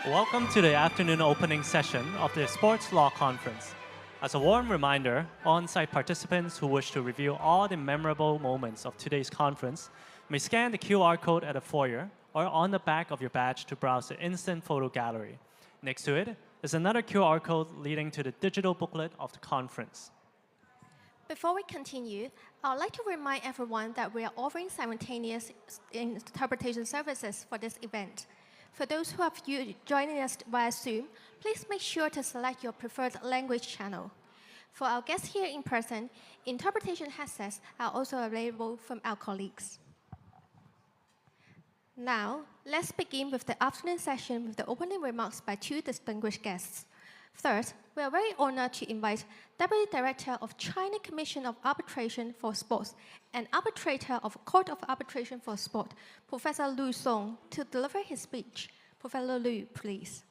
Welcome to the afternoon opening session of the Sports Law Conference. As a warm reminder, on-site participants who wish to review all the memorable moments of today's conference may scan the QR code at the foyer or on the back of your badge to browse the instant photo gallery. Next to it is another QR code leading to the digital booklet of the conference. Before we continue, I would like to remind everyone that we are offering simultaneous interpretation services for this event. For those who are joining us via Zoom, please make sure to select your preferred language channel. For our guests here in person, interpretation headsets are also available from our colleagues. Now, let's begin with the afternoon session with the opening remarks by two distinguished guests. First, we are very honored to invite Deputy Director of China Commission of Arbitration for Sports and Arbitrator of Court of Arbitration for Sport, Professor Lu Song, to deliver his speech. Professor Lu, please.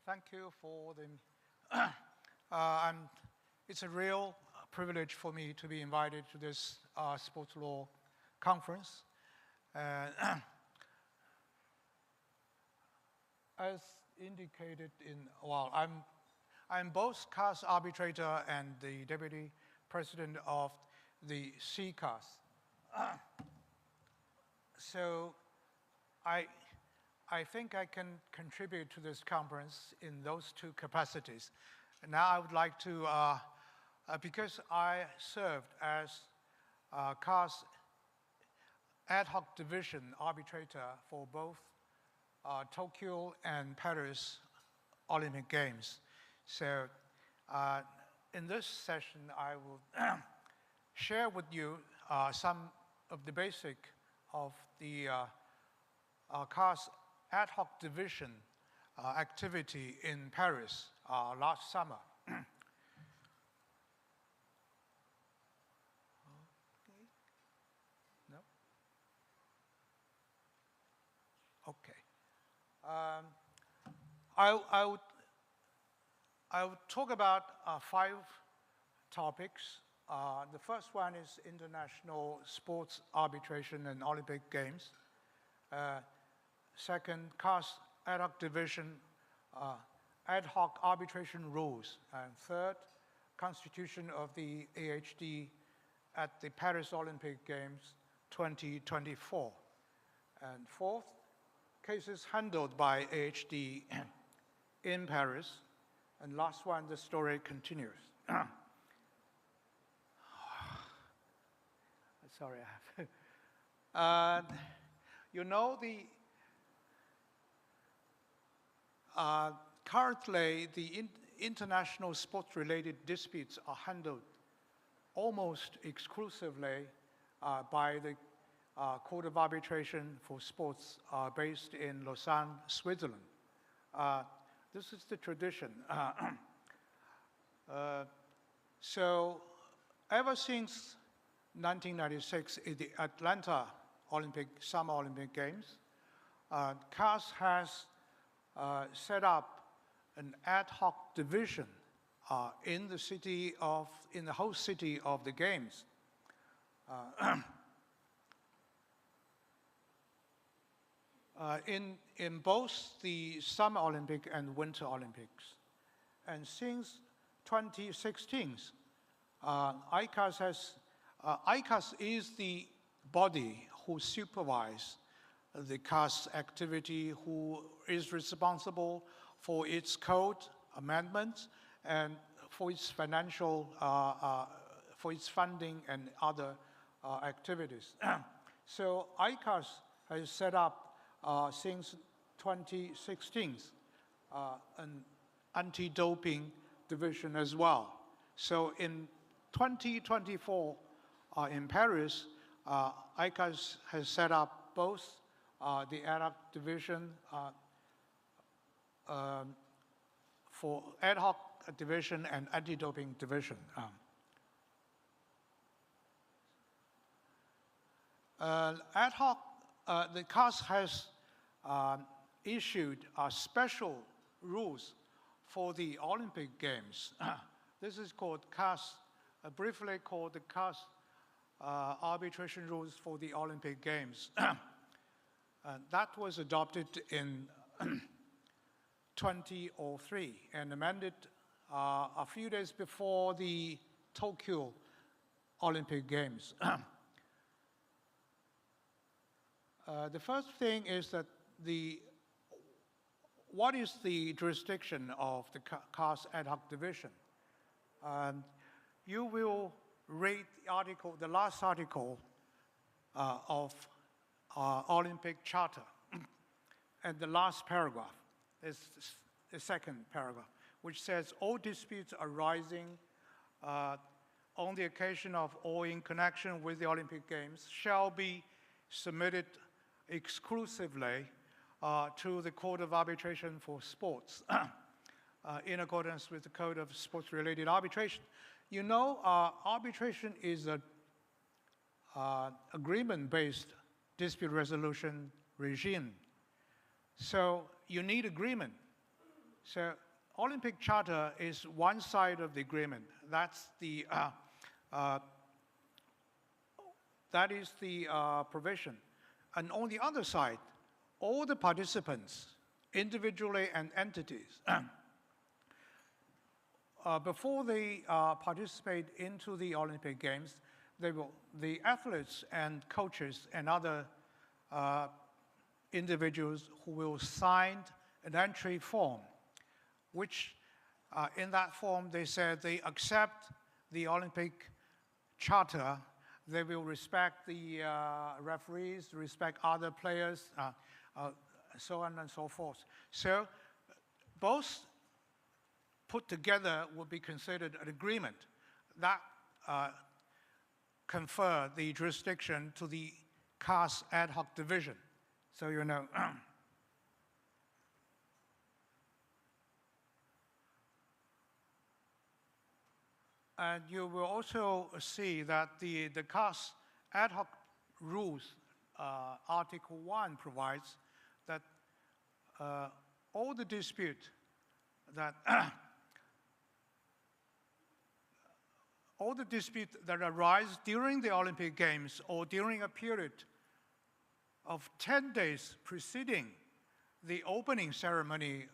Thank you for the. It's a real privilege for me to be invited to this sports law conference. As indicated I'm both CAS arbitrator and the deputy president of the CCAS. So I think I can contribute to this conference in those two capacities. And now I would like to, because I served as CAS ad hoc division arbitrator for both Tokyo and Paris Olympic Games. So in this session, I will share with you some of the basic of the CAS ad hoc division activity in Paris last summer. No? Okay. I would talk about 5 topics. The first one is international sports arbitration and Olympic Games. Second, CAS ad hoc division, ad hoc arbitration rules. And third, constitution of the AHD at the Paris Olympic Games 2024. And fourth, cases handled by AHD in Paris. And last one, the story continues. Sorry, I have. You know, currently, the international sport-related disputes are handled almost exclusively by the Court of Arbitration for Sports based in Lausanne, Switzerland. This is the tradition. So ever since 1996, in the Atlanta Summer Olympic Games, CAS has set up an ad hoc division in the host city of the Games. In both the Summer Olympic and Winter Olympics. And since 2016, ICAS is the body who supervises the CAS activity, who is responsible for its code amendments and for its financial, for its funding and other activities. So ICAS has set up since 2016 an anti-doping division as well. So in 2024 in Paris, ICAS has set up both the ad hoc division for ad hoc division and anti-doping division. Ad hoc, the CAS has issued special rules for the Olympic Games. This is called CAS, briefly called the CAS arbitration rules for the Olympic Games. That was adopted in 2003 and amended a few days before the Tokyo Olympic Games. The first thing is that what is the jurisdiction of the CAS ad hoc division? You will read the article, the last article of Olympic Charter, and the last paragraph is the second paragraph, which says all disputes arising on the occasion of or in connection with the Olympic Games shall be submitted exclusively to the Court of Arbitration for Sports in accordance with the Code of Sports-Related Arbitration. You know, arbitration is an agreement-based dispute resolution regime. So you need agreement. So Olympic Charter is one side of the agreement. That is the provision. And on the other side, all the participants, individually and entities, before they participate into the Olympic Games, the athletes and coaches and other individuals who will sign an entry form, which in that form they said they accept the Olympic Charter, they will respect the referees, respect other players, so on and so forth. So both put together would be considered an agreement that confer the jurisdiction to the CAS ad hoc division. So you know. And you will also see that the CAS ad hoc rules, Article 1 provides that all the dispute that all the disputes that arise during the Olympic Games or during a period of 10 days preceding the opening ceremony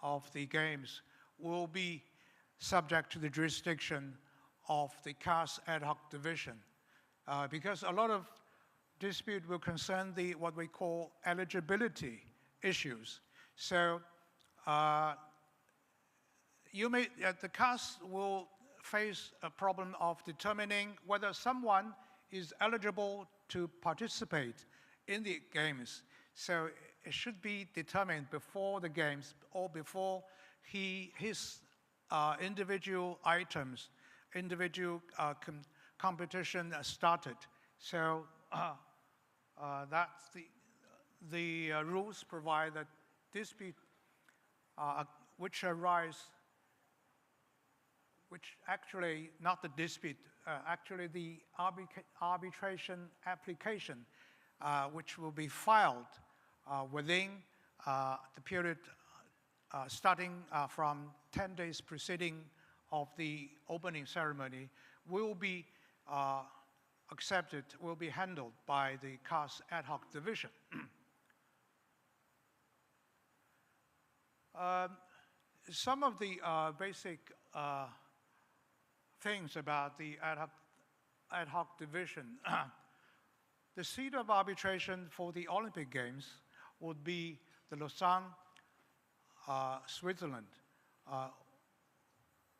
of the Games will be subject to the jurisdiction of the CAS ad hoc division. Because a lot of dispute will concern what we call eligibility issues. So the CAS will face a problem of determining whether someone is eligible to participate in the Games. So it should be determined before the Games or before his individual items, individual competition started. So that's the rules provide that dispute which arise, which actually not the dispute, actually the arbitration application, which will be filed within the period starting from 10 days preceding of the opening ceremony, will be accepted, will be handled by the CAS ad hoc division. Some of the basic things about the ad hoc division. The seat of arbitration for the Olympic Games would be the Lausanne, Switzerland.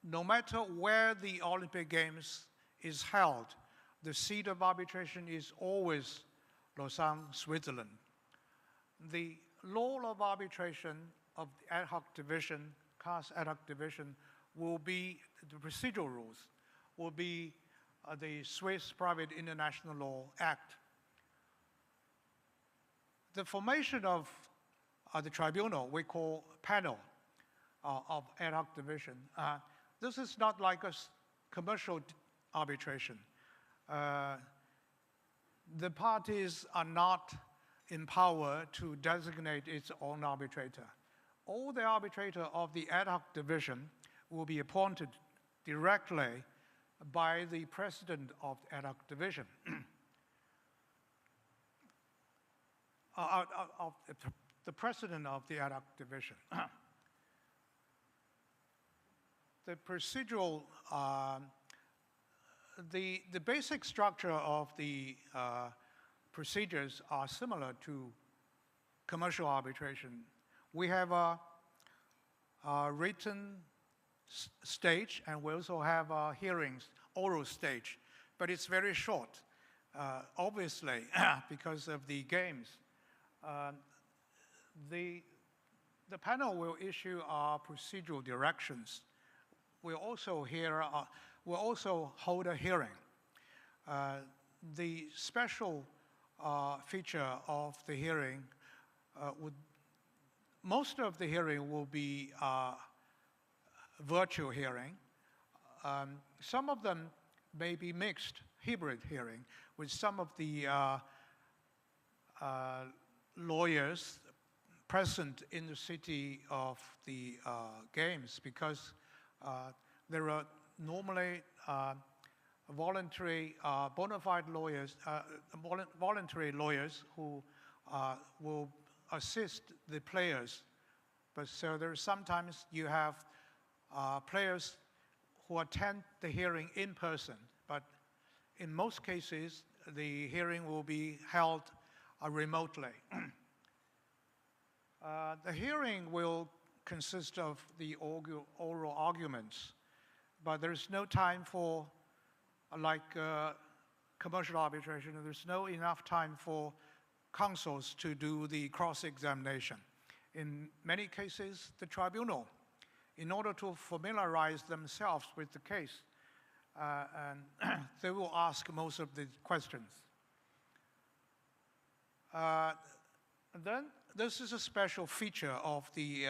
No matter where the Olympic Games is held, the seat of arbitration is always Lausanne, Switzerland. The law of arbitration of the ad hoc division, CAS ad hoc division, will be, the procedural rules, will be the Swiss Private International Law Act. The formation of the tribunal we call panel of ad hoc division. This is not like a commercial arbitration. the parties are not in power to designate its own arbitrator. All the arbitrator of the ad hoc division will be appointed directly by the president of the ad hoc division. The president of the ad hoc division. The procedural, the basic structure of the procedures are similar to commercial arbitration. We have a written stage, and we also have a hearings, oral stage, but it's very short, obviously, because of the games. The panel will issue our procedural directions. We'll also hold a hearing. The special feature of the hearing most of the hearing will be virtual hearing. Some of them may be mixed, hybrid hearing, with some of the lawyers present in the city of the games, because there are normally voluntary, bona fide lawyers, voluntary lawyers who will assist the players. But so there's sometimes you have players who attend the hearing in person, but in most cases, the hearing will be held remotely. The hearing will consist of the oral arguments, but there's no time for, like commercial arbitration, there's no enough time for counsels to do the cross-examination. In many cases, the tribunal, in order to familiarize themselves with the case, and they will ask most of the questions. Then this is a special feature of the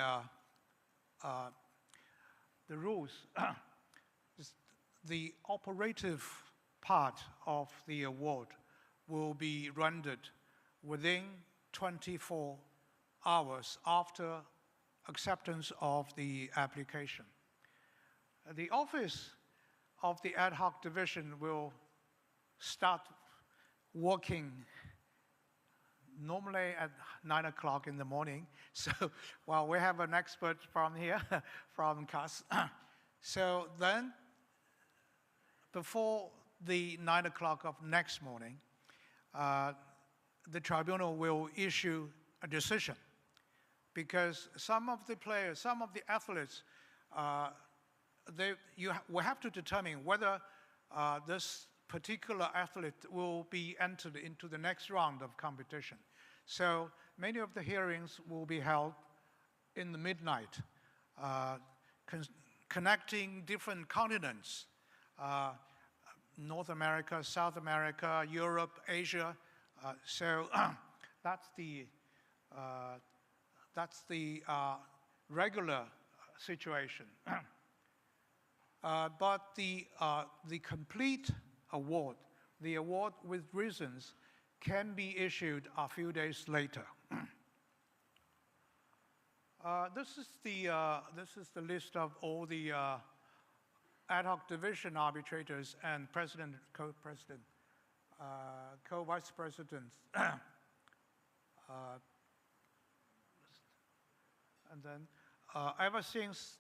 rules. The operative part of the award will be rendered within 24 hours after acceptance of the application. The office of the ad hoc division will start working normally at 9 o'clock in the morning. So, well, we have an expert from here, from CAS. So then, before the 9 o'clock of next morning, the tribunal will issue a decision, because some of the players, some of the athletes, we have to determine whether this particular athlete will be entered into the next round of competition. So many of the hearings will be held in the midnight, connecting different continents, North America, South America, Europe, Asia. So that's the regular situation. But the complete award, the award with reasons, can be issued a few days later. This is the list of all the ad hoc division arbitrators and president, co-president, co-vice presidents. And then ever since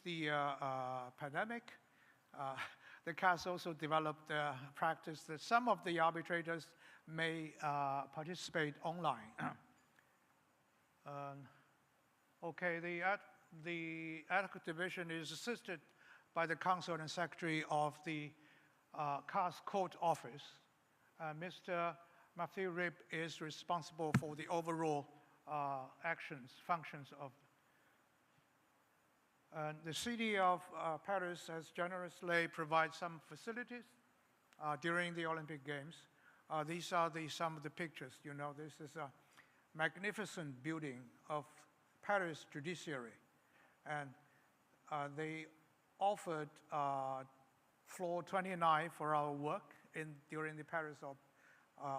the pandemic, the CAS also developed the practice that some of the arbitrators may participate online. Okay, the ad hoc division is assisted by the counsel and secretary of the CAS court office. Mr. Matthew Rip is responsible for the overall functions of. The city of Paris has generously provided some facilities during the Olympic Games. These are some of the pictures. You know, this is a magnificent building of Paris Judiciary. And they offered floor 29 for our work during the Paris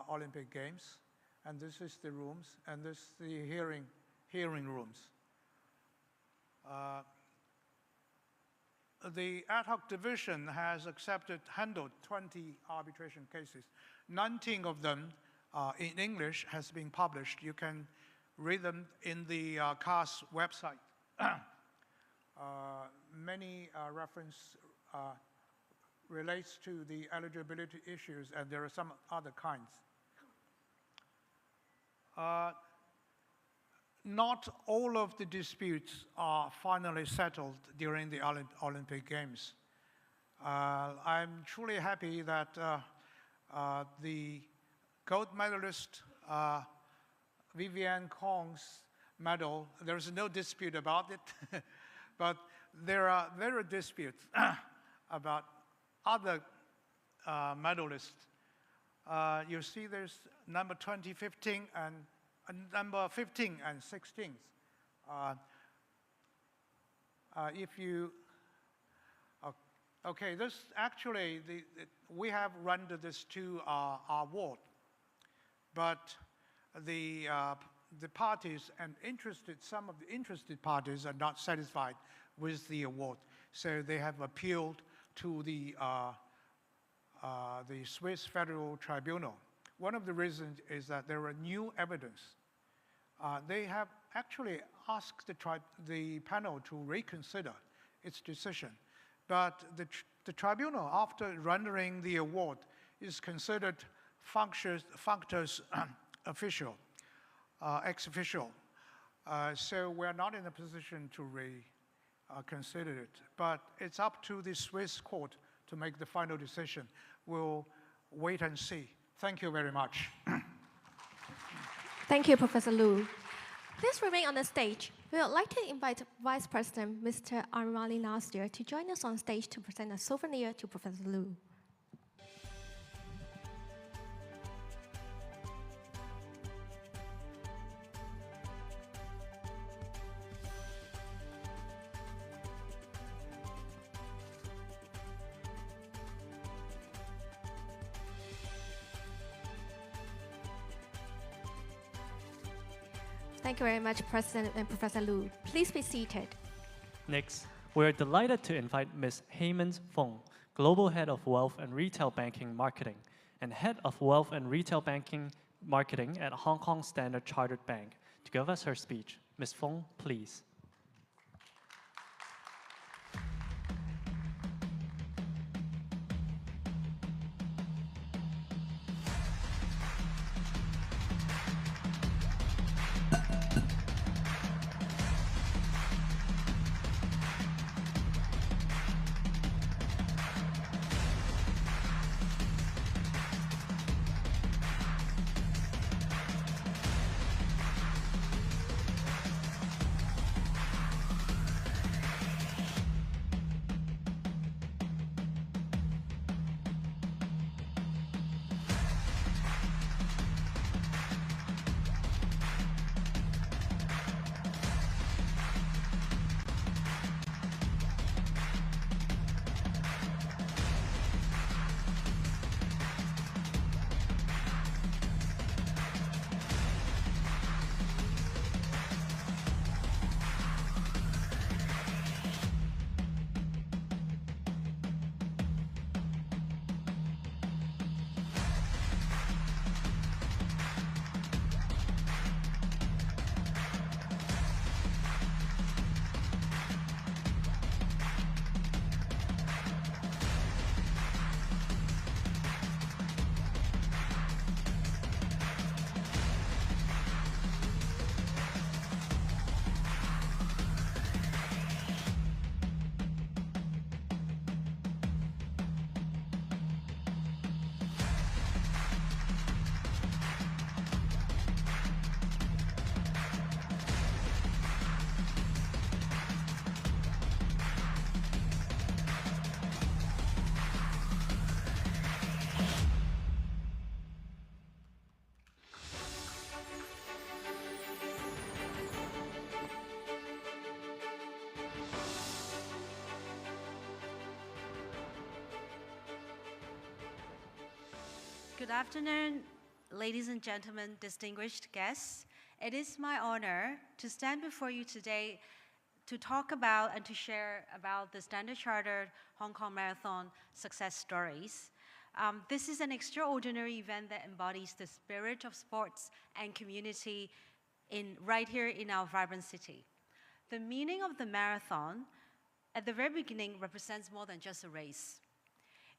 Olympic Games. And this is the rooms, and this is the hearing rooms. The ad hoc division has handled 20 arbitration cases. 19 of them in English has been published. You can read them in the CAS website. Many reference relates to the eligibility issues, and there are some other kinds. Not all of the disputes are finally settled during the Olympic Games. I'm truly happy that the gold medalist Vivienne Kong's medal, there's no dispute about it, but there are disputes about other medalists. You see there's number 20, 15, and number 15 and 16. Okay, this actually, we have rendered this to our ward, but the parties and some of the interested parties are not satisfied with the award, so they have appealed to the Swiss Federal Tribunal. One of the reasons is that there are new evidence. They have actually asked the panel to reconsider its decision, but the tribunal, after rendering the award, is considered functus official, ex officio. So we're not in a position to reconsider it, but it's up to the Swiss court to make the final decision. We'll wait and see. Thank you very much. Thank you, Professor Lu. Please remain on the stage. We would like to invite Vice President Mr. Armali Nasir to join us on stage to present a souvenir to Professor Lu. Thank you very much, President and Professor Lu. Please be seated. Next, we're delighted to invite Ms. Heyman Feng, Global Head of Wealth and Retail Banking Marketing and Head of Wealth and Retail Banking Marketing at Hong Kong Standard Chartered Bank, to give us her speech. Ms. Feng, please. Good afternoon, ladies and gentlemen, distinguished guests. It is my honor to stand before you today to talk about and to share about the Standard Chartered Hong Kong Marathon success stories. This is an extraordinary event that embodies the spirit of sports and community right here in our vibrant city. The meaning of the marathon at the very beginning represents more than just a race.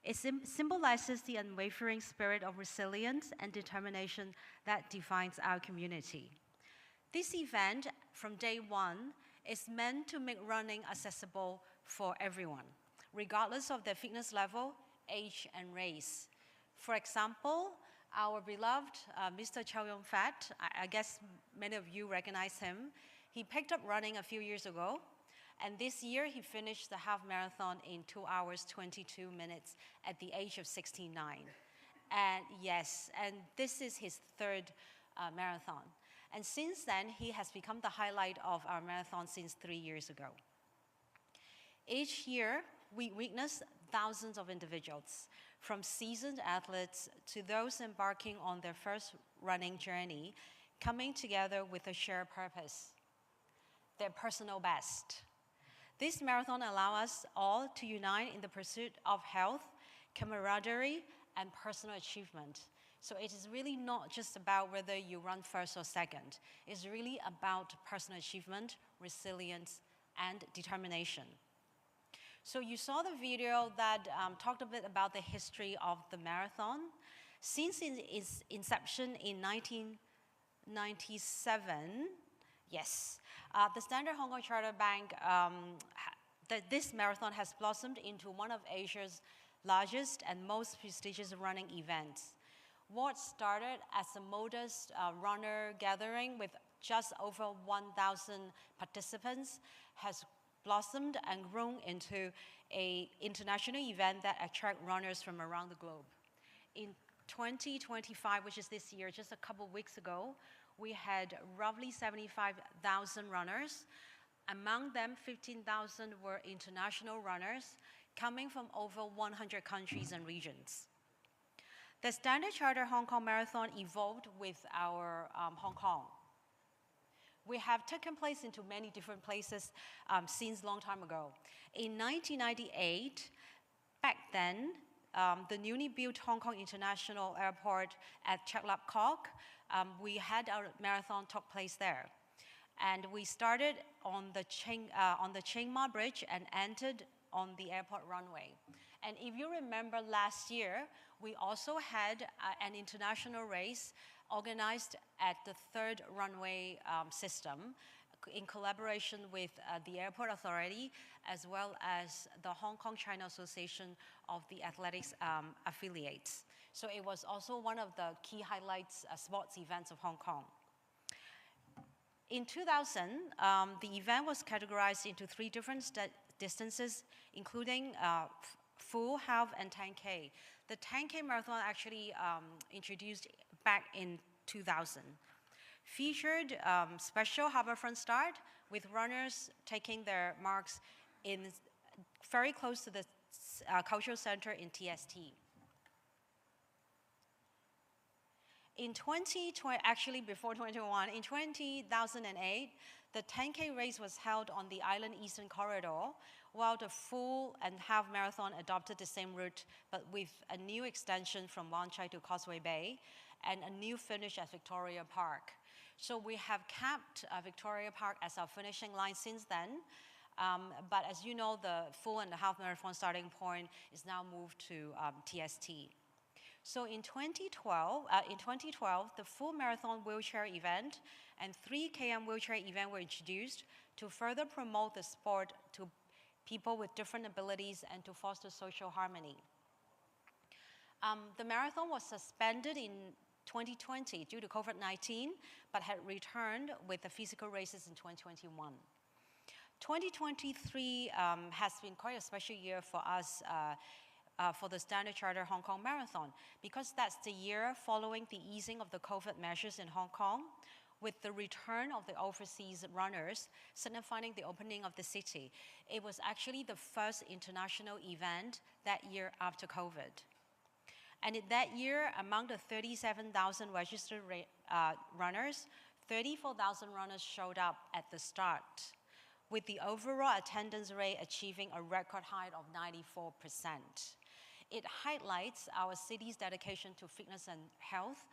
It symbolizes the unwavering spirit of resilience and determination that defines our community. This event, from day one, is meant to make running accessible for everyone, regardless of their fitness level, age, and race. For example, our beloved Mr. Chow Yun-fat, I guess many of you recognize him. He picked up running a few years ago, and this year he finished the half marathon in 2 hours, 22 minutes at the age of 69. And yes, and this is his third marathon. And since then, he has become the highlight of our marathon since 3 years ago. Each year, we witness thousands of individuals, from seasoned athletes to those embarking on their first running journey, coming together with a shared purpose, their personal best. This marathon allows us all to unite in the pursuit of health, camaraderie, and personal achievement. So it is really not just about whether you run first or second. It's really about personal achievement, resilience, and determination. So you saw the video that talked a bit about the history of the marathon. Since its inception in 1997, yes, the Standard Hong Kong Chartered Bank, this marathon has blossomed into one of Asia's largest and most prestigious running events. What started as a modest runner gathering with just over 1,000 participants has blossomed and grown into an international event that attracts runners from around the globe. In 2025, which is this year, just a couple weeks ago, we had roughly 75,000 runners. Among them, 15,000 were international runners coming from over 100 countries and regions. The Standard Chartered Hong Kong Marathon evolved with our Hong Kong. We have taken place into many different places since a long time ago. In 1998, back then, the newly built Hong Kong International Airport at Chek Lap Kok, we had our marathon took place there. And we started on the Chiang Mai Bridge and ended on the airport runway. And if you remember last year, we also had an international race organized at the third runway system in collaboration with the airport authority as well as the Hong Kong China Association of the Athletics affiliates. So it was also one of the key highlights sports events of Hong Kong. In 2000, the event was categorized into 3 different distances, including full, half, and 10K. The 10K marathon actually introduced back in 2000. Featured special harborfront start with runners taking their marks in very close to the cultural center in TST. In 2020, actually before 2021, in 2008, the 10K race was held on the Island Eastern Corridor, while the full and half marathon adopted the same route, but with a new extension from Wan Chai to Causeway Bay, and a new finish at Victoria Park. So we have kept Victoria Park as our finishing line since then, but as you know, the full and the half marathon starting point is now moved to TST. So in 2012, the full marathon wheelchair event and 3 km wheelchair event were introduced to further promote the sport to people with different abilities and to foster social harmony. The marathon was suspended in 2020 due to COVID-19, but had returned with the physical races in 2021. 2023 has been quite a special year for us for the Standard Chartered Hong Kong Marathon, because that's the year following the easing of the COVID measures in Hong Kong, with the return of the overseas runners, signifying the opening of the city. It was actually the first international event that year after COVID. And in that year, among the 37,000 registered runners, 34,000 runners showed up at the start, with the overall attendance rate achieving a record high of 94%. It highlights our city's dedication to fitness and health,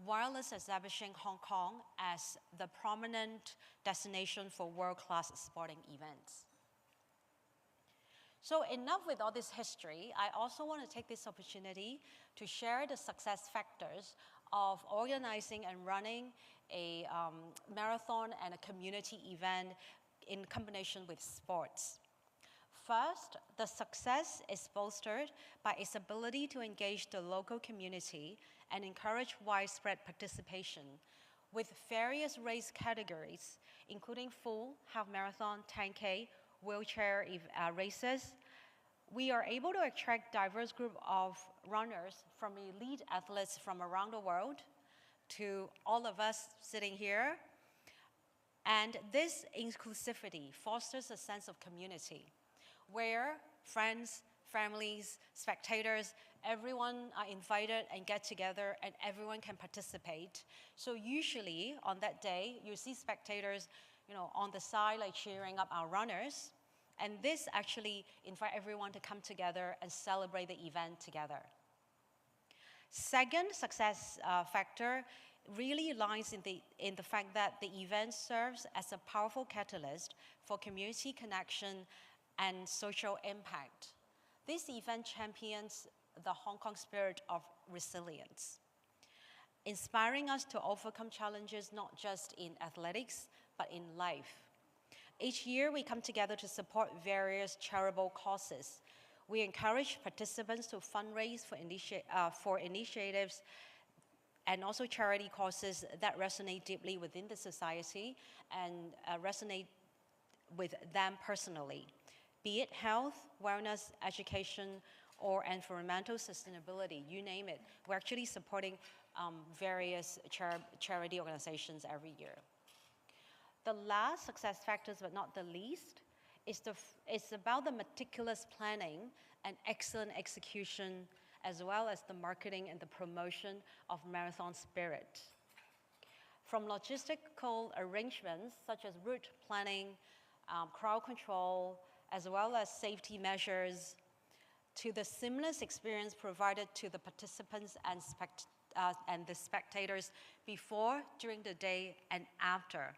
while establishing Hong Kong as the prominent destination for world-class sporting events. So enough with all this history, I also want to take this opportunity to share the success factors of organizing and running a marathon and a community event in combination with sports. First, the success is bolstered by its ability to engage the local community and encourage widespread participation with various race categories, including full, half marathon, 10K, wheelchair races. We are able to attract diverse group of runners from elite athletes from around the world to all of us sitting here. And this inclusivity fosters a sense of community where friends, families, spectators, everyone are invited and get together and everyone can participate. So usually on that day, you see spectators, on the side like cheering up our runners. And this actually invite everyone to come together and celebrate the event together. Second success factor really lies in the fact that the event serves as a powerful catalyst for community connection and social impact. This event champions the Hong Kong spirit of resilience, inspiring us to overcome challenges not just in athletics, but in life. Each year, we come together to support various charitable causes. We encourage participants to fundraise for initiatives and also charity causes that resonate deeply within the society and resonate with them personally, be it health, wellness, education, or environmental sustainability, you name it. We're actually supporting various charity organizations every year. The last success factors, but not the least, is about the meticulous planning and excellent execution, as well as the marketing and the promotion of marathon spirit. From logistical arrangements, such as route planning, crowd control, as well as safety measures, to the seamless experience provided to the participants and the spectators before, during the day, and after.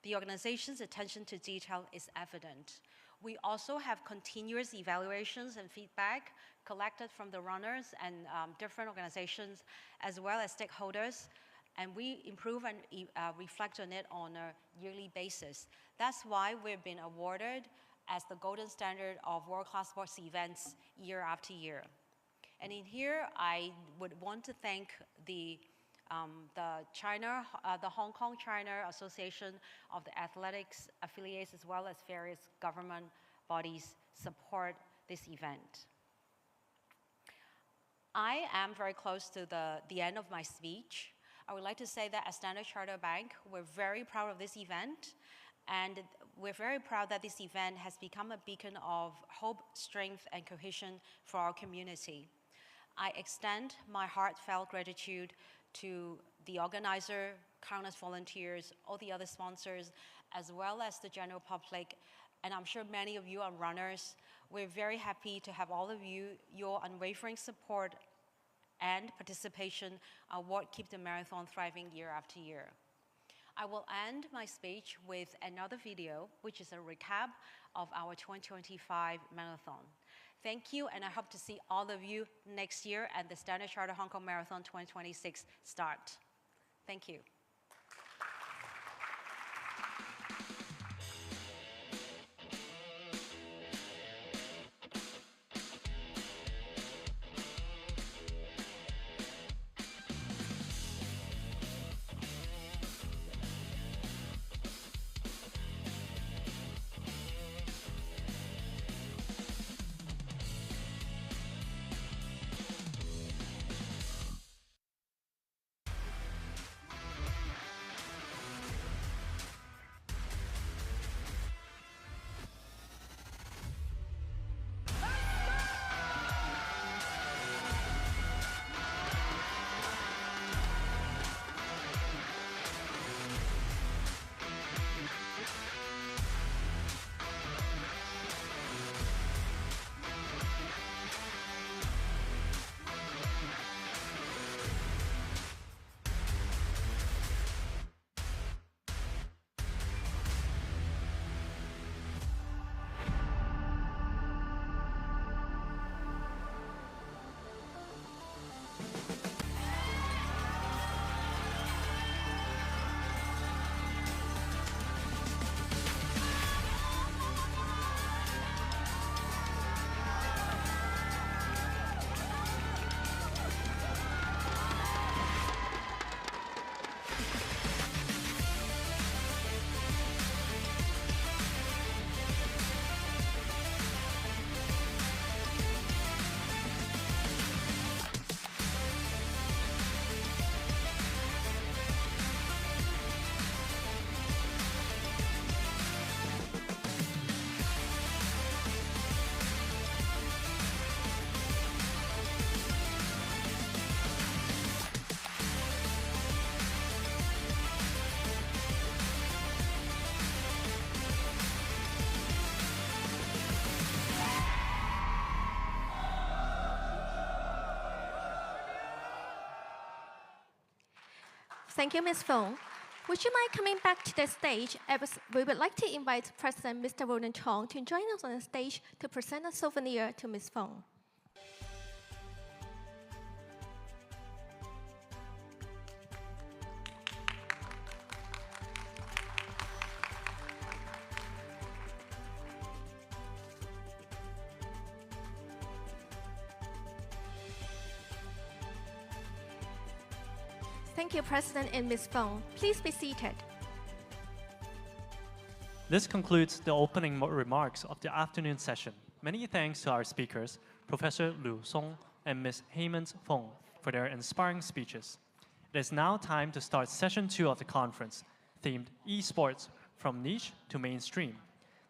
The organization's attention to detail is evident. We also have continuous evaluations and feedback collected from the runners and different organizations, as well as stakeholders, and we improve and reflect on it on a yearly basis. That's why we've been awarded as the golden standard of world-class sports events year after year. And in here, I would want to thank the Hong Kong China Association of the Athletics Affiliates, as well as various government bodies support this event. I am very close to the end of my speech. I would like to say that as Standard Chartered Bank, we're very proud of this event, and we're very proud that this event has become a beacon of hope, strength, and cohesion for our community. I extend my heartfelt gratitude to the organizer, countless volunteers, all the other sponsors, as well as the general public, and I'm sure many of you are runners. We're very happy to have all of you. Your unwavering support and participation are what keep the marathon thriving year after year. I will end my speech with another video, which is a recap of our 2025 marathon. Thank you, and I hope to see all of you next year at the Standard Chartered Hong Kong Marathon 2026 start. Thank you. Thank you, Ms. Fong. Would you mind coming back to the stage? As we would like to invite President Mr. Roland Chong to join us on the stage to present a souvenir to Ms. Fong. Thank you, President and Ms. Fong. Please be seated. This concludes the opening remarks of the afternoon session. Many thanks to our speakers, Professor Liu Song and Ms. Heymans Fong, for their inspiring speeches. It is now time to start session 2 of the conference, themed Esports from Niche to Mainstream.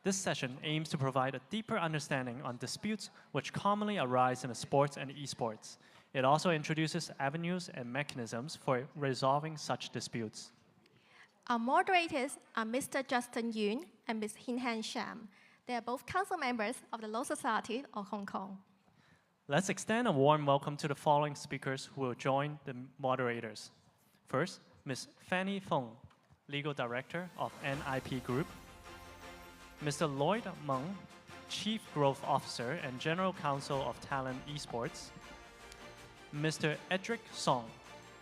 This session aims to provide a deeper understanding on disputes which commonly arise in the sports and esports. It also introduces avenues and mechanisms for resolving such disputes. Our moderators are Mr. Justin Yun and Ms. Hinhan Sham. They are both council members of the Law Society of Hong Kong. Let's extend a warm welcome to the following speakers who will join the moderators. First, Ms. Fanny Fong, Legal Director of NIP Group. Mr. Lloyd Meng, Chief Growth Officer and General Counsel of Talent Esports. Mr. Edric Song,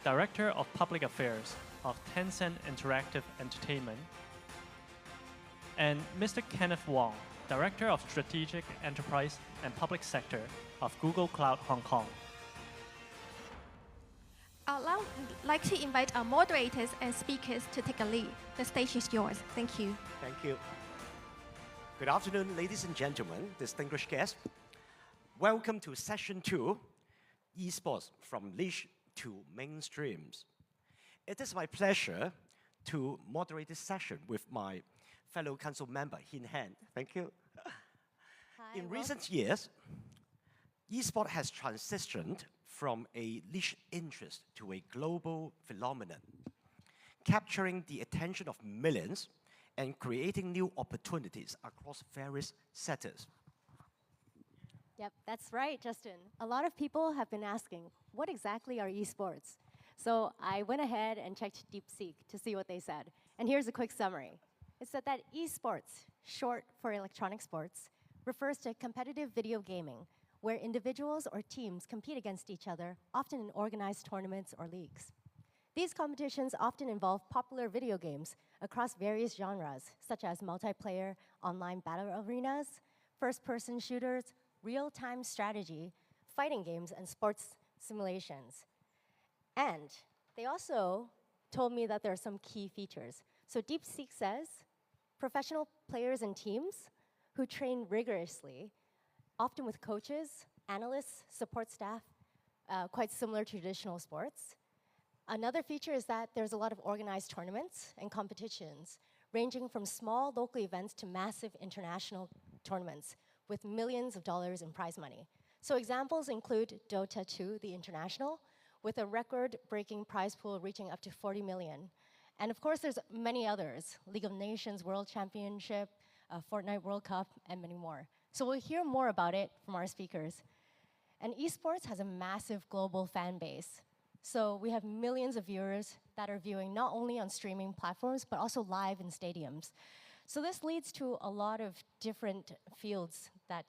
Director of Public Affairs of Tencent Interactive Entertainment, and Mr. Kenneth Wong, Director of Strategic Enterprise and Public Sector of Google Cloud Hong Kong. I'd now like to invite our moderators and speakers to take a lead. The stage is yours. Thank you. Thank you. Good afternoon, ladies and gentlemen, distinguished guests. Welcome to Session 2, Esports from Niche to Mainstreams. It is my pleasure to moderate this session with my fellow council member, Hin Han. Thank you. Hi, In recent years, esports has transitioned from a niche interest to a global phenomenon, capturing the attention of millions and creating new opportunities across various sectors. Yep, that's right, Justin. A lot of people have been asking, what exactly are esports? So I went ahead and checked DeepSeek to see what they said. And here's a quick summary. It said that esports, short for electronic sports, refers to competitive video gaming, where individuals or teams compete against each other, often in organized tournaments or leagues. These competitions often involve popular video games across various genres, such as multiplayer, online battle arenas, first-person shooters, real-time strategy, fighting games, and sports simulations. And they also told me that there are some key features. So DeepSeek says professional players and teams who train rigorously, often with coaches, analysts, support staff, quite similar to traditional sports. Another feature is that there's a lot of organized tournaments and competitions, ranging from small local events to massive international tournaments with millions of dollars in prize money. So examples include Dota 2, the international, with a record-breaking prize pool reaching up to 40 million. And of course, there's many others, League of Nations World Championship, Fortnite World Cup, and many more. So we'll hear more about it from our speakers. And esports has a massive global fan base. So we have millions of viewers that are viewing not only on streaming platforms, but also live in stadiums. So this leads to a lot of different fields that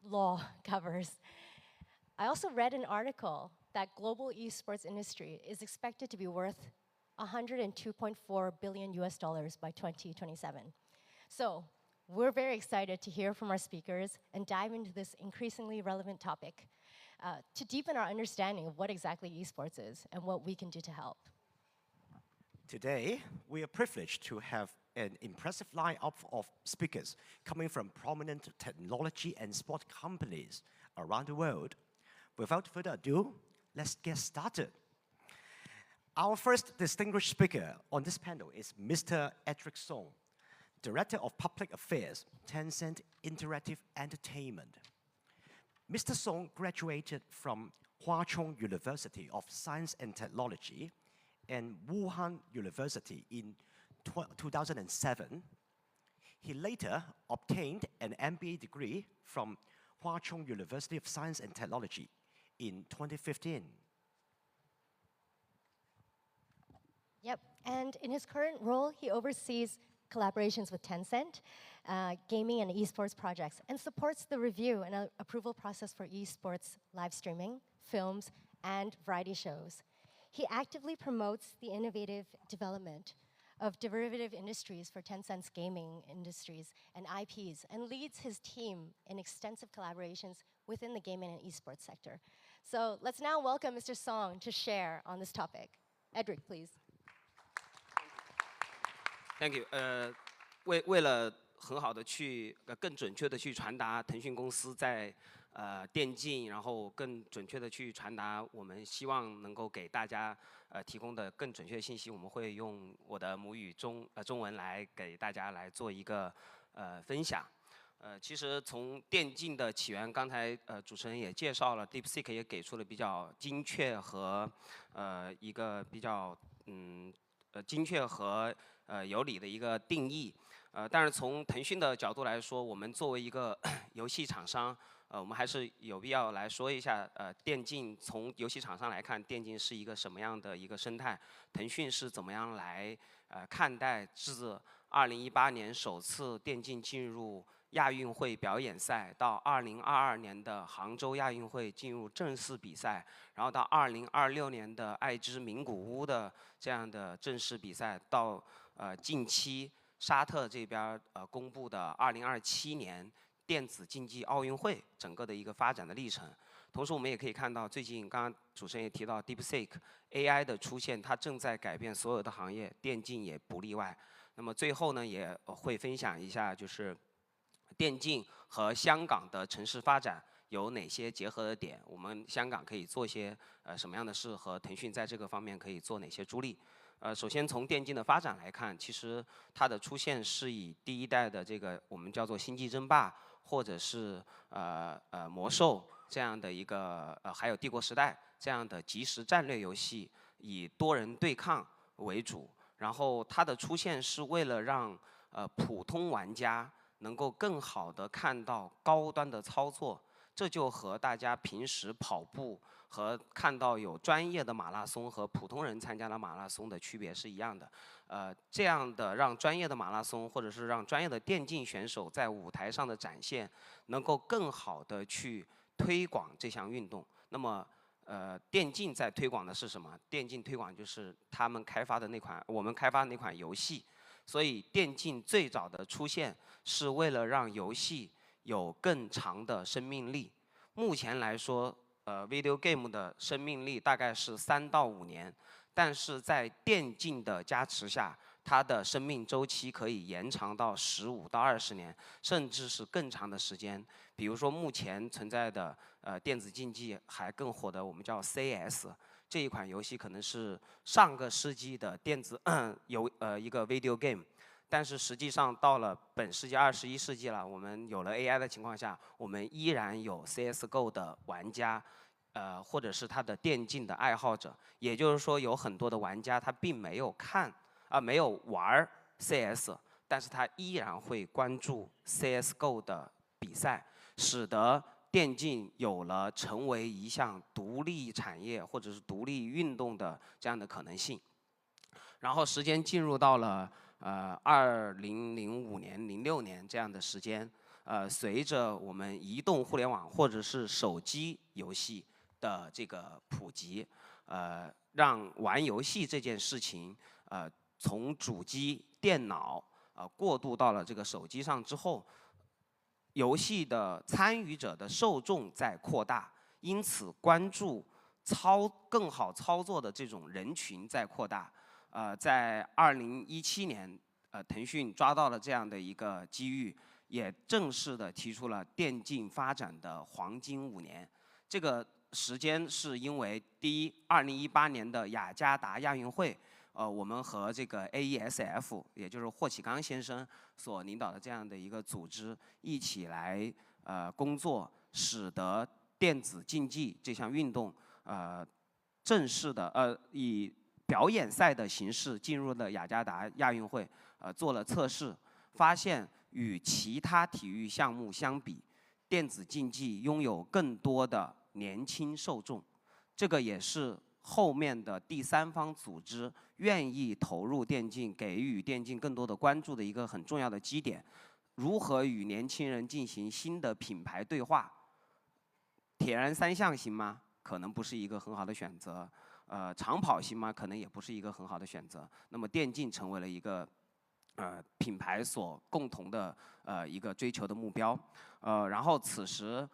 law covers. I also read an article that global esports industry is expected to be worth $102.4 billion by 2027. So we're very excited to hear from our speakers and dive into this increasingly relevant topic to deepen our understanding of what exactly esports is and what we can do to help. Today, we are privileged to have an impressive lineup of speakers coming from prominent technology and sport companies around the world. Without further ado, let's get started. Our first distinguished speaker on this panel is Mr. Edric Song, Director of Public Affairs, Tencent Interactive Entertainment. Mr. Song graduated from Hua Chong University of Science and Technology and Wuhan University in 2007. He later obtained an MBA degree from Hua Chong University of Science and Technology in 2015. Yep, and in his current role, he oversees collaborations with Tencent, gaming and esports projects, and supports the review and approval process for esports live streaming, films, and variety shows. He actively promotes the innovative development of derivative industries for Tencent's gaming industries and IPs, and leads his team in extensive collaborations within the gaming and esports sector. So let's now welcome Mr. Song to share on this topic. Edric, please. Thank you. 为了很好的去更准确的去传达腾讯公司在电竞，然后更准确的去传达我们希望能够给大家提供的更准确的信息，我们会用我的母语中文来给大家来做一个分享。其实从电竞的起源，刚才主持人也介绍了 ，DeepSeek 也给出了比较精确和一个比较精确和有理的一个定义。但是从腾讯的角度来说，我们作为一个游戏厂商，我们还是有必要来说一下，电竞从游戏厂商来看，电竞是一个什么样的一个生态？腾讯是怎么样来看待自2018年首次电竞进入亚运会表演赛，到2022年的杭州亚运会进入正式比赛，然后到2026年的爱知名古屋的这样的正式比赛，到近期沙特这边公布的2027年电子竞技奥运会整个的一个发展的历程。同时，我们也可以看到，最近刚刚主持人也提到 DeepSeek AI 的出现，它正在改变所有的行业，电竞也不例外。那么最后呢，也会分享一下，就是电竞和香港的城市发展有哪些结合的点？我们香港可以做些什么样的事？和腾讯在这个方面可以做哪些助力？首先从电竞的发展来看，其实它的出现是以第一代的这个我们叫做星际争霸，或者是魔兽这样的一个还有帝国时代这样的即时战略游戏，以多人对抗为主。然后它的出现是为了让普通玩家能够更好的看到高端的操作，这就和大家平时跑步和看到有专业的马拉松和普通人参加的马拉松的区别是一样的。这样的让专业的马拉松或者是让专业的电竞选手在舞台上的展现，能够更好的去推广这项运动。那么电竞在推广的是什么？电竞推广就是他们开发的那款，我们开发的那款游戏。所以电竞最早的出现是为了让游戏有更长的生命力。目前来说，video game 的生命力大概是3到5年，但是在电竞的加持下，它的生命周期可以延长到15到20年，甚至是更长的时间。比如说目前存在的电子竞技还更火的，我们叫 CS。这一款游戏可能是上个世纪的电子一个 video game， 但是实际上到了本世纪21世纪了，我们有了 AI 的情况下，我们依然有 CSGO 的玩家，或者是他的电竞的爱好者。也就是说，有很多的玩家他并没有没有玩 CS， 但是他依然会关注 CSGO 的比赛，使得电竞有了成为一项独立产业或者是独立运动的这样的可能性。然后时间进入到了2005年、06年这样的时间，随着我们移动互联网或者是手机游戏的这个普及，让玩游戏这件事情从主机、电脑过渡到了这个手机上之后。游戏的参与者的受众在扩大，因此关注更好操作的这种人群在扩大。在2017年，腾讯抓到了这样的一个机遇，也正式的提出了电竞发展的黄金5年。这个时间是因为第一，2018年的雅加达亚运会。我们和这个 AESF， 也就是霍启刚先生所领导的这样的一个组织一起来工作，使得电子竞技这项运动正式的以表演赛的形式进入了雅加达亚运会，做了测试，发现与其他体育项目相比，电子竞技拥有更多的年轻受众，这个也是后面的第三方组织愿意投入电竞，给予电竞更多的关注的一个很重要的基点。如何与年轻人进行新的品牌对话？铁人三项行吗？可能不是一个很好的选择。长跑行吗？可能也不是一个很好的选择。那么电竞成为了一个品牌所共同的一个追求的目标。然后此时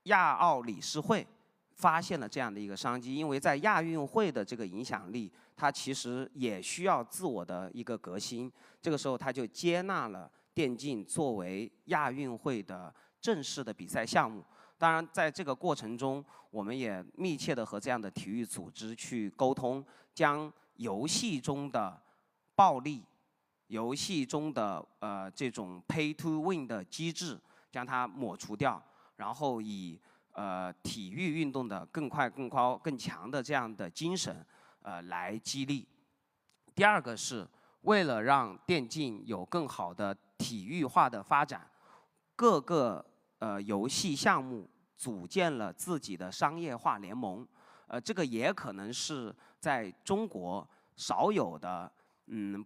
亚奥理事会发现了这样的一个商机，因为在亚运会的这个影响力，它其实也需要自我的一个革新。这个时候，他就接纳了电竞作为亚运会的正式的比赛项目。当然，在这个过程中，我们也密切的和这样的体育组织去沟通，将游戏中的暴力、游戏中的这种 pay to win 的机制，将它抹除掉，然后以体育运动的更快、更高、更强的这样的精神来激励。第二个是为了让电竞有更好的体育化的发展，各个游戏项目组建了自己的商业化联盟，这个也可能是在中国少有的，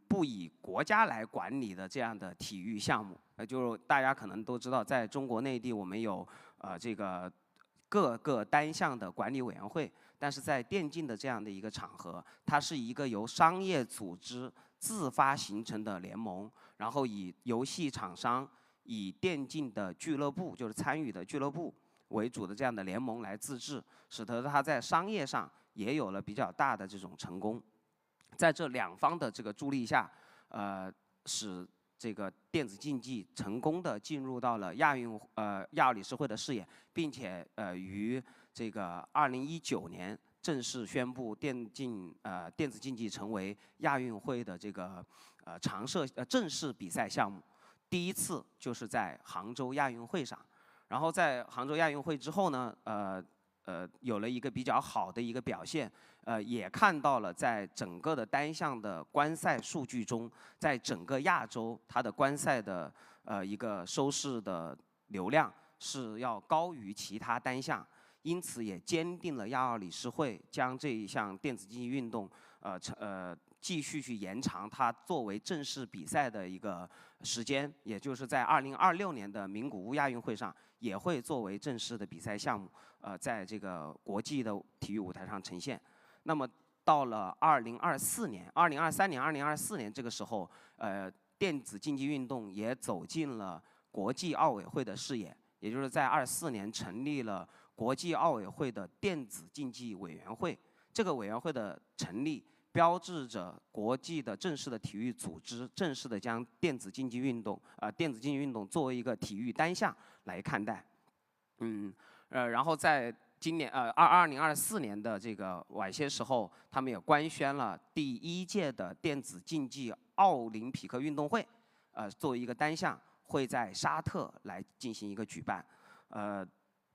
不以国家来管理的这样的体育项目。就是大家可能都知道，在中国内地我们有这个各个单项的管理委员会，但是在电竞的这样的一个场合，它是一个由商业组织自发形成的联盟，然后以游戏厂商、以电竞的俱乐部，就是参与的俱乐部为主的这样的联盟来自治，使得它在商业上也有了比较大的这种成功。在这两方的这个助力下，使这个电子竞技成功的进入到了亚奥理事会的视野，并且于这个2019年正式宣布电子竞技成为亚运会的这个正式比赛项目。第一次就是在杭州亚运会上，然后在杭州亚运会之后呢，有了一个比较好的一个表现，也看到了在整个的单项的观赛数据中，在整个亚洲它的观赛的一个收视的流量是要高于其他单项，因此也坚定了亚奥理事会将这一项电子竞技运动继续去延长它作为正式比赛的一个时间，也就是在2026年的名古屋亚运会上也会作为正式的比赛项目，在这个国际的体育舞台上呈现。那么到了2023年、2024年这个时候，电子竞技运动也走进了国际奥委会的视野，也就是在24年成立了国际奥委会的电子竞技委员会。这个委员会的成立，标志着国际的正式的体育组织正式的将电子竞技运动作为一个体育单项来看待。然后在今年2024年的这个晚些时候，他们也官宣了第1届的电子竞技奥林匹克运动会，作为一个单项会在沙特来进行一个举办。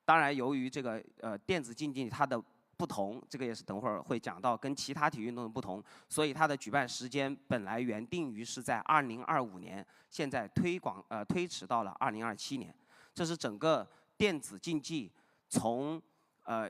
当然，由于这个电子竞技它的不同，这个也是等会儿会讲到，跟其他体育运动的不同，所以它的举办时间本来原定于是在2025年，现在推迟到了2027年。这是整个电子竞技从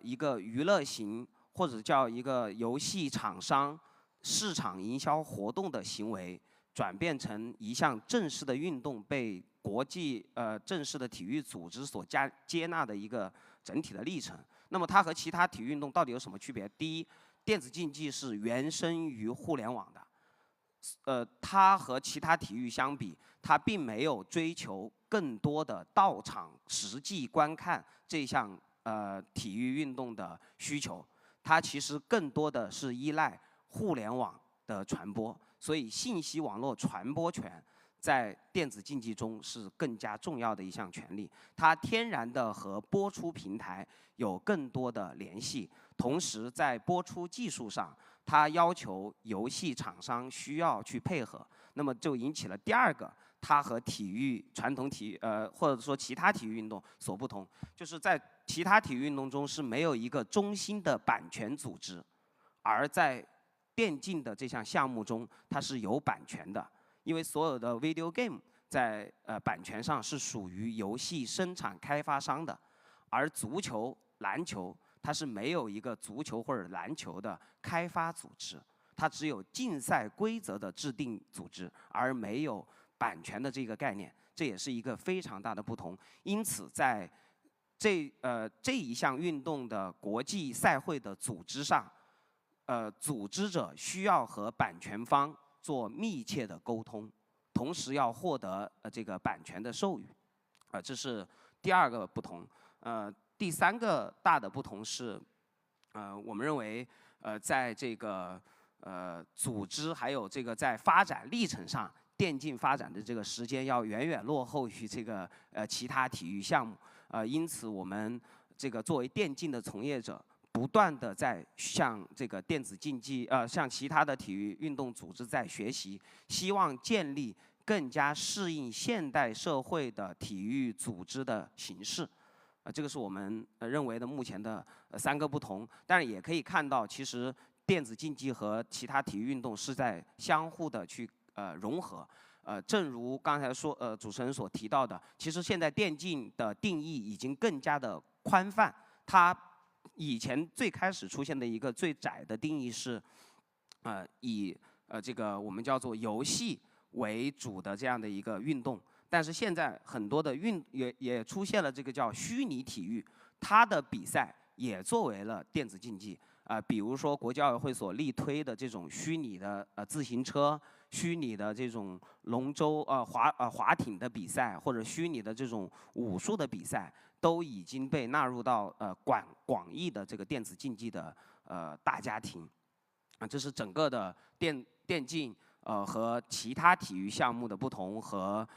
一个娱乐型或者叫一个游戏厂商市场营销活动的行为，转变成一项正式的运动，被国际正式的体育组织所接纳的一个整体的历程。那么它和其他体育运动到底有什么区别？第一，电子竞技是原生于互联网的，它和其他体育相比，它并没有追求更多的到场实际观看这项体育运动的需求，它其实更多的是依赖互联网的传播，所以信息网络传播权在电子竞技中是更加重要的一项权利，它天然的和播出平台有更多的联系，同时在播出技术上，它要求游戏厂商需要去配合，那么就引起了第二个，它和传统体育或者说其他体育运动所不同，就是在其他体育运动中是没有一个中心的版权组织，而在电竞的这项项目中，它是有版权的。因为所有的 video game 在版权上是属于游戏生产开发商的，而足球、篮球它是没有一个足球或者篮球的开发组织，它只有竞赛规则的制定组织，而没有版权的这个概念，这也是一个非常大的不同。因此，在这一项运动的国际赛会的组织上，组织者需要和版权方做密切的沟通，同时要获得这个版权的授予，这是第2个不同。第3个大的不同是，我们认为，在这个组织还有这个在发展历程上，电竞发展的这个时间要远远落后于这个其他体育项目。因此我们这个作为电竞的从业者，不断的在向这个电子竞技向其他的体育运动组织在学习，希望建立更加适应现代社会的体育组织的形式。这个是我们认为的目前的3个不同。但是也可以看到，其实电子竞技和其他体育运动是在相互的去融合。正如刚才主持人所提到的，其实现在电竞的定义已经更加的宽泛。它以前最开始出现的一个最窄的定义是，以这个我们叫做游戏为主的这样的一个运动。但是现在很多的也出现了这个叫虚拟体育，它的比赛也作为了电子竞技。比如说国际奥委会所力推的这种虚拟的自行车、虚拟的这种龙舟划艇的比赛，或者虚拟的这种武术的比赛，都已经被纳入到广义的这个电子竞技的大家庭。这是整个的电竞和其他体育项目的不同和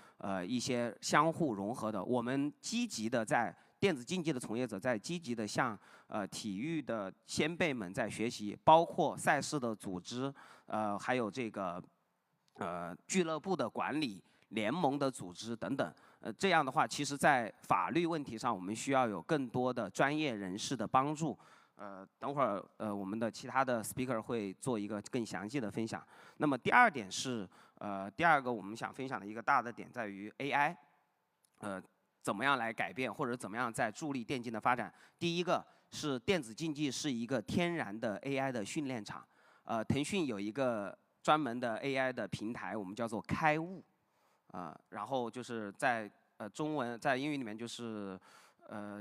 一些相互融合的。我们积极的在电子竞技的从业者在积极的向体育的先辈们在学习，包括赛事的组织，还有这个俱乐部的管理、联盟的组织等等。这样的话，其实在法律问题上，我们需要有更多的专业人士的帮助。等会儿我们的其他的 speaker 会做一个更详细的分享。那么第2点是第2个我们想分享的一个大的点在于 AI，怎么样来改变或者怎么样在助力电竞的发展。第一个是电子竞技是一个天然的 AI 的训练场。腾讯有一个专门的 AI 的平台，我们叫做开悟。然后就是在在英语里面就是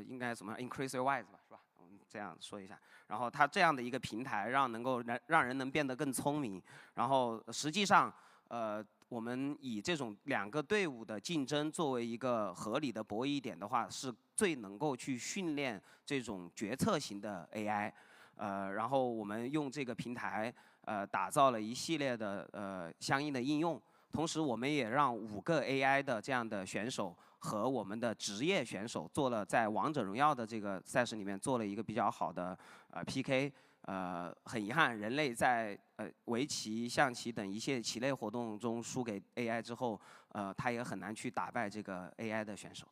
应该怎么样 increase your wise 吧，是吧？我们这样说一下。然后它这样的一个平台，能够让人能变得更聪明。然后实际上我们以这种2个队伍的竞争作为一个合理的博弈点的话，是最能够去训练这种决策型的 AI。然后我们用这个平台打造了一系列的相应的应用。同时，我们也让5个 AI 的这样的选手和我们的职业选手做了在王者荣耀的这个赛事里面做了一个比较好的PK。很遗憾，人类在围棋、象棋等一些棋类活动中输给 AI 之后，他也很难去打败这个 AI 的选手。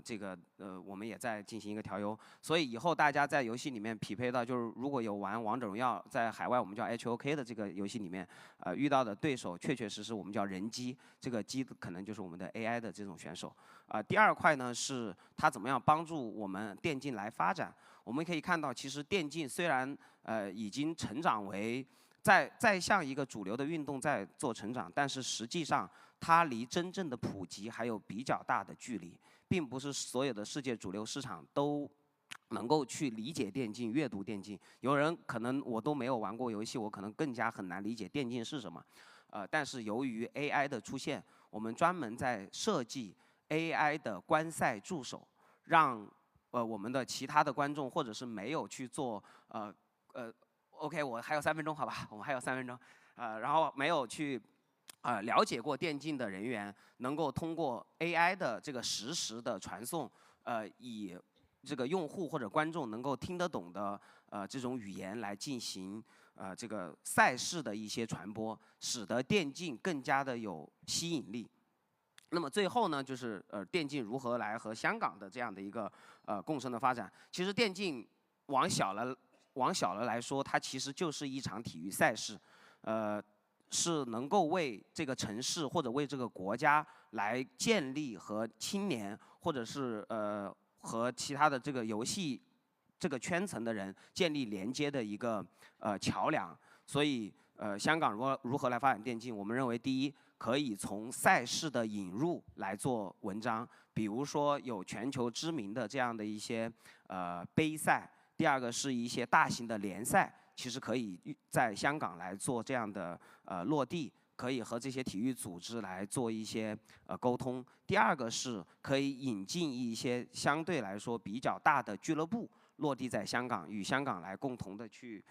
这个我们也在进行一个调优。所以以后大家在游戏里面匹配到，就是如果有玩王者荣耀，在海外我们叫 HOK 的这个游戏里面，遇到的对手确确实实我们叫人机，这个机可能就是我们的 AI 的这种选手。第2块呢是它怎么样帮助我们电竞来发展。我们可以看到，其实电竞虽然已经成长为在向一个主流的运动在做成长，但是实际上它离真正的普及还有比较大的距离，并不是所有的世界主流市场都能够去理解电竞、阅读电竞。有人可能我都没有玩过游戏，我可能更加很难理解电竞是什么。但是由于 AI 的出现，我们专门在设计 AI 的观赛助手，让我们的其他的观众或者是没有去做OK， 我还有3分钟，好吧，我们还有3分钟。然后没有去了解过电竞的人员，能够通过 AI 的这个实时的传送，以这个用户或者观众能够听得懂的这种语言来进行这个赛事的一些传播，使得电竞更加的有吸引力。那么最后呢，就是电竞如何来和香港的这样的一个共生的发展。其实电竞往小了来说，它其实就是一场体育赛事，是能够为这个城市或者为这个国家来建立和青年或者是和其他的这个游戏这个圈层的人建立连接的一个桥梁。所以香港如何来发展电竞？我们认为，第一，可以从赛事的引入来做文章，比如说有全球知名的这样的一些杯赛。第二个是一些大型的联赛，其实可以在香港来做这样的落地。可以和这些体育组织来做一些沟通。第二个是可以引进一些相对来说比较大的俱乐部落地在香港，与香港来共同的去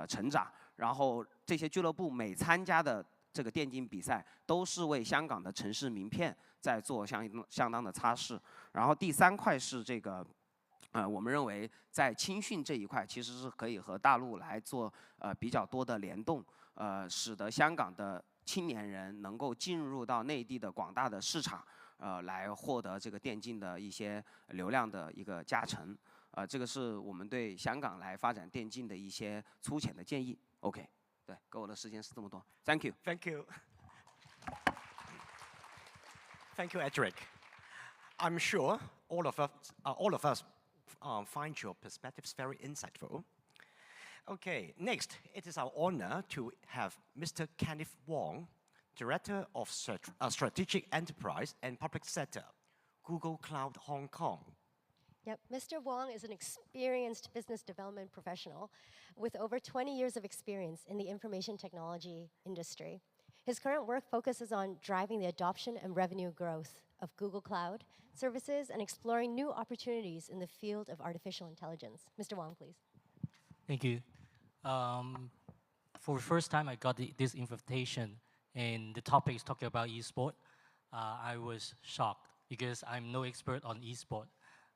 成长。然后这些俱乐部每参加的这个电竞比赛，都是为香港的城市名片在做相当的擦拭。然后第三块是这个。我们认为在青训这一块，其实是可以和大陆来做比较多的联动，使得香港的青年人能够进入到内地的广大的市场，来获得这个电竞的一些流量的一个加成。这个是我们对香港来发展电竞的一些粗浅的建议。OK， 对，给我的时间是这么多。Thank you. Thank you. Thank you, Edric. I'm sure all of us find your perspectives very insightful. Okay, next, it is our honor to have Mr. Kenneth Wong, Director of Strategic Enterprise and Public Sector, Google Cloud Hong Kong. Yep, Mr. Wong is an experienced business development professional with over 20 years of experience in the information technology industry. His current work focuses on driving the adoption and revenue growth of Google Cloud services and exploring new opportunities in the field of artificial intelligence. Mr. Wong, please. Thank you. For the first time I got this invitation and the topic is talking about eSport, I was shocked because I'm no expert on eSport.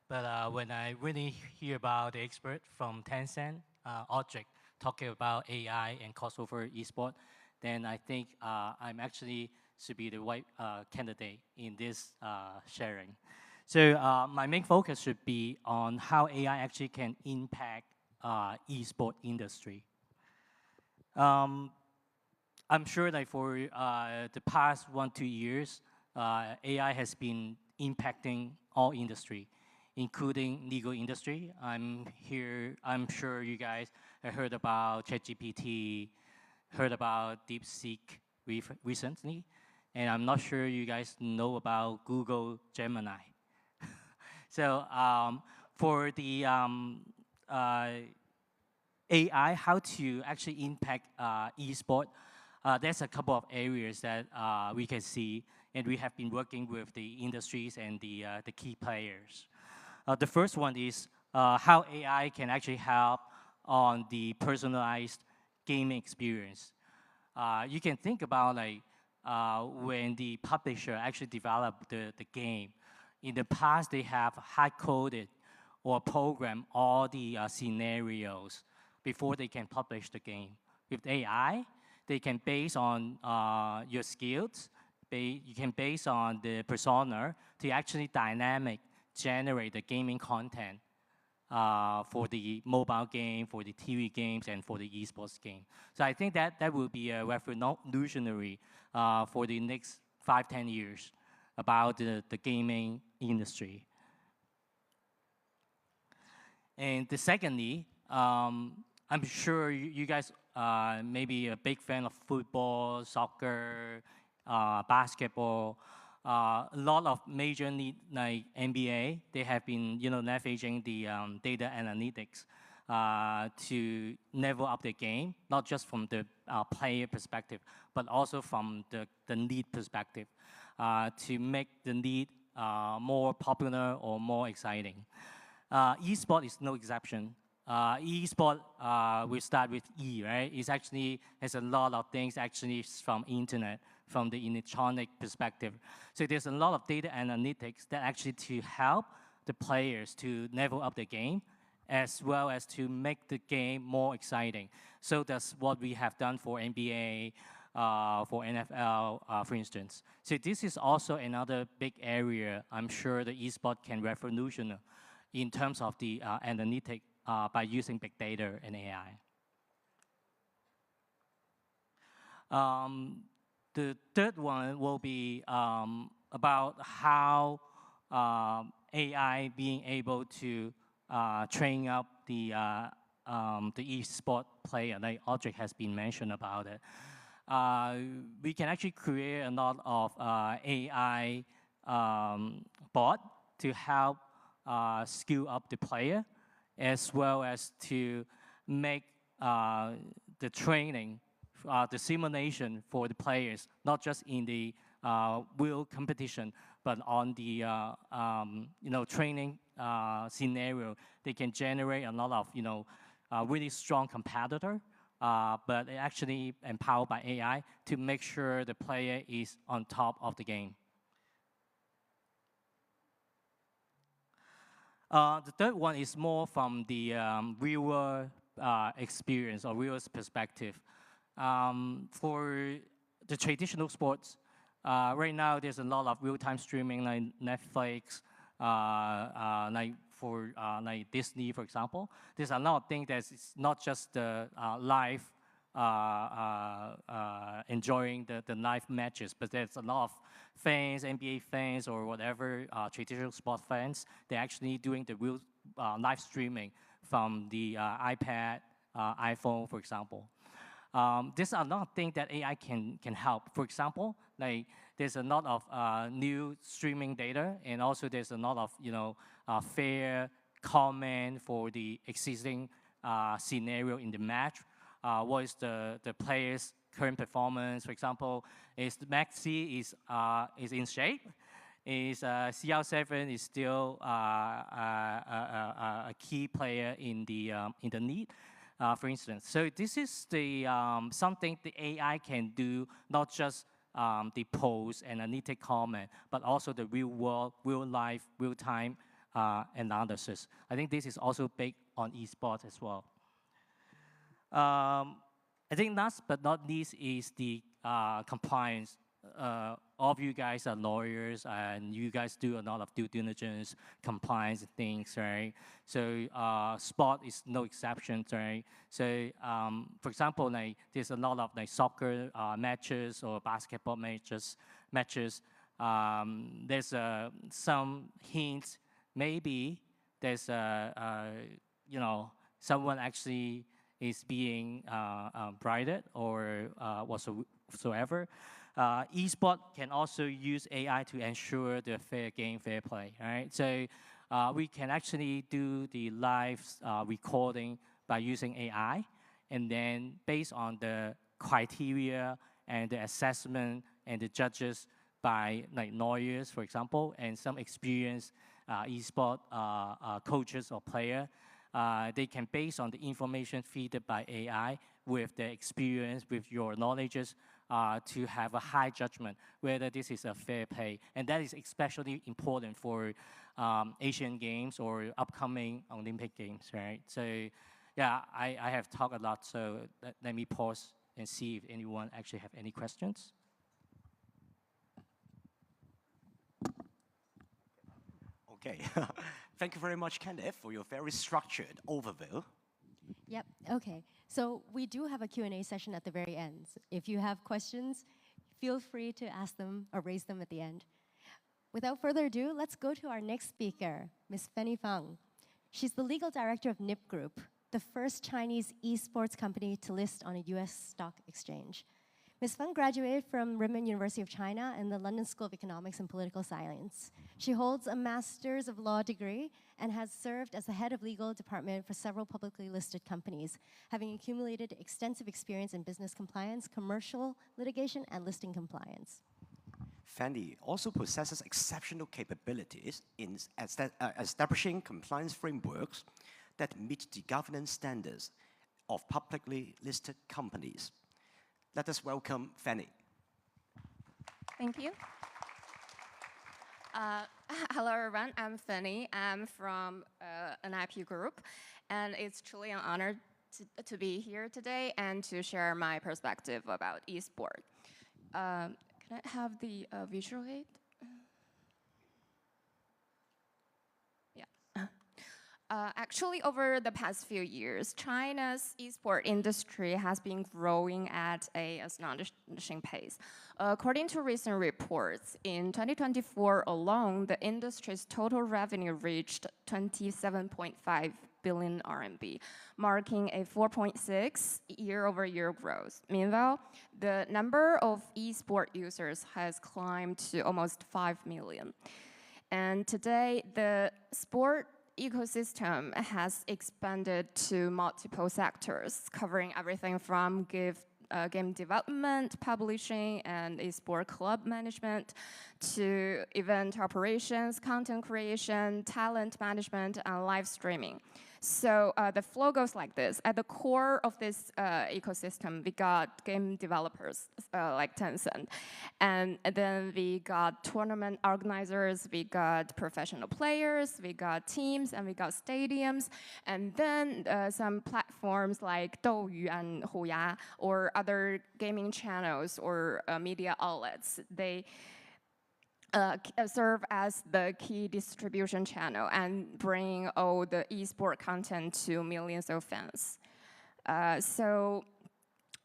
But when I really hear about the expert from Tencent, Audric, talking about AI and crossover eSport, then I think I'm actually should be the right candidate in this sharing. So my main focus should be on how AI actually can impact eSport industry. I'm sure that for the past 1-2 years, AI has been impacting all industry, including legal industry. I'm sure you guys have heard about ChatGPT, heard about DeepSeek recently, and I'm not sure you guys know about Google Gemini. So for the AI, how to actually impact eSport, there's a couple of areas that we can see, and we have been working with the industries and the key players. The first one is how AI can actually help on the personalized gaming experience. You can think about like when the publisher actually developed the game. In the past, they have hard-coded or programmed all the scenarios before they can publish the game. With AI, they can base on your skills, you can base on the persona to actually dynamic generate the gaming content for the mobile game, for the TV games, and for the esports game. So I think that will be a revolutionary for the next 5-10 years about the gaming industry. And secondly, I'm sure you guys may be a big fan of football, soccer, basketball. A lot of major league like NBA, they have been leveraging the data analytics to level up the game, not just from the player perspective, but also from the league perspective, to make the league more popular or more exciting. Esport is no exception. Esport, we start with E, right? It actually has a lot of things actually from internet, from the electronic perspective. So there's a lot of data analytics that actually to help the players to level up the game, as well as to make the game more exciting. So that's what we have done for NBA, for NFL, for instance. So this is also another big area I'm sure the eSport can revolutionize in terms of the analytics by using big data and AI. The third one will be about how AI being able to train up the e-sport player, like Audrey has been mentioned about it. We can actually create a lot of AI bot to help skill up the player, as well as to make the training, the simulation for the players, not just in the real competition, but on the training scenario. They can generate a lot of really strong competitor, but actually empowered by AI to make sure the player is on top of the game. The third one is more from the viewer experience or viewer's perspective. For the traditional sports, right now there's a lot of real-time streaming like Netflix, like Disney, for example. There's a lot of things that's not just the live enjoying the live matches, but there's a lot of fans, NBA fans or whatever traditional sport fans. They're actually doing the real live streaming from the iPad, iPhone, for example. There's a lot of things that AI can help. For example, like there's a lot of new streaming data, and also there's a lot of fair comment for the existing scenario in the match. What is the player's current performance? For example, is Maxi is in shape? Is CR7 is still a key player in the need? For instance, so this is the something the AI can do, not just the post and analytic comment, but also the real world, real life, real time analysis. I think this is also big on esports as well. I think last but not least is the compliance. All of you guys are lawyers, and you guys do a lot of due diligence, compliance things, right? So sport is no exception, right? So for example, like there's a lot of like soccer matches or basketball matches. There's some hints. Maybe there's someone actually is being bribed or whatsoever. Esport can also use AI to ensure the fair game, fair play, right? So we can actually do the live recording by using AI, and then based on the criteria and the assessment and the judges by like lawyers, for example, and some experienced esport coaches or player, they can, based on the information fed by AI with the experience, with your knowledges, to have a high judgment whether this is a fair play. And that is especially important for Asian Games or upcoming Olympic Games, right? So yeah, I have talked a lot, so let me pause and see if anyone actually have any questions. Okay, thank you very much, Kenneth, for your very structured overview. Yep, okay. So we do have a Q&A session at the very end. If you have questions, feel free to ask them or raise them at the end. Without further ado, let's go to our next speaker, Ms. Fanny Fang. She's the legal director of NIP Group, the first Chinese esports company to list on a US stock exchange. Ms. Fang graduated from Renmin University of China and the London School of Economics and Political Science. She holds a Master's of Law degree and has served as the head of legal department for several publicly listed companies, having accumulated extensive experience in business compliance, commercial litigation, and listing compliance. Fanny also possesses exceptional capabilities in establishing compliance frameworks that meet the governance standards of publicly listed companies. Let us welcome Fanny. Thank you. Hello, everyone. I'm Fanny. I'm from an IP group, and it's truly an honor to be here today and to share my perspective about eSport. Can I have the visual aid? Yeah. Actually, over the past few years, China's esport industry has been growing at an astonishing pace. According to recent reports, in 2024 alone, the industry's total revenue reached 27.5 billion RMB, marking a 4.6 year-over-year growth. Meanwhile, the number of esport users has climbed to almost 5 million. And today, the sport ecosystem has expanded to multiple sectors, covering everything from game development, publishing, and esport club management, to event operations, content creation, talent management, and live streaming. So the flow goes like this. At the core of this ecosystem, we got game developers like Tencent. And then we got tournament organizers, we got professional players, we got teams, and we got stadiums. And then some platforms like Douyu and Huya, or other gaming channels or media outlets, they serve as the key distribution channel and bring all the esport content to millions of fans. So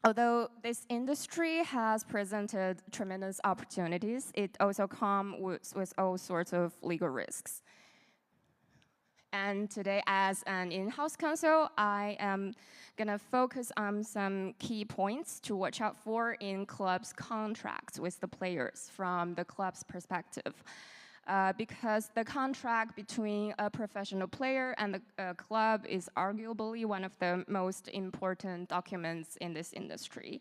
although this industry has presented tremendous opportunities, it also comes with all sorts of legal risks. And today, as an in-house counsel, I am gonna focus on some key points to watch out for in clubs' contracts with the players from the club's perspective. Because the contract between a professional player and the club is arguably one of the most important documents in this industry.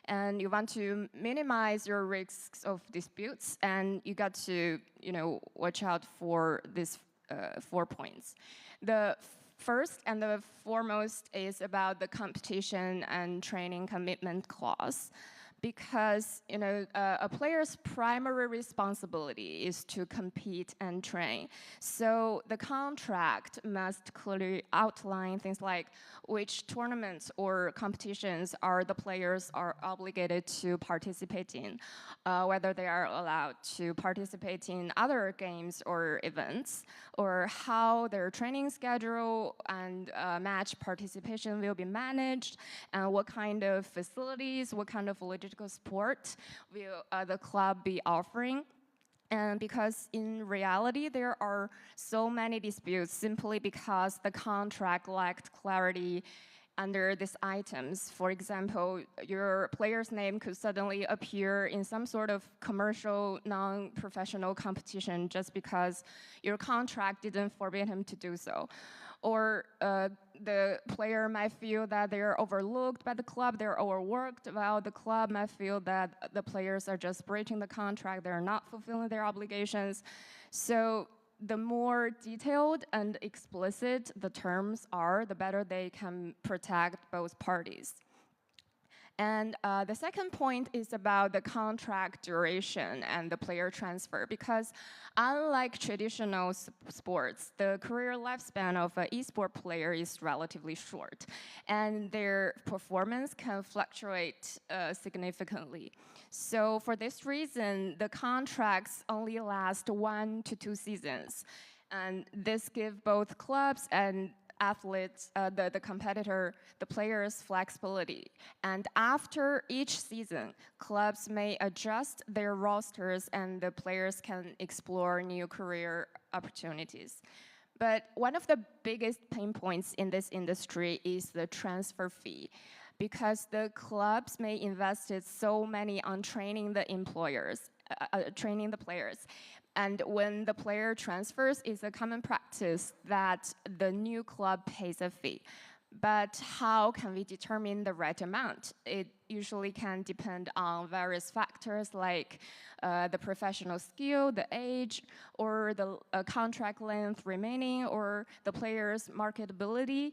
And you want to minimize your risks of disputes, and you got to, watch out for these 4 points. The first and the foremost is about the competition and training commitment clause. Because a player's primary responsibility is to compete and train. So the contract must clearly outline things like which tournaments or competitions the players are obligated to participate in, whether they are allowed to participate in other games or events, or how their training schedule and match participation will be managed, and what kind of facilities, what kind of logistical support will the club be offering. And because in reality, there are so many disputes simply because the contract lacked clarity under these items. For example, your player's name could suddenly appear in some sort of commercial, non-professional competition just because your contract didn't forbid him to do so. Or the player might feel that they're overlooked by the club, they're overworked, while the club might feel that the players are just breaching the contract, they're not fulfilling their obligations. So the more detailed and explicit the terms are, the better they can protect both parties. And the second point is about the contract duration and the player transfer, because unlike traditional sports, the career lifespan of an esport player is relatively short, and their performance can fluctuate significantly. So for this reason, the contracts only last 1 to 2 seasons, and this gives both clubs and athletes, the competitor, the players' flexibility. And after each season, clubs may adjust their rosters and the players can explore new career opportunities. But one of the biggest pain points in this industry is the transfer fee, because the clubs may invest so many on training the players. And when the player transfers, it's a common practice that the new club pays a fee. But how can we determine the right amount? It usually can depend on various factors like the professional skill, the age, or the contract length remaining, or the player's marketability.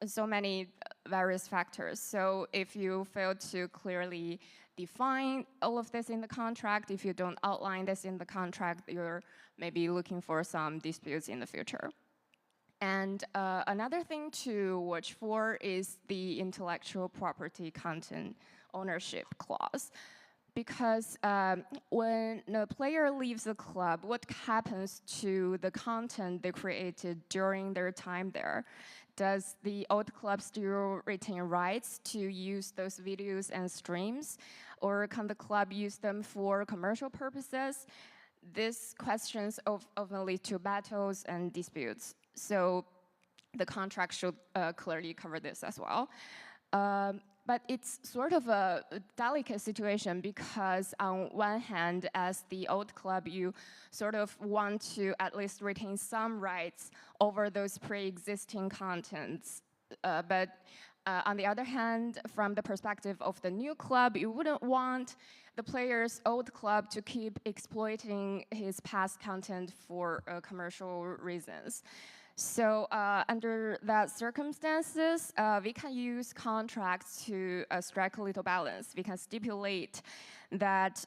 So many various factors. So if you fail to clearly define all of this in the contract, if you don't outline this in the contract, you're maybe looking for some disputes in the future. And another thing to watch for is the intellectual property content ownership clause. because when a player leaves the club, what happens to the content they created during their time there? Does the old club still retain rights to use those videos and streams? Or can the club use them for commercial purposes? These questions often lead to battles and disputes. So the contract should clearly cover this as well. But it's sort of a delicate situation because on one hand, as the old club, you sort of want to at least retain some rights over those pre-existing contents. But on the other hand, from the perspective of the new club, you wouldn't want the player's old club to keep exploiting his past content for commercial reasons. So under that circumstances, we can use contracts to strike a little balance. We can stipulate that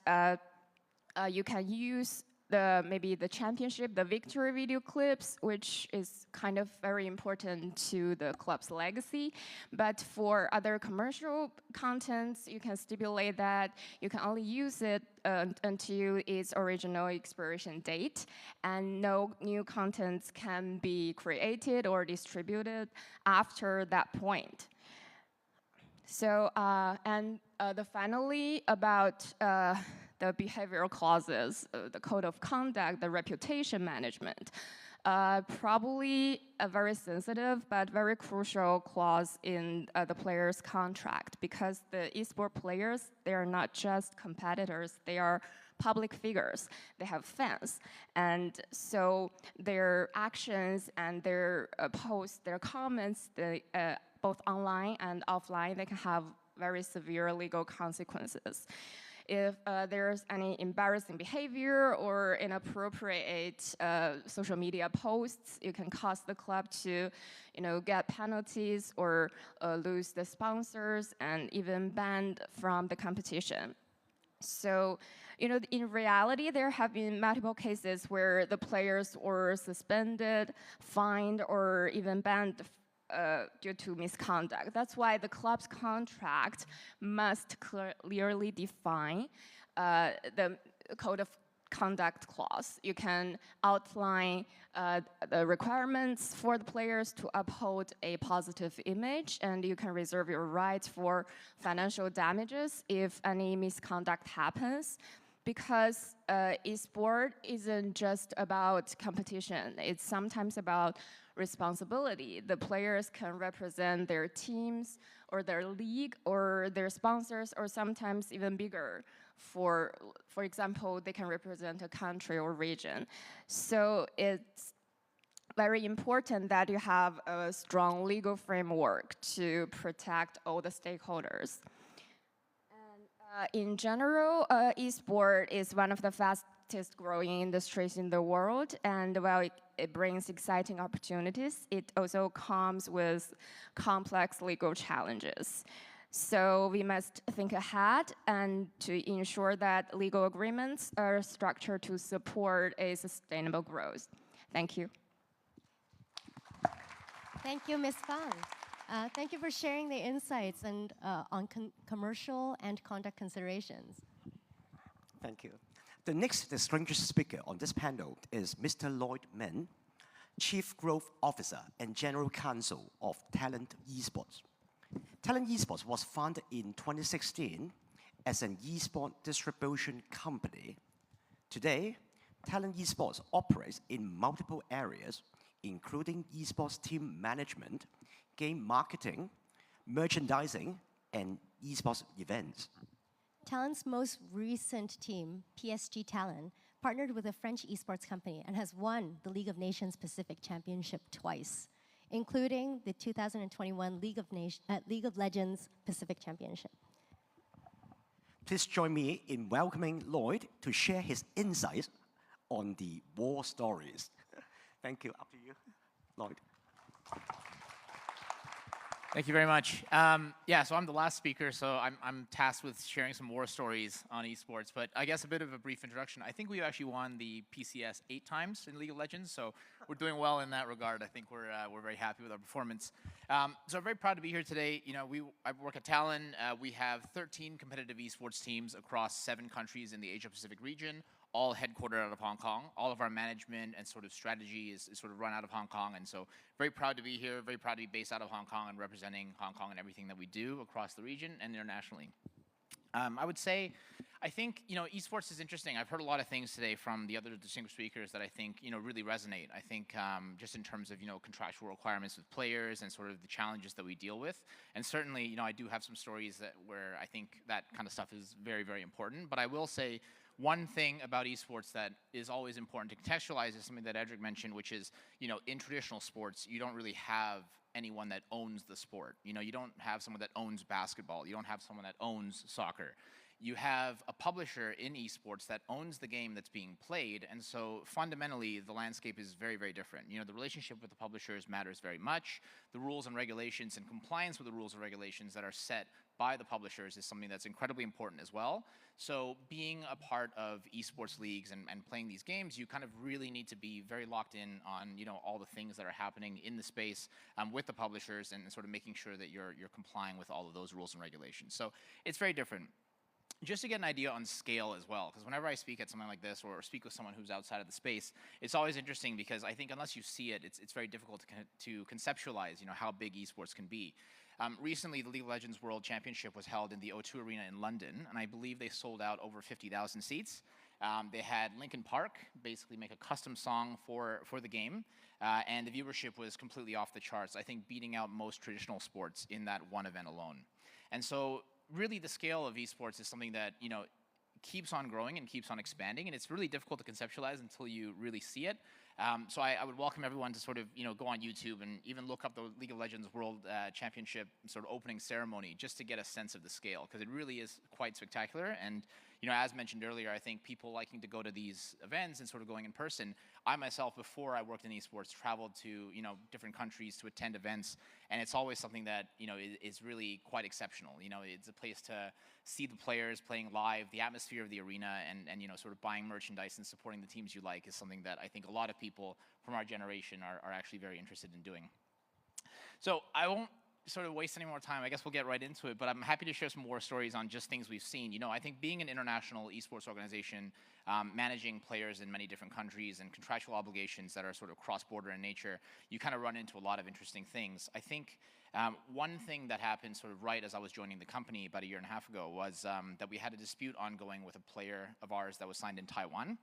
you can use maybe the championship, the victory video clips, which is kind of very important to the club's legacy. But for other commercial contents, you can stipulate that you can only use it until its original expiration date, and no new contents can be created or distributed after that point. So, finally, about the behavioral clauses, the code of conduct, the reputation management. Probably a very sensitive but very crucial clause in the player's contract, because the esport players, they are not just competitors, they are public figures, they have fans. And so their actions and their posts, their comments, both online and offline, they can have very severe legal consequences. If there's any embarrassing behavior or inappropriate social media posts, you can cause the club to, get penalties or lose the sponsors and even banned from the competition. So, in reality, there have been multiple cases where the players were suspended, fined, or even banned due to misconduct. That's why the club's contract must clearly define the code of conduct clause. You can outline the requirements for the players to uphold a positive image, and you can reserve your rights for financial damages if any misconduct happens. Because esport isn't just about competition, it's sometimes about responsibility. The players can represent their teams or their league or their sponsors, or sometimes even bigger. For example, they can represent a country or region. So it's very important that you have a strong legal framework to protect all the stakeholders. In general, esport is one of the fastest growing industries in the world, and while it brings exciting opportunities, it also comes with complex legal challenges. So we must think ahead and to ensure that legal agreements are structured to support a sustainable growth. Thank you. Thank you, Ms. Fang. Thank you for sharing the insights and on commercial and conduct considerations. Thank you. The next distinguished speaker on this panel is Mr. Lloyd Min, Chief Growth Officer and General Counsel of Talent Esports. Talent Esports was founded in 2016 as an esport distribution company. Today, Talent Esports operates in multiple areas, including esports team management, game marketing, merchandising, and esports events. Talent's most recent team, PSG Talent, partnered with a French esports company and has won the League of Nations Pacific Championship twice, including the 2021 League of Legends Pacific Championship. Please join me in welcoming Lloyd to share his insights on the war stories. Thank you. Up to you, Lloyd. Thank you very much. Yeah, so I'm the last speaker, so I'm tasked with sharing some war stories on esports. But I guess a bit of a brief introduction. I think we actually won the PCS 8 times in League of Legends, so we're doing well in that regard. I think we're very happy with our performance. So I'm very proud to be here today. You know, I work at Talon. We have 13 competitive esports teams across 7 countries in the Asia-Pacific region, all headquartered out of Hong Kong. All of our management and sort of strategy is sort of run out of Hong Kong, and so very proud to be here, very proud to be based out of Hong Kong and representing Hong Kong and everything that we do across the region and internationally. I would say, I think, you know, esports is interesting. I've heard a lot of things today from the other distinguished speakers that I think, you know, really resonate. I think just in terms of, you know, contractual requirements with players and sort of the challenges that we deal with. And certainly, you know, I do have some stories where I think that kind of stuff is very, very important. But I will say, one thing about esports that is always important to contextualize is something that Edric mentioned, which is, you know, in traditional sports, you don't really have anyone that owns the sport. You know, you don't have someone that owns basketball. You don't have someone that owns soccer. You have a publisher in esports that owns the game that's being played, and so fundamentally the landscape is very, very different. You know, the relationship with the publishers matters very much. The rules and regulations and compliance with the rules and regulations that are set by the publishers is something that's incredibly important as well. So being a part of esports leagues and playing these games, you kind of really need to be very locked in on, you know, all the things that are happening in the space with the publishers and sort of making sure that you're complying with all of those rules and regulations. So it's very different. Just to get an idea on scale as well, because whenever I speak at something like this or speak with someone who's outside of the space, it's always interesting because I think unless you see it, it's very difficult to conceptualize, you know, how big esports can be. Recently, the League of Legends World Championship was held in the O2 Arena in London, and I believe they sold out over 50,000 seats. They had Linkin Park basically make a custom song for the game, and the viewership was completely off the charts, I think beating out most traditional sports in that one event alone. And so really the scale of esports is something that, you know, keeps on growing and keeps on expanding, and it's really difficult to conceptualize until you really see it. So I would welcome everyone to sort of, you know, go on YouTube and even look up the League of Legends World Championship sort of opening ceremony just to get a sense of the scale, because it really is quite spectacular. And, you know, as mentioned earlier, I think people liking to go to these events and sort of going in person. I myself, before I worked in esports, traveled to, you know, different countries to attend events, and it's always something that, you know, is really quite exceptional. You know, it's a place to see the players playing live, the atmosphere of the arena, and you know, sort of buying merchandise and supporting the teams you like is something that I think a lot of people from our generation are actually very interested in doing. So I won't sort of waste any more time. I guess we'll get right into it, but I'm happy to share some more stories on just things we've seen. You know, I think being an international esports organization, managing players in many different countries and contractual obligations that are sort of cross-border in nature, you kind of run into a lot of interesting things. I think one thing that happened sort of right as I was joining the company about 1.5 years ago was that we had a dispute ongoing with a player of ours that was signed in Taiwan.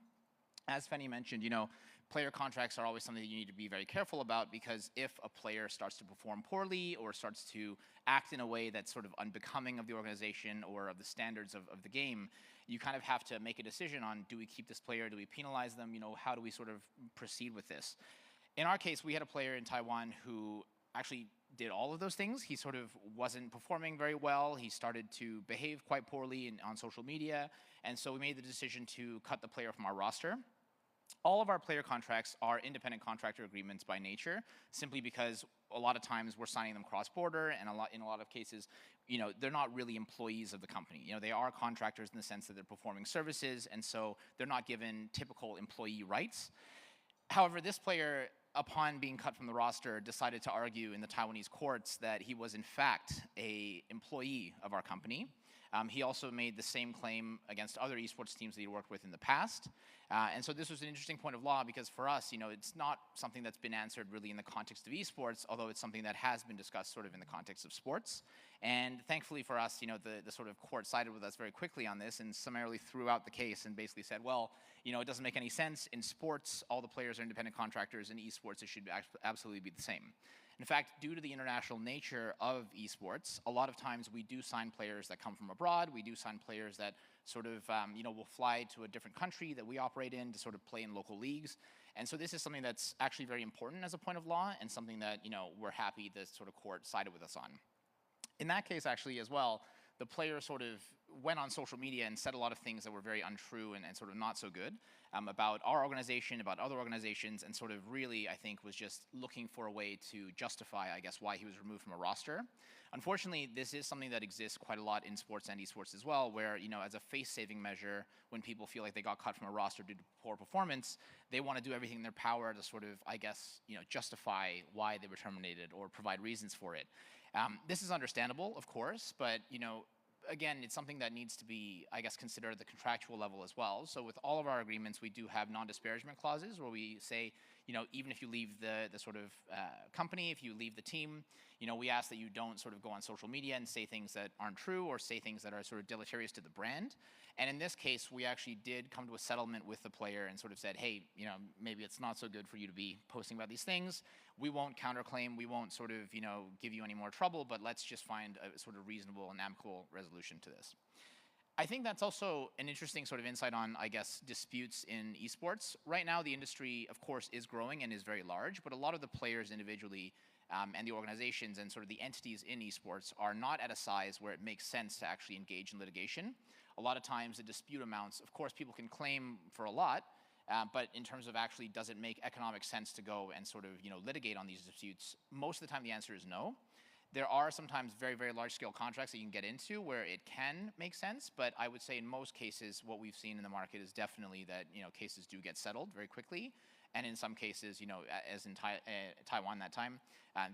As Fanny mentioned, you know, player contracts are always something that you need to be very careful about, because if a player starts to perform poorly or starts to act in a way that's sort of unbecoming of the organization or of the standards of the game, you kind of have to make a decision on, do we keep this player, do we penalize them, you know, how do we sort of proceed with this? In our case, we had a player in Taiwan who actually did all of those things. He sort of wasn't performing very well. He started to behave quite poorly on social media, and so we made the decision to cut the player from our roster. All of our player contracts are independent contractor agreements by nature, simply because a lot of times we're signing them cross-border, and in a lot of cases, you know, they're not really employees of the company. You know, they are contractors in the sense that they're performing services, and so they're not given typical employee rights. However, this player, upon being cut from the roster, decided to argue in the Taiwanese courts that he was in fact an employee of our company. He also made the same claim against other esports teams that he worked with in the past. And so this was an interesting point of law, because for us, you know, it's not something that's been answered really in the context of esports, although it's something that has been discussed sort of in the context of sports. And thankfully for us, you know, the sort of court sided with us very quickly on this and summarily threw out the case and basically said, well, you know, it doesn't make any sense. In sports, all the players are independent contractors. In esports, it should absolutely be the same. In fact, due to the international nature of esports, a lot of times we do sign players that come from abroad. We do sign players that sort of, you know, will fly to a different country that we operate in to sort of play in local leagues. And so this is something that's actually very important as a point of law, and something that, you know, we're happy the sort of court sided with us on. In that case, actually, as well, the player sort of went on social media and said a lot of things that were very untrue and sort of not so good. about our organization, about other organizations, and sort of really, I think, was just looking for a way to justify, I guess, why he was removed from a roster. Unfortunately, this is something that exists quite a lot in sports and esports as well, where, as a face-saving measure, when people feel like they got cut from a roster due to poor performance, they want to do everything in their power to sort of, I guess, justify why they were terminated or provide reasons for it. This is understandable, of course, but, again, it's something that needs to be, I guess, considered at the contractual level as well. So with all of our agreements, we do have non-disparagement clauses where we say, even if you leave the sort of company, if you leave the team, we ask that you don't sort of go on social media and say things that aren't true or say things that are sort of deleterious to the brand. And in this case, we actually did come to a settlement with the player and sort of said, hey, maybe it's not so good for you to be posting about these things. We won't counterclaim. We won't sort of, give you any more trouble, but let's just find a sort of reasonable and amicable resolution to this. I think that's also an interesting sort of insight on, I guess, disputes in esports. Right now, the industry, of course, is growing and is very large, but a lot of the players individually and the organizations and sort of the entities in esports are not at a size where it makes sense to actually engage in litigation. A lot of times the dispute amounts, of course, people can claim for a lot, but in terms of actually does it make economic sense to go and sort of litigate on these disputes, most of the time the answer is no. There are sometimes very, very large-scale contracts that you can get into where it can make sense, but I would say in most cases what we've seen in the market is definitely that cases do get settled very quickly, and in some cases, as in Taiwan that time,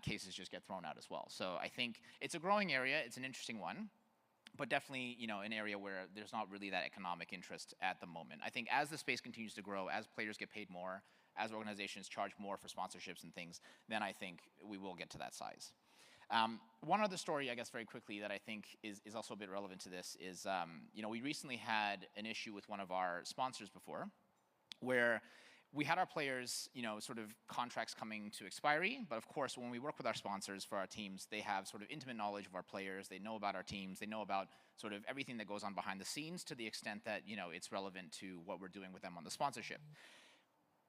cases just get thrown out as well. So I think it's a growing area. It's an interesting one, but definitely an area where there's not really that economic interest at the moment. I think as the space continues to grow, as players get paid more, as organizations charge more for sponsorships and things, then I think we will get to that size. One other story, I guess, very quickly that I think is also a bit relevant to this is, we recently had an issue with one of our sponsors before where we had our players, sort of contracts coming to expiry, but of course, when we work with our sponsors for our teams, they have sort of intimate knowledge of our players, they know about our teams, they know about sort of everything that goes on behind the scenes to the extent that, it's relevant to what we're doing with them on the sponsorship.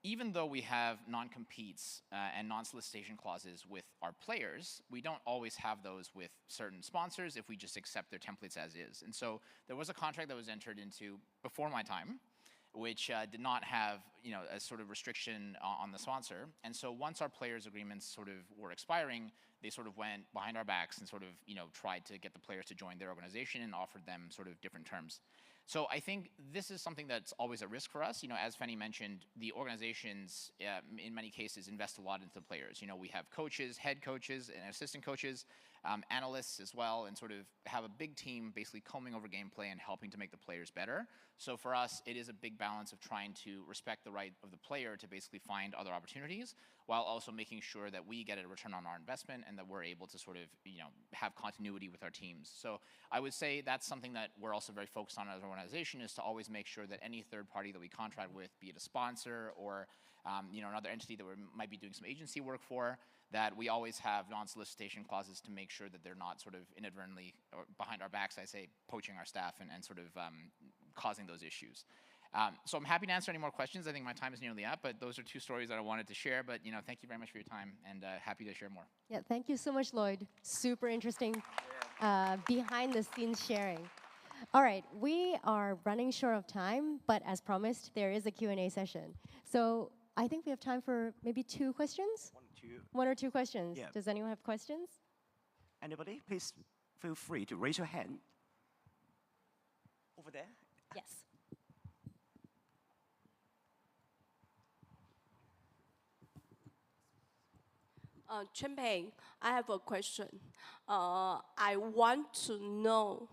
Even though we have non-competes and non-solicitation clauses with our players, we don't always have those with certain sponsors if we just accept their templates as is. And so there was a contract that was entered into before my time, which did not have a sort of restriction on the sponsor. And so once our players' agreements sort of were expiring, they sort of went behind our backs and sort of tried to get the players to join their organization and offered them sort of different terms. So I think this is something that's always a risk for us. As Fanny mentioned, the organizations in many cases invest a lot into the players. We have coaches, head coaches, and assistant coaches, analysts as well, and sort of have a big team basically combing over gameplay and helping to make the players better. So for us, it is a big balance of trying to respect the right of the player to basically find other opportunities, while also making sure that we get a return on our investment and that we're able to sort of, have continuity with our teams. So I would say that's something that we're also very focused on as an organization, is to always make sure that any third party that we contract with, be it a sponsor or another entity that we might be doing some agency work for, that we always have non-solicitation clauses to make sure that they're not sort of inadvertently or behind our backs, I say, poaching our staff and sort of causing those issues. So I'm happy to answer any more questions. I think my time is nearly up, but those are two stories that I wanted to share. But thank you very much for your time, and happy to share more. Yeah, thank you so much, Lloyd. Super interesting behind-the-scenes sharing. All right, we are running short of time, but as promised, there is a Q&A session. So I think we have time for maybe 2 questions? One or two questions. Yeah. Does anyone have questions? Anybody? Please feel free to raise your hand. Over there. Yes. Chen-Pei, I have a question. I want to know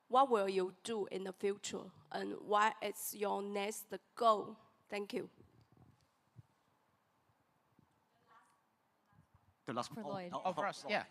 what will you do in the future and what is your next goal? Thank you. The last for Lloyd. Oh, for us, yeah.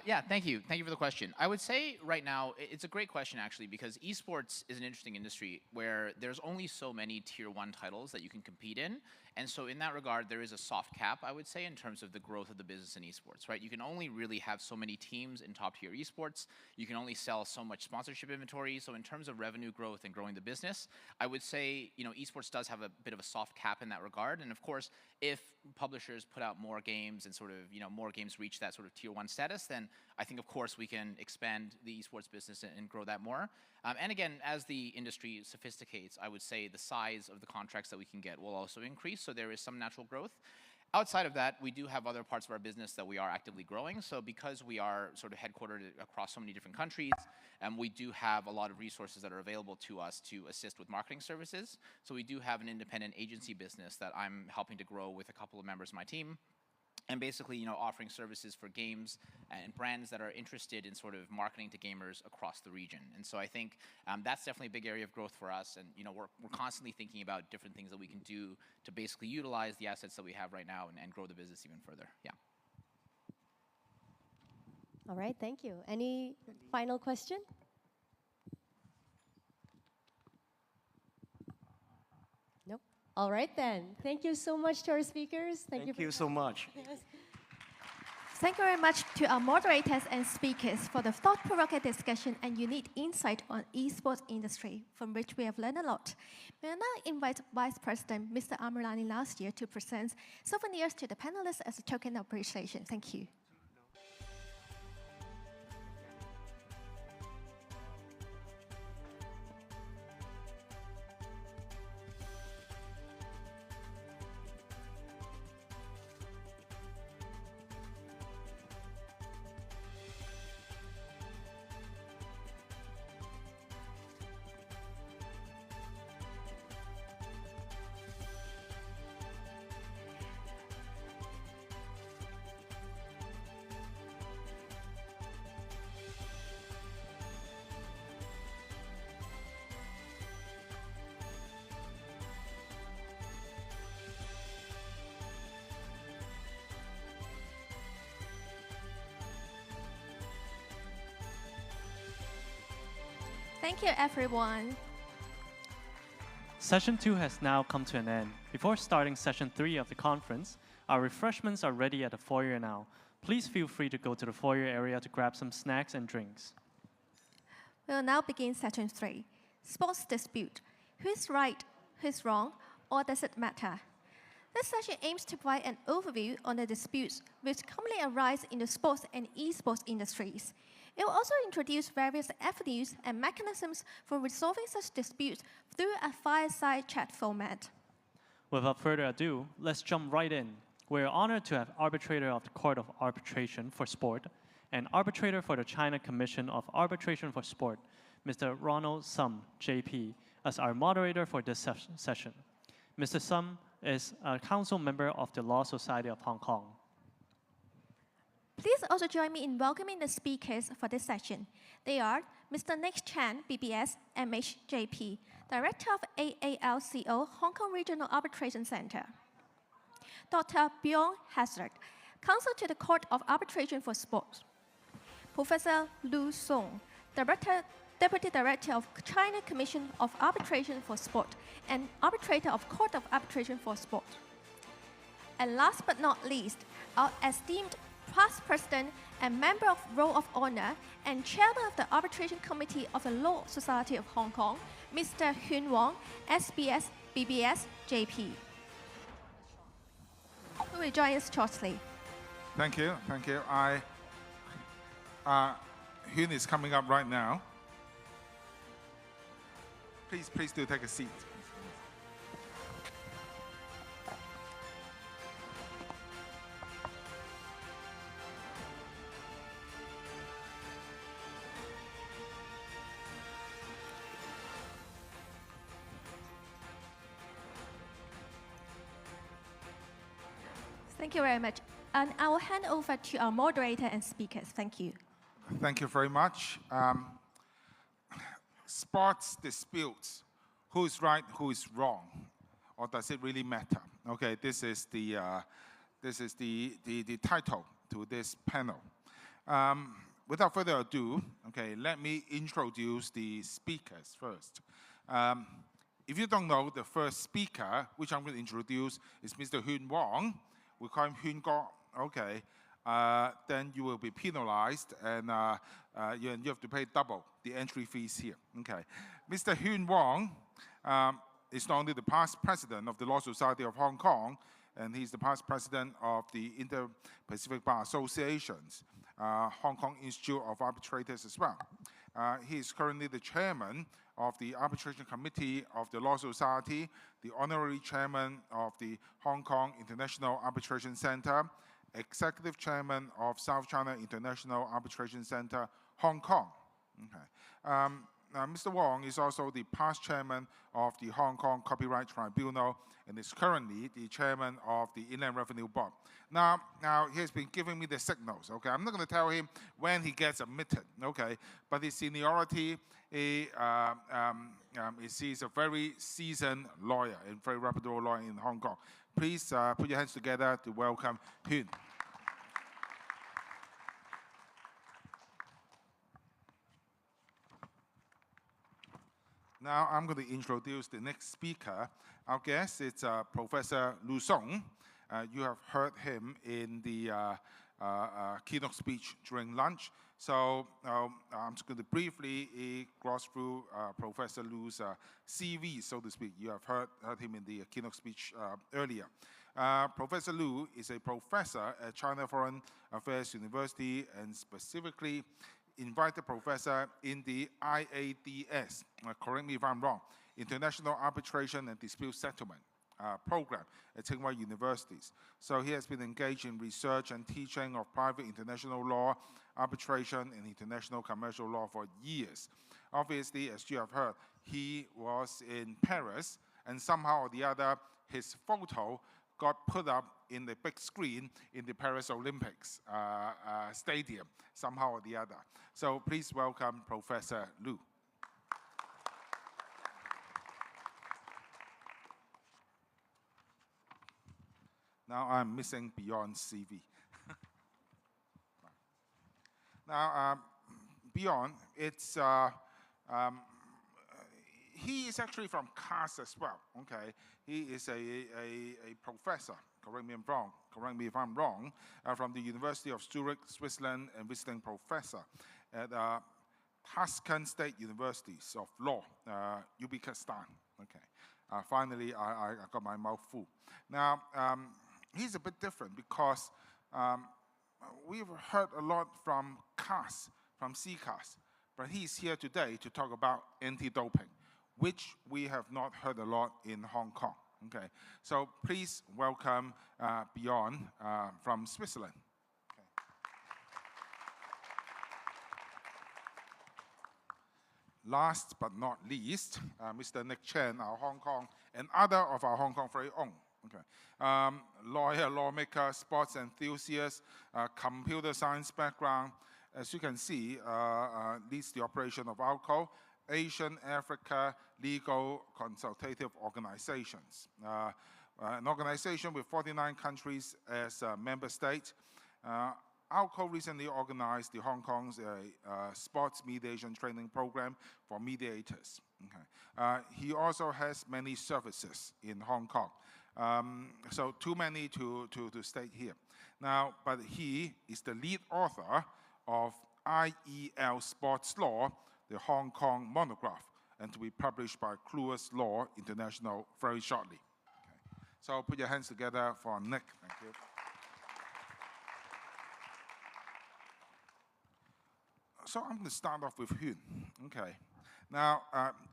Yeah, thank you. Thank you for the question. I would say right now, it's a great question actually, because esports is an interesting industry where there's only so many tier 1 titles that you can compete in. And so in that regard, there is a soft cap, I would say, in terms of the growth of the business in esports, right? You can only really have so many teams in top tier esports. You can only sell so much sponsorship inventory. So in terms of revenue growth and growing the business, I would say, esports does have a bit of a soft cap in that regard. And of course, if publishers put out more games and sort of, more games reach that sort of tier 1 status, success, then I think, of course, we can expand the esports business and grow that more. And again, as the industry sophisticates, I would say the size of the contracts that we can get will also increase, so there is some natural growth. Outside of that, we do have other parts of our business that we are actively growing. So because we are sort of headquartered across so many different countries, we do have a lot of resources that are available to us to assist with marketing services. So we do have an independent agency business that I'm helping to grow with a couple of members of my team. And basically, offering services for games and brands that are interested in sort of marketing to gamers across the region. And so I think that's definitely a big area of growth for us. And we're constantly thinking about different things that we can do to basically utilize the assets that we have right now and grow the business even further. Yeah. All right, thank you. Any final question? Nope. All right then. Thank you so much to our speakers. Thank you so much. Yes. Thank you very much to our moderators and speakers for the thought-provoking discussion and unique insight on esports industry, from which we have learned a lot. We will now invite Vice President Mr. Amirlani last year to present souvenirs to the panelists as a token of appreciation. Thank you. Thank you, everyone. Session 2 has now come to an end. Before starting Session 3 of the conference, our refreshments are ready at the foyer now. Please feel free to go to the foyer area to grab some snacks and drinks. We will now begin Session 3, Sports Dispute. Who is right, who is wrong, or does it matter? This session aims to provide an overview on the disputes which commonly arise in the sports and esports industries. It will also introduce various avenues and mechanisms for resolving such disputes through a fireside chat format. Without further ado, let's jump right in. We're honored to have arbitrator of the Court of Arbitration for Sport and arbitrator for the China Commission of Arbitration for Sport, Mr. Ronald Sum, JP, as our moderator for this session. Mr. Sum is a council member of the Law Society of Hong Kong. Please also join me in welcoming the speakers for this session. They are Mr. Nick Chan, BBS, MHJP, Director of AALCO, Hong Kong Regional Arbitration Center. Dr. Bjorn Hazard, Counsel to the Court of Arbitration for Sport. Professor Lu Song, Deputy Director of China Commission of Arbitration for Sport and Arbitrator of Court of Arbitration for Sport. And last but not least, our esteemed past president and member of Roll of Honor and chairman of the Arbitration Committee of the Law Society of Hong Kong, Mr. Hyun Wong, SBS, BBS, JP, who will join us shortly. Thank you, thank you. Hyun is coming up right now. Please do take a seat. Thank you very much. And I will hand over to our moderator and speakers. Thank you. Thank you very much. Sports disputes, who is right, who is wrong, or does it really matter? Okay, this is the title to this panel. Without further ado, okay, let me introduce the speakers first. If you don't know, the first speaker, which I'm going to introduce, is Mr. Hyun Wong. We call him Hyun Go. Okay, then you will be penalized, and you have to pay double the entry fees here. Okay, Mr. Hyun Wong is not only the past president of the Law Society of Hong Kong, and he's the past president of the Inter-Pacific Bar Associations. Hong Kong Institute of Arbitrators as well. He is currently the chairman of the Arbitration Committee of the Law Society, the honorary chairman of the Hong Kong International Arbitration Center, executive chairman of South China International Arbitration Center, Hong Kong. Okay. Mr. Wong is also the past chairman of the Hong Kong Copyright Tribunal and is currently the chairman of the Inland Revenue Board. Now he has been giving me the signals, okay? I'm not going to tell him when he gets admitted, okay? But his seniority, he's a very seasoned lawyer and very reputable lawyer in Hong Kong. Please put your hands together to welcome Hyun. Now I'm going to introduce the next speaker. Our guest is Professor Lu Song. You have heard him in the keynote speech during lunch. So I'm just going to briefly gloss through Professor Lu's CV, so to speak. You have heard him in the keynote speech earlier. Professor Lu is a professor at China Foreign Affairs University and specifically invited professor in the IADS, correct me if I'm wrong, International Arbitration and Dispute Settlement program at Tsinghua Universities. So he has been engaged in research and teaching of private international law, arbitration, and international commercial law for years. Obviously, as you have heard, he was in Paris, and somehow or the other, his photo got put up in the big screen in the Paris Olympics stadium, somehow or the other. So please welcome Professor Lu. Now I'm missing Beyond's CV. Now, Beyond, it's he is actually from CAS as well. Okay, he is a professor. Correct me if I'm wrong. From the University of Zurich, Switzerland, and visiting professor at Tashkent State Universities of Law, Uzbekistan. Okay, finally I got my mouth full. Now he's a bit different because we've heard a lot from CAS, from CCAS, but he's here today to talk about anti-doping, which we have not heard a lot in Hong Kong. Okay, so please welcome Beyond from Switzerland. Okay. Last but not least, Mr. Nick Chen, our Hong Kong, and other of our Hong Kong very own. Okay. Lawyer, lawmaker, sports enthusiast, computer science background. As you can see, leads the operation of ALCO, Asian Africa Legal Consultative Organizations, an organization with 49 countries as member states. ALCO recently organized the Hong Kong's sports mediation training program for mediators. Okay. He also has many services in Hong Kong. So too many to state here. Now, but he is the lead author of IEL Sports Law, the Hong Kong monograph, and to be published by Cluas Law International very shortly. Okay. So put your hands together for Nick. Thank you. So I'm going to start off with Hyun. Okay. Now,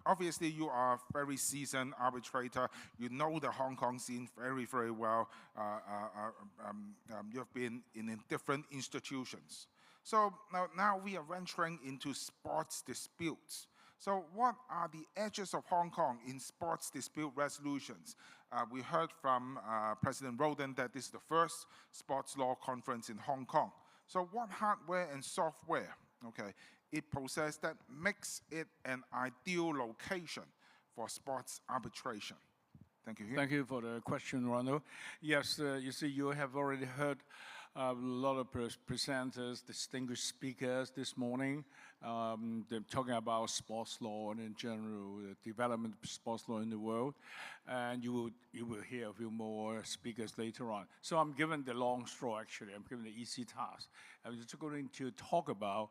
obviously, you are a very seasoned arbitrator. You know the Hong Kong scene very, very well. You've been in different institutions. So now we are venturing into sports disputes. So what are the edges of Hong Kong in sports dispute resolutions? We heard from President Roden that this is the first sports law conference in Hong Kong. So what hardware and software, okay, it possesses that makes it an ideal location for sports arbitration? Thank you. Thank you for the question, Ronald. Yes, you see, you have already heard a lot of presenters, distinguished speakers this morning. They're talking about sports law and in general, the development of sports law in the world. And you will hear a few more speakers later on. So I'm given the long straw, actually. I'm given the easy task. I'm just going to talk about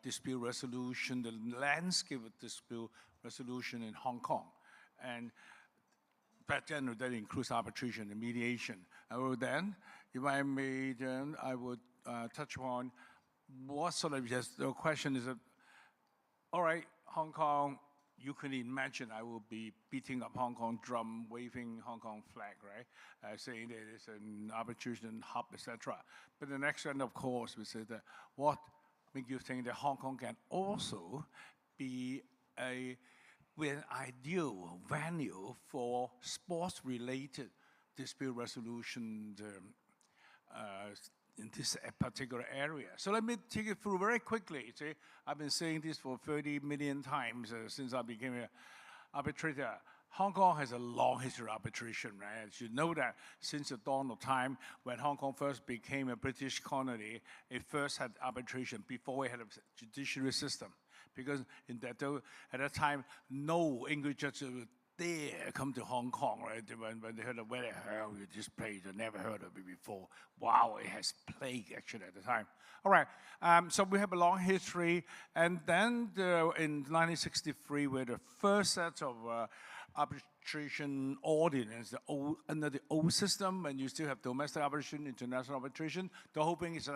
dispute resolution, the landscape of dispute resolution in Hong Kong. And that generally that includes arbitration and mediation. Then, if I may, then I would touch on what sort of, just the question is, that, all right, Hong Kong, you can imagine I will be beating up Hong Kong drum, waving Hong Kong flag, right? Saying that it's an arbitration hub, etc. But the next one, of course, we say that what makes you think that Hong Kong can also be an ideal venue for sports-related dispute resolution in this particular area. So let me take it through very quickly. See, I've been saying this for 30 million times since I became an arbitrator. Hong Kong has a long history of arbitration, right? As you know that since the dawn of time, when Hong Kong first became a British colony, it first had arbitration before it had a judiciary system. Because at that time, no English judge would dare come to Hong Kong, right? When they heard of where the hell you just played, they never heard of it before. Wow, it has plague actually at the time. All right, so we have a long history, and then in 1963, we had the first set of arbitration ordinance under the old system, and you still have domestic arbitration, international arbitration. The whole thing is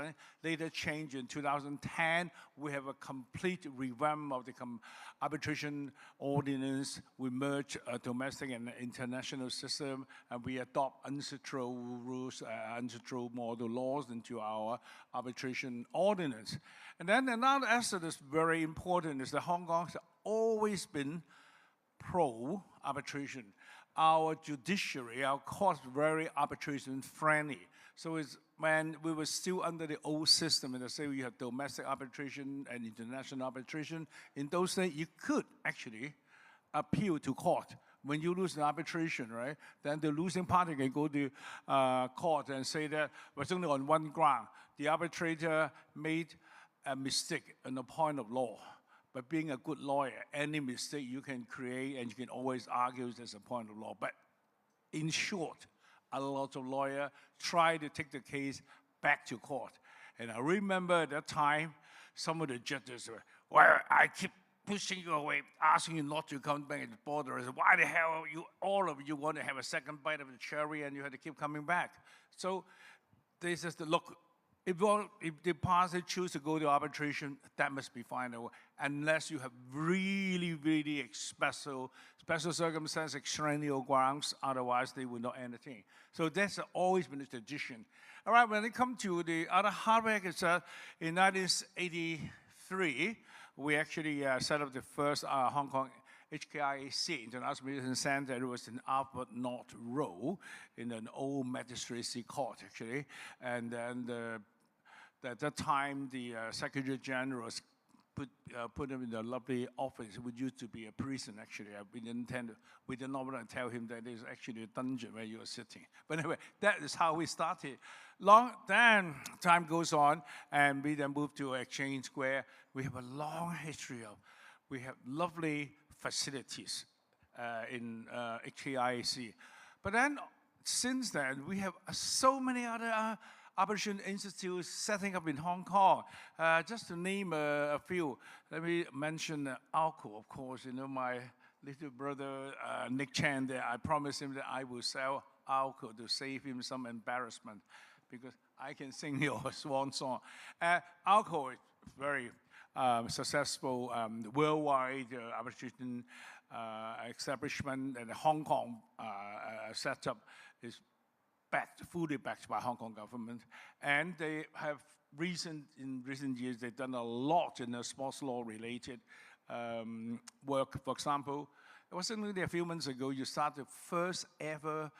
later changed in 2010. We have a complete revamp of the arbitration ordinance. We merge domestic and international system, and we adopt UNCITRAL rules, UNCITRAL model laws into our arbitration ordinance. And then another aspect that's very important is that Hong Kong has always been pro-arbitration. Our judiciary, our courts, very arbitration-friendly. So it's when we were still under the old system, and they say we have domestic arbitration and international arbitration, in those days you could actually appeal to court. When you lose an arbitration, right, then the losing party can go to court and say that it was only on one ground. The arbitrator made a mistake on the point of law. But being a good lawyer, any mistake you can create and you can always argue there's a point of law. But in short, a lot of lawyers try to take the case back to court. And I remember at that time, some of the judges were, well, I keep pushing you away, asking you not to come back at the border. I said, why the hell all of you want to have a second bite of the cherry and you have to keep coming back? So they said, look, if the party choose to go to arbitration, that must be fine, unless you have really, really special circumstances, extraneous grounds, otherwise they will not entertain. So that's always been a tradition. All right, when it comes to the other hardware, it's in 1983, we actually set up the first Hong Kong HKIAC, International Mediation Center. It was in Albert North Road in an old magistracy court, actually. And then at that time, the Secretary General put him in a lovely office. It used to be a prison, actually. We did not want to tell him that there's actually a dungeon where you are sitting. But anyway, that is how we started. Then time goes on, and we then moved to Exchange Square. We have a long history of, we have lovely facilities in HKIAC. But then, since then, we have so many other arbitration institutes setting up in Hong Kong. Just to name a few, let me mention ALCO, of course. You know, my little brother, Nick Chan there, I promised him that I will sell ALCO to save him some embarrassment, because I can sing your swan song. ALCO is very successful worldwide arbitration establishment, and the Hong Kong setup is fully backed by Hong Kong government. And they have in recent years, they've done a lot in the sports law related work. For example, it was only a few months ago, you started the first ever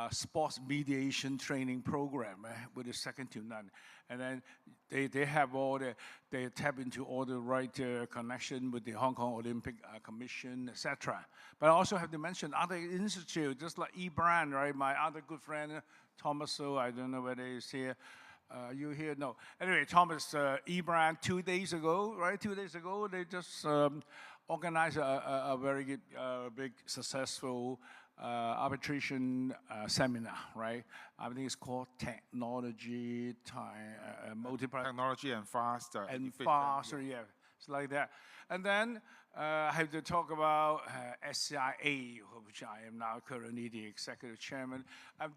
sports mediation training program with a second to none. And then they have they tap into all the right connection with the Hong Kong Olympic Commission, etc. But I also have to mention other institutes, just like eBrand, right? My other good friend, Thomas, so I don't know whether he's here. You here? No. Anyway, Thomas, eBrand 2 days ago, right? 2 days ago, they just organized a very good, big, successful arbitration seminar, right? I think it's called Technology and Fast. And faster, yeah, it's like that. And then I have to talk about SCIA, which I am now currently the executive chairman.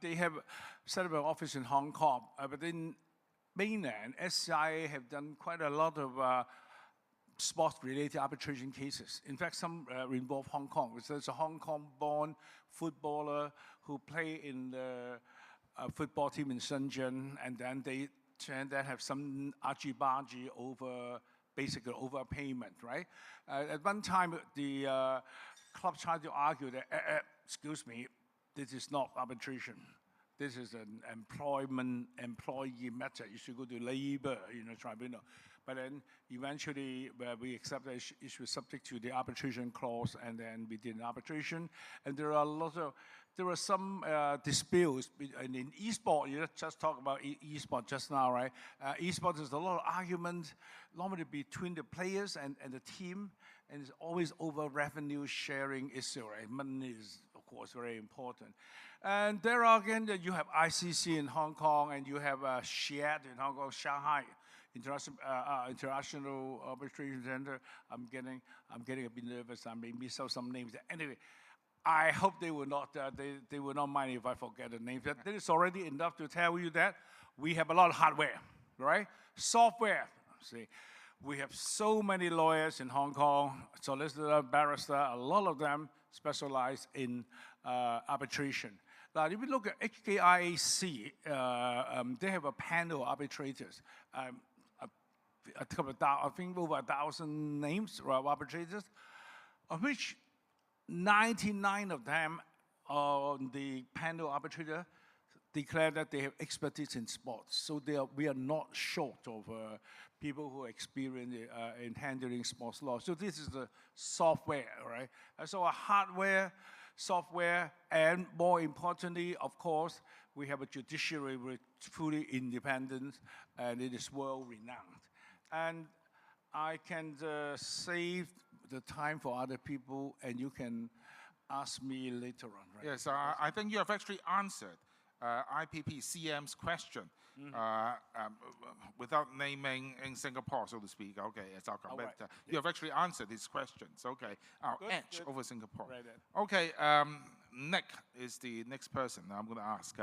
They have set up an office in Hong Kong, but then mainland, SCIA have done quite a lot of sports-related arbitration cases. In fact, some involve Hong Kong. There's a Hong Kong-born footballer who play in the football team in Shenzhen, and then they have some argy-bargy over, basically over payment, right? At one time, the club tried to argue that, excuse me, this is not arbitration. This is an employee matter. You should go to labor, tribunal. But then eventually we accept that it was subject to the arbitration clause, and then we did an arbitration. And there are some disputes. And in e-sport, you just talked about e-sport just now, right? E-sport, there's a lot of argument normally between the players and the team, and it's always over revenue sharing issue, right? Money is, of course, very important. And there again, you have ICC in Hong Kong, and you have SHIAD in Hong Kong, Shanghai International Arbitration Center. I'm getting a bit nervous. I may miss out some names. Anyway, I hope they will not mind if I forget the names. That is already enough to tell you that we have a lot of hardware, right? Software. See, we have so many lawyers in Hong Kong, solicitor, barrister. A lot of them specialize in arbitration. Now, if you look at HKIAC, they have a panel of arbitrators. I think over 1,000 names of arbitrators, of which 99 of them on the panel arbitrator declare that they have expertise in sports. So we are not short of people who are experienced in handling sports law. So this is the software, right? And so a hardware, software, and more importantly, of course, we have a judiciary with fully independent, and it is world-renowned. And I can save the time for other people, and you can ask me later on, right? Yes, I think you have actually answered IPPCM's question without naming in Singapore, so to speak. Okay, as our competitor. Right. You have actually answered his questions. Okay, our edge over Singapore. Right. Okay, Nick is the next person I'm going to ask.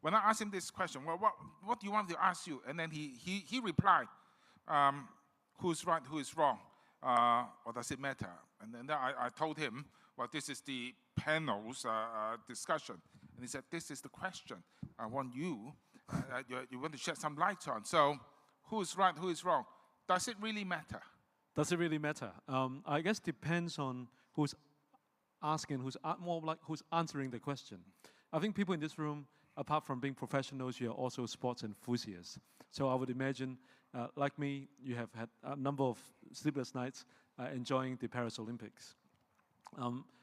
When I asked him this question, well, what do you want to ask you? And then he replied, who's right, who is wrong? Or does it matter? And then I told him, well, this is the panel's discussion. And he said, this is the question I want you want to shed some light on. So who is right, who is wrong? Does it really matter? Does it really matter? I guess depends on who's asking, more like who's answering the question. I think people in this room, apart from being professionals, you are also sports enthusiasts. So I would imagine, like me, you have had a number of sleepless nights enjoying the Paris Olympics.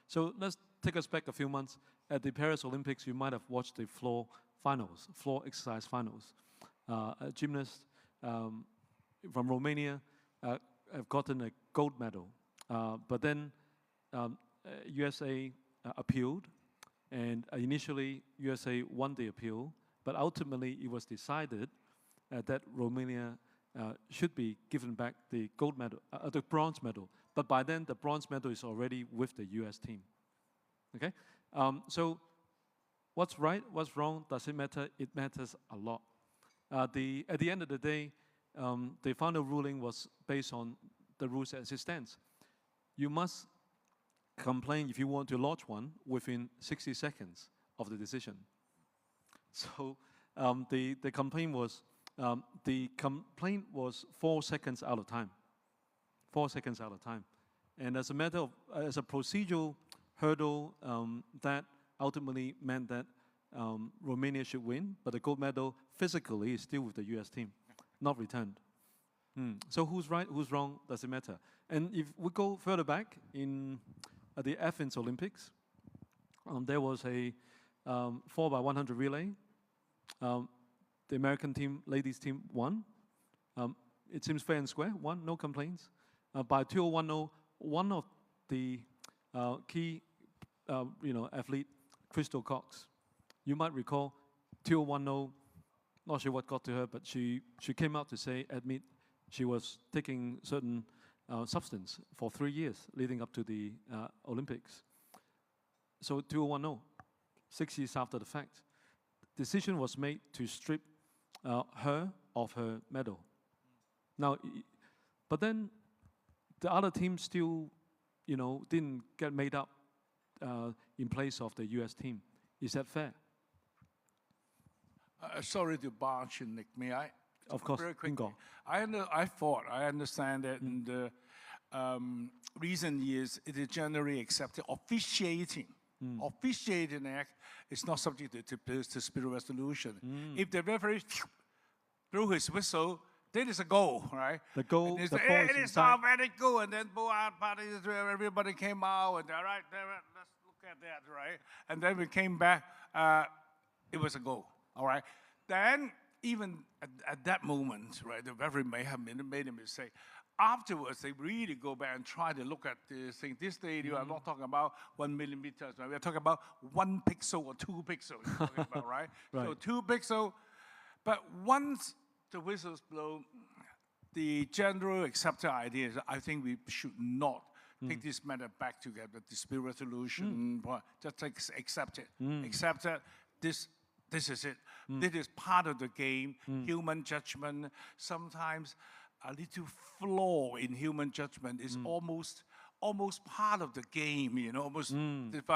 So let's take us back a few months. At the Paris Olympics, you might have watched the floor exercise finals. A gymnast from Romania have gotten a gold medal. But then USA appealed, and initially USA won the appeal, but ultimately it was decided that Romania should be given back the gold medal, the bronze medal. But by then, the bronze medal is already with the US team. Okay? So what's right, what's wrong, does it matter? It matters a lot. At the end of the day, the final ruling was based on the rules as it stands. You must complain if you want to lodge one within 60 seconds of the decision. So the complaint was 4 seconds out of time. 4 seconds out of time. And as a matter of, as a procedural hurdle, that ultimately meant that Romania should win, but the gold medal physically is still with the US team, not returned. So who's right, who's wrong, does it matter? And if we go further back in the Athens Olympics, there was a 4x100 relay. The American team, ladies team, won. It seems fair and square, won, no complaints. By 2010, one of the key athlete, Crystal Cox. You might recall 2010, not sure what got to her, but she came out to admit she was taking certain substance for 3 years leading up to the Olympics. So 2010, 6 years after the fact, decision was made to strip her of her medal. Now, but then the other team still, didn't get made up in place of the U.S. team. Is that fair? Sorry to barge in, Nick. May I? Of course. Very quickly. I understand that in the recent years, it is generally accepted officiating. Officiating act is not subject to dispute resolution. If the referee blew his whistle, then it's a goal, right? The goal, and the ball it is already good, and then both parties, everybody came out, and all right, let's look at that, right? And then we came back, it was a goal, all right? Then, even at that moment, right, the referee may have made a mistake. Afterwards, they really go back and try to look at this thing. This stadium, I'm not talking about 1 millimeter, right? We're talking about 1 pixel or 2 pixels, you're talking about, right? Right. So 2 pixels, but once the whistles blow, the general accepted idea is I think we should not take this matter back to get the dispute resolution. Just accept it. Accept that this is it. This is part of the game, human judgment. Sometimes a little flaw in human judgment is almost part of the game, almost.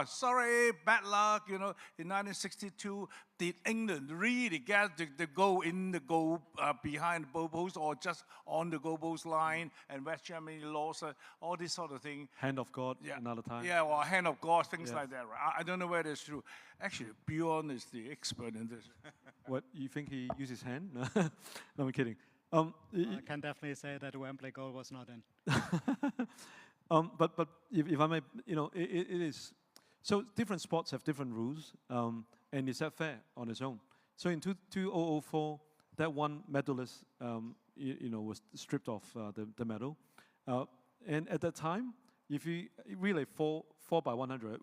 Sorry, bad luck, in 1962, did England really get the goal in the goal behind the goal post or just on the goal post line, and West Germany lost all this sort of thing. Hand of God, another time. Yeah, or hand of God, things like that. Right? I don't know whether it's true. Actually, Bjorn is the expert in this. What, you think he used his hand? No, I'm kidding. I can definitely say that the Wembley goal was not in. But if I may, it is. So different sports have different rules, and is that fair on its own? So in 2004, that one medalist, was stripped of the medal, and at that time, if you relay 4 by 100,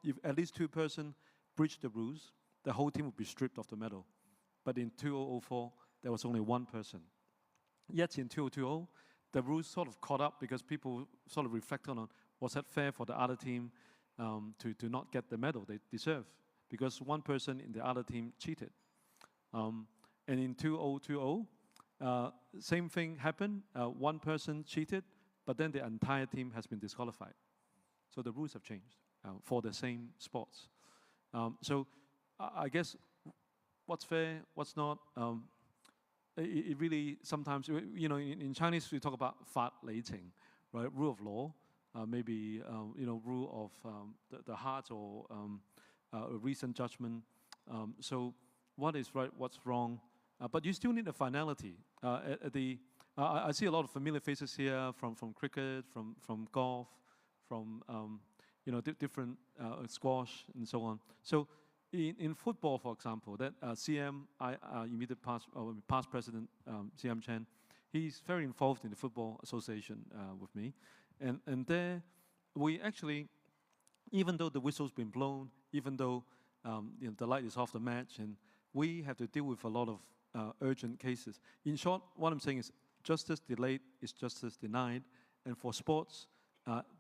if at least 2 persons breached the rules, the whole team would be stripped of the medal. But in 2004, there was only 1 person. Yet in 2020, the rules sort of caught up because people sort of reflected on, was that fair for the other team to not get the medal they deserve? Because 1 person in the other team cheated. And in 2020, same thing happened. 1 person cheated, but then the entire team has been disqualified. So the rules have changed for the same sports. So I guess what's fair, what's not, it really sometimes, in Chinese we talk about 法理情, right? Rule of law, maybe, rule of the heart or a recent judgment. So what is right, what's wrong? But you still need a finality. I see a lot of familiar faces here from cricket, from golf, from different squash and so on. So in football, for example, that CM, immediate past president, CM Chen, he's very involved in the Football Association with me. And there, we actually, even though the whistle's been blown, even though the light is off the match, and we have to deal with a lot of urgent cases. In short, what I'm saying is justice delayed is justice denied. And for sports,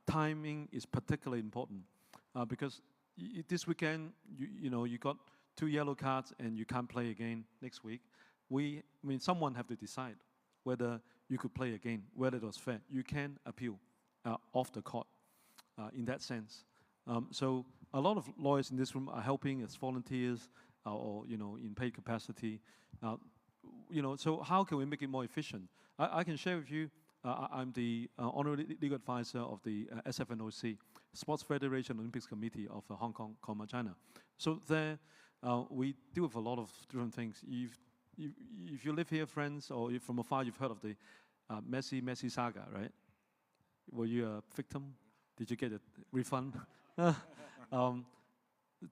timing is particularly important because this weekend, you got 2 yellow cards and you can't play again next week. Someone have to decide whether you could play again, whether it was fair. You can appeal off the court in that sense. So a lot of lawyers in this room are helping as volunteers or in paid capacity. So how can we make it more efficient? I can share with you, I'm the honorary legal advisor of the SFNOC, Sports Federation Olympics Committee of Hong Kong, China. So there, we deal with a lot of different things. If you live here, friends, or if from afar, you've heard of the Messi saga, right? Were you a victim? Did you get a refund?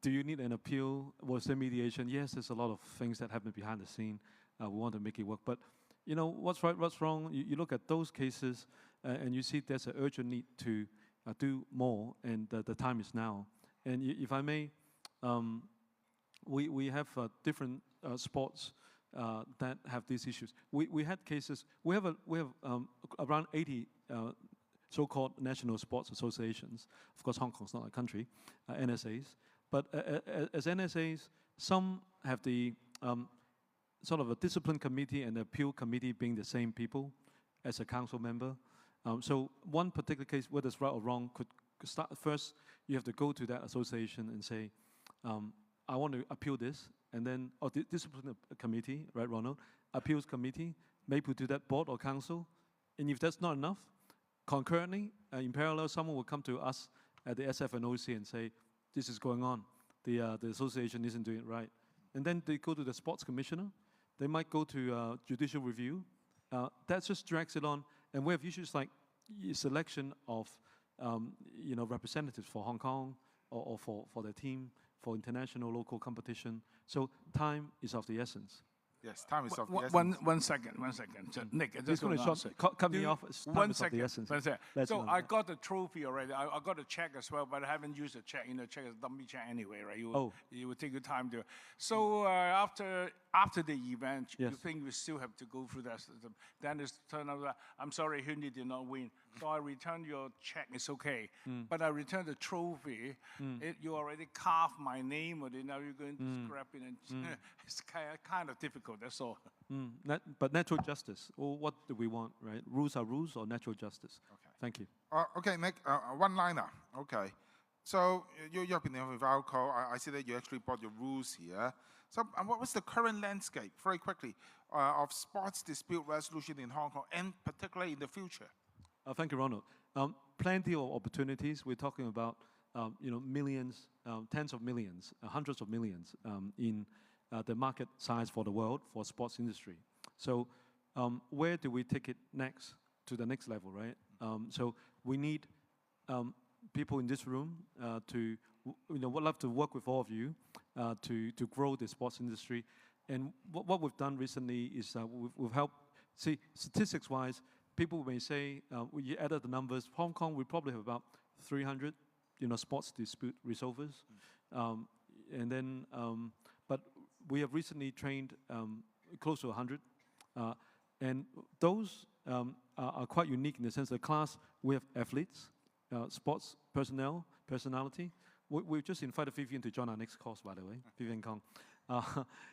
Do you need an appeal? Was there mediation? Yes, there's a lot of things that happen behind the scene. We want to make it work. But what's right, what's wrong? You look at those cases, and you see there's an urgent need to do more, and the time is now. And if I may, we have different sports that have these issues. We had cases. We have around 80 so-called national sports associations. Of course, Hong Kong's not a country, NSAs. But as NSAs, some have the sort of a discipline committee and appeal committee being the same people as a council member. So one particular case, whether it's right or wrong, could start first. You have to go to that association and say, I want to appeal this, and then the discipline committee, right, Ronald? Appeals committee, maybe do that board or council, and if that's not enough, concurrently, in parallel, someone will come to us at the SFNOC and say, this is going on. The association isn't doing it right. And then they go to the sports commissioner. They might go to judicial review. That just drags it on. And we have issues like selection of representatives for Hong Kong or for the team, for international, local competition. So time is of the essence. Yes, time is of the essence. One second. So Nick, I just want to answer. Cut me off. Time is of the essence. So I got the trophy already. I got a check as well, but I haven't used a check. Check is a dummy check anyway, right? You will take your time to. So after the event, you think we still have to go through that system. Then it's turned out that, I'm sorry, Hindi did not win. So I returned your check, it's okay. But I returned the trophy. You already carved my name on it, now you're going to scrap it. And it's kind of difficult, that's all. But natural justice, or what do we want, right? Rules are rules or natural justice? Okay. Thank you. Okay, Nick, one-liner. Okay. So you have been there with Valco. I see that you actually brought your rules here. So what was the current landscape, very quickly, of sports dispute resolution in Hong Kong, and particularly in the future? Thank you, Ronald. Plenty of opportunities. We're talking about millions, tens of millions, hundreds of millions in the market size for the world for sports industry. So where do we take it next to the next level, right? So we need people in this room would love to work with all of you to grow the sports industry. And what we've done recently is we've helped, see, statistics-wise, people may say, you added the numbers, Hong Kong, we probably have about 300 sports dispute resolvers. And then, but we have recently trained close to 100. And those are quite unique in the sense that class, we have athletes, sports personality. We've just invited Vivian to join our next course, by the way, Vivian Kong.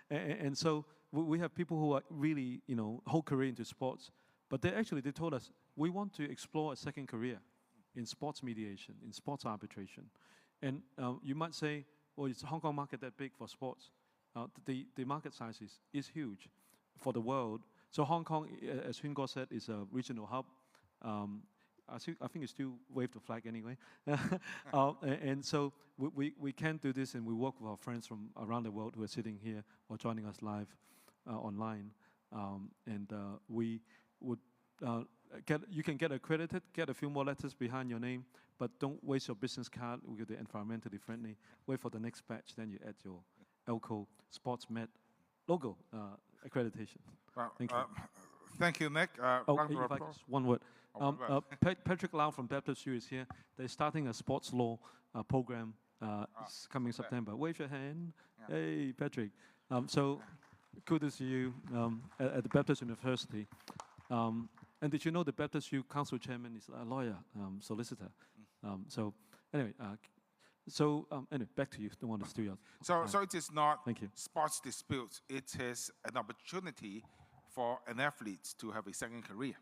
And so we have people who are really, whole career into sports, but they told us, we want to explore a second career in sports mediation, in sports arbitration. And you might say, well, is the Hong Kong market that big for sports? The market size is huge for the world. So Hong Kong, as Huynh Guo said, is a regional hub. I think you still wave the flag anyway. And so we can do this, and we work with our friends from around the world who are sitting here or joining us live online. And we would you can get accredited, get a few more letters behind your name, but don't waste your business card with the environmentally friendly. Wait for the next batch, then you add your ELCO Sports Med logo accreditation. Thank you. Thank you, Nick. One word. Patrick Lau from Baptist U is here. They're starting a sports law program coming September. Wave your hand. Yeah. Hey, Patrick. So good to see you at the Baptist University. And did you know the Baptist U Council Chairman is a lawyer, solicitor? So anyway, back to you. Don't want to steal your time. So it is not sports disputes. It is an opportunity for an athlete to have a second career.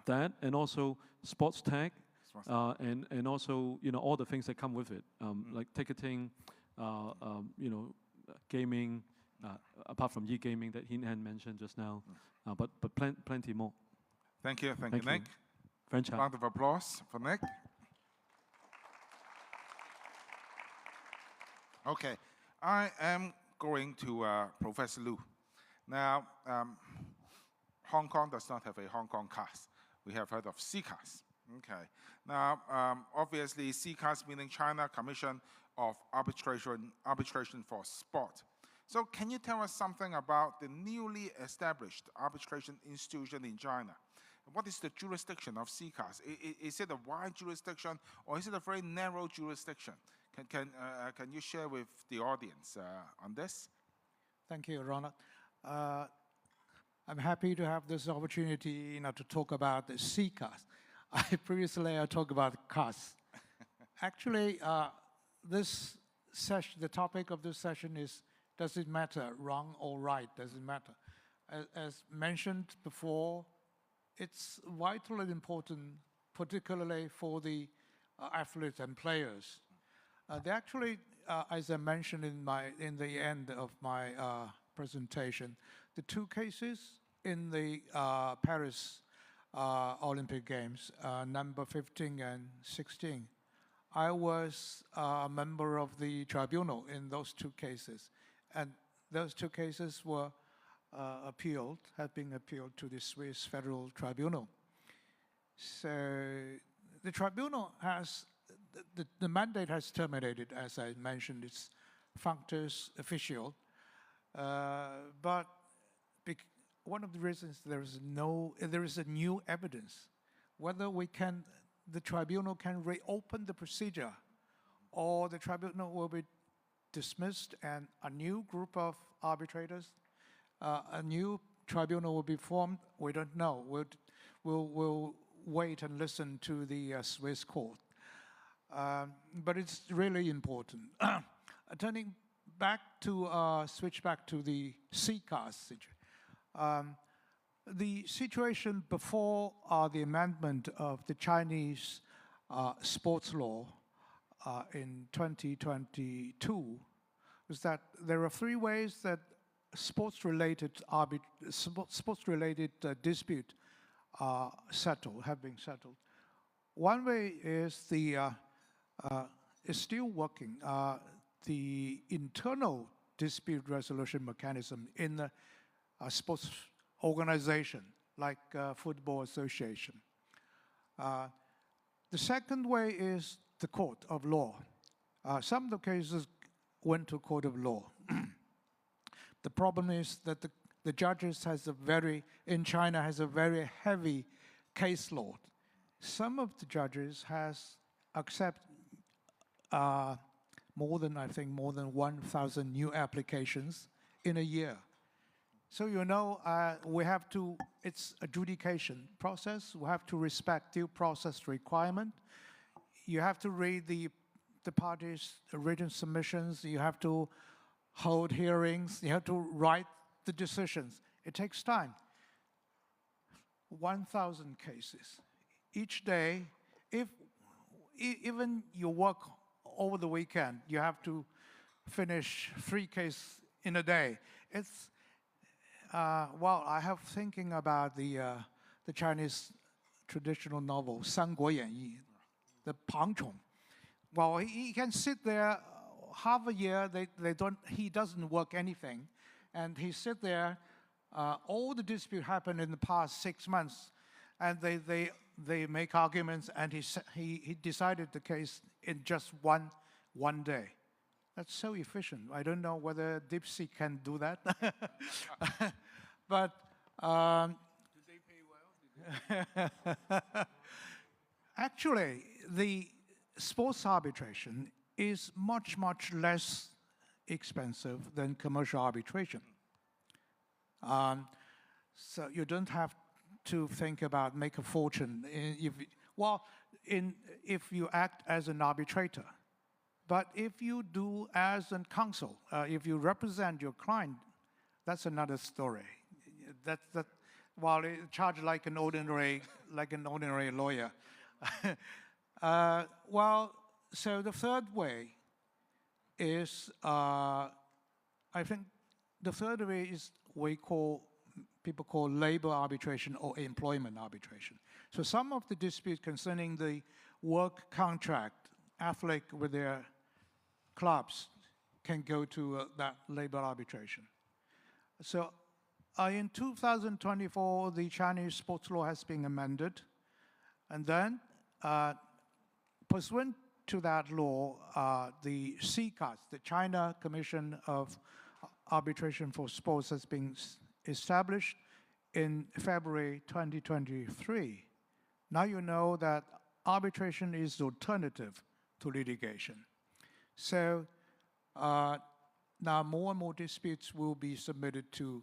That, and also sports tech, and also all the things that come with it, like ticketing, gaming, apart from e-gaming that Hin mentioned just now, but plenty more. Thank you, Nick. French round of applause for Nick. Okay, I am going to Professor Lu. Now, Hong Kong does not have a Hong Kong CAS. We have heard of CCAS. Okay. Now, obviously, CCAS meaning China Commission of Arbitration for Sport. So can you tell us something about the newly established arbitration institution in China? What is the jurisdiction of CCAS? Is it a wide jurisdiction, or is it a very narrow jurisdiction? Can you share with the audience on this? Thank you, Ronald. I'm happy to have this opportunity, to talk about the CCAS. Previously, I talked about CAS. Actually, this session, the topic of this session is does it matter? Wrong or right, does it matter? As mentioned before, it's vitally important, particularly for the athletes and players. They actually, as I mentioned in the end of my presentation, the two cases in the Paris Olympic Games, number 15 and 16, I was a member of the tribunal in those two cases. And those two cases were have been appealed to the Swiss Federal Tribunal. So the tribunal has, the mandate has terminated, as I mentioned, it's functus official. But one of the reasons there is a new evidence, whether the tribunal can reopen the procedure, or the tribunal will be dismissed and a new group of arbitrators, a new tribunal will be formed. We don't know. We'll wait and listen to the Swiss court. But it's really important. Turning back to, switch back to the CCAS situation. The situation before the amendment of the Chinese sports law in 2022 was that there are three ways that sports-related dispute have been settled. One way is is still working. The internal dispute resolution mechanism in a sports organization like Football Association. The second way is the court of law. Some of the cases went to court of law. The problem is that the judges in China has a very heavy caseload. Some of the judges accept more than 1,000 new applications in a year. So it's adjudication process. We have to respect due process requirement. You have to read the parties' written submissions. You have to hold hearings. You have to write the decisions. It takes time. 1,000 cases. Each day, even you work over the weekend, you have to finish 3 cases in a day. I have thinking about the Chinese traditional novel, 三国演义, the Pang Chong. Well, he can sit there half a year, he doesn't work anything, and he sit there, all the dispute happened in the past 6 months, and they make arguments, and he decided the case in just one day. That's so efficient. I don't know whether DeepSeek can do that. But do they pay well? Actually, the sports arbitration is much, much less expensive than commercial arbitration. So you don't have to think about make a fortune if you act as an arbitrator. But if you do as a counsel, if you represent your client, that's another story. It charged like an ordinary lawyer. So the third way is, I think the third way is people call labor arbitration or employment arbitration. So some of the disputes concerning the work contract, athlete with their clubs can go to that labor arbitration. So in 2024, the Chinese sports law has been amended. And then, pursuant to that law, the CCAS, the China Commission of Arbitration for Sports, has been established in February 2023. Now you know that arbitration is alternative to litigation. So now more and more disputes will be submitted to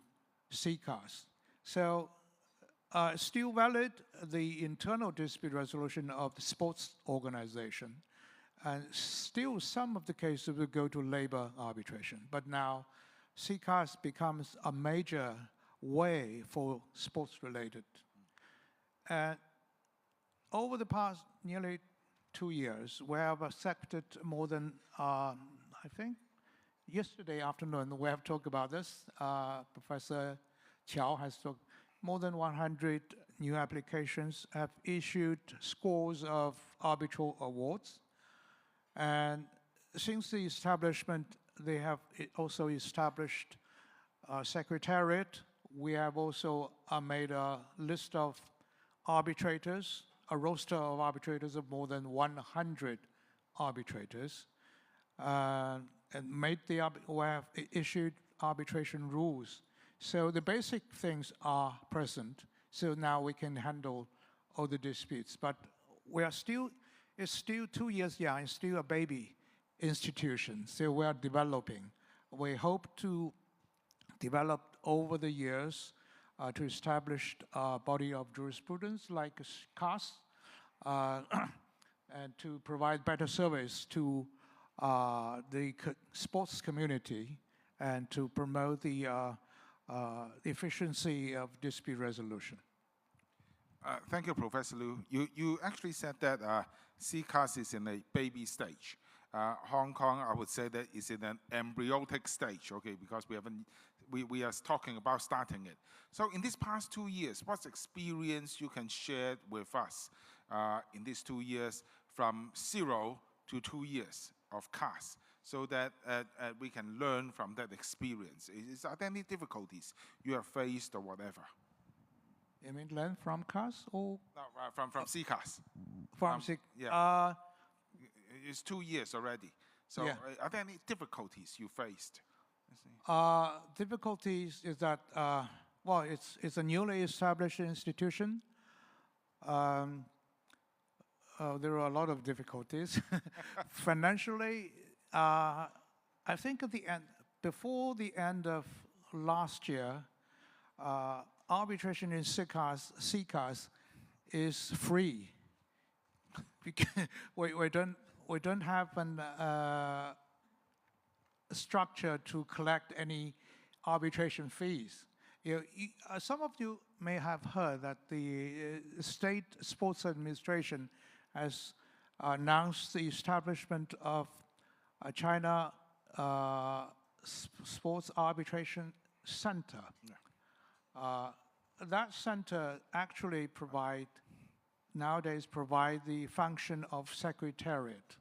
CCAS. So still valid, the internal dispute resolution of the sports organization. And still some of the cases will go to labor arbitration. But now CCAS becomes a major way for sports related. And over the past nearly 2 years, we have accepted more than, I think, yesterday afternoon we have talked about this. Professor Qiao has talked. More than 100 new applications have issued scores of arbitral awards. And since the establishment, they have also established a secretariat. We have also made a list of arbitrators, a roster of arbitrators of more than 100 arbitrators, and we have issued arbitration rules. So the basic things are present. So now we can handle all the disputes. But it's still 2 years young. It's still a baby institution. So we are developing. We hope to develop over the years to establish a body of jurisprudence like CAS and to provide better service to the sports community and to promote the efficiency of dispute resolution. Thank you, Professor Liu. You actually said that CCAS is in a baby stage. Hong Kong, I would say that is in an embryonic stage, okay, because we are talking about starting it. So in these past 2 years, what's experience you can share with us in these 2 years from 0 to 2 years of CAS, so that we can learn from that experience? Are there any difficulties you have faced or whatever? You mean learn from CAS or? No, from CCAS. From CCAS? Yeah. It's 2 years already. So yeah. Are there any difficulties you faced? Difficulties is that, well, it's a newly established institution. There are a lot of difficulties. Financially, I think at the end, before the end of last year, arbitration in CCAS is free. We don't have a structure to collect any arbitration fees. Some of you may have heard that the State Sports Administration has announced the establishment of a China Sports Arbitration Center. Yeah. That center actually nowadays provide the function of secretariat.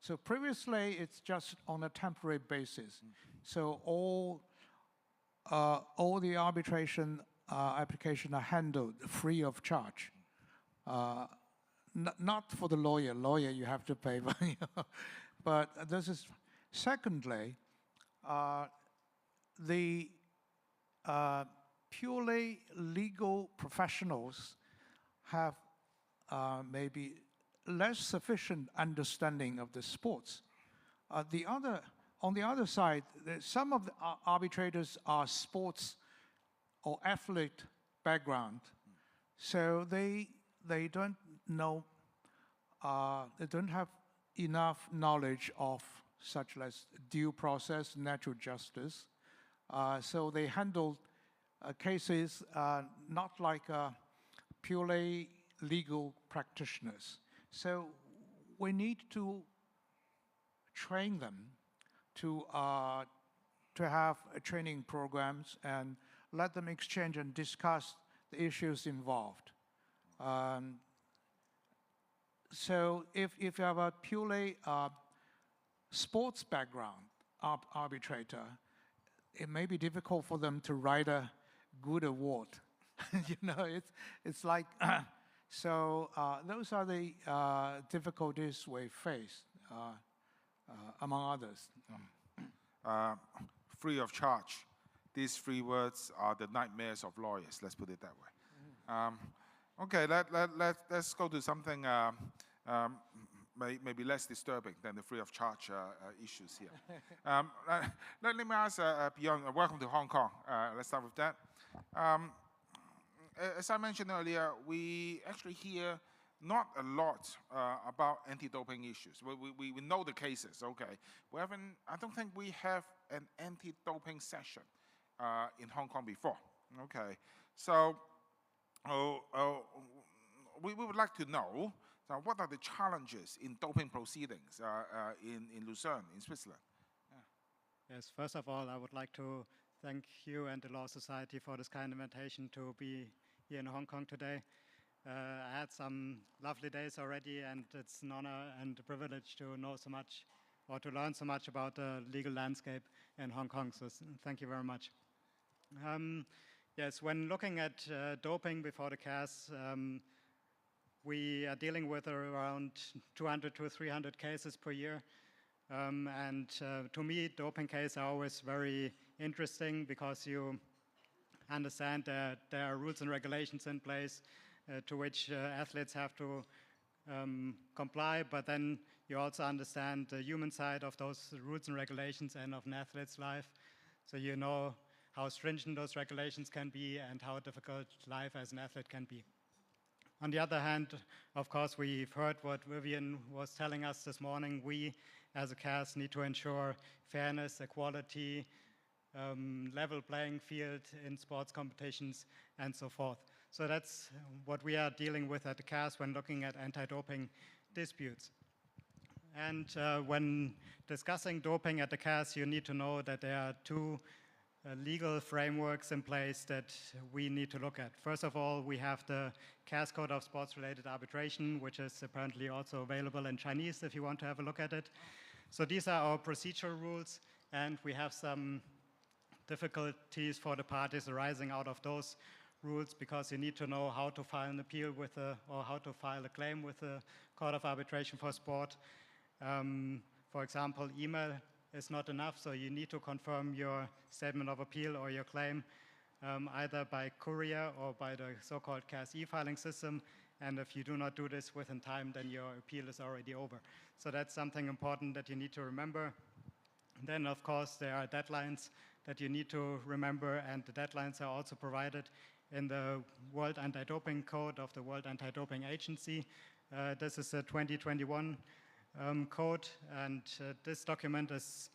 So previously, it's just on a temporary basis. So all the arbitration applications are handled free of charge. Not for the lawyer. Lawyer, you have to pay. But this is, secondly, the purely legal professionals have maybe less sufficient understanding of the sports. On the other side, some of the arbitrators are sports or athlete background, so they don't know, they don't have enough knowledge of such as due process, natural justice. So they handle cases not like purely legal practitioners. So we need to train them to have training programs and let them exchange and discuss the issues involved. So if you have a purely sports background arbitrator, it may be difficult for them to write a good award. You know, it's like, so those are the difficulties we face, among others. Free of charge. These 3 words are the nightmares of lawyers, let's put it that way. Okay, let's go to something maybe less disturbing than the free of charge issues here. Let me ask beyond, welcome to Hong Kong. Let's start with that. As I mentioned earlier, we actually hear not a lot about anti-doping issues. We know the cases, okay. I don't think we have an anti-doping session in Hong Kong before, okay. So we would like to know what are the challenges in doping proceedings in Lucerne, in Switzerland? Yeah. Yes, first of all, I would like to thank you and the Law Society for this kind invitation to be here in Hong Kong today. I had some lovely days already, and it's an honor and a privilege to know so much or to learn so much about the legal landscape in Hong Kong, so thank you very much. Yes, when looking at doping before the CAS, we are dealing with around 200 to 300 cases per year. To me, doping cases are always very interesting because you understand that there are rules and regulations in place to which athletes have to comply, but then you also understand the human side of those rules and regulations and of an athlete's life. So you know how stringent those regulations can be and how difficult life as an athlete can be. On the other hand, of course, we've heard what Vivian was telling us this morning. We, as a CAS, need to ensure fairness, equality, level playing field in sports competitions, and so forth. So that's what we are dealing with at the CAS when looking at anti-doping disputes. And when discussing doping at the CAS, you need to know that there are two legal frameworks in place that we need to look at. First of all, we have the CAS Code of Sports-Related Arbitration, which is apparently also available in Chinese if you want to have a look at it. So these are our procedural rules, and we have some difficulties for the parties arising out of those rules because you need to know how to file an appeal with or how to file a claim with the Court of Arbitration for Sport. For example, email is not enough, so you need to confirm your statement of appeal or your claim either by courier or by the so-called CAS e-filing system. And if you do not do this within time, then your appeal is already over. So that's something important that you need to remember. Then, of course, there are deadlines that you need to remember, and the deadlines are also provided in the World Anti-Doping Code of the World Anti-Doping Agency. This is a 2021 code, and this document is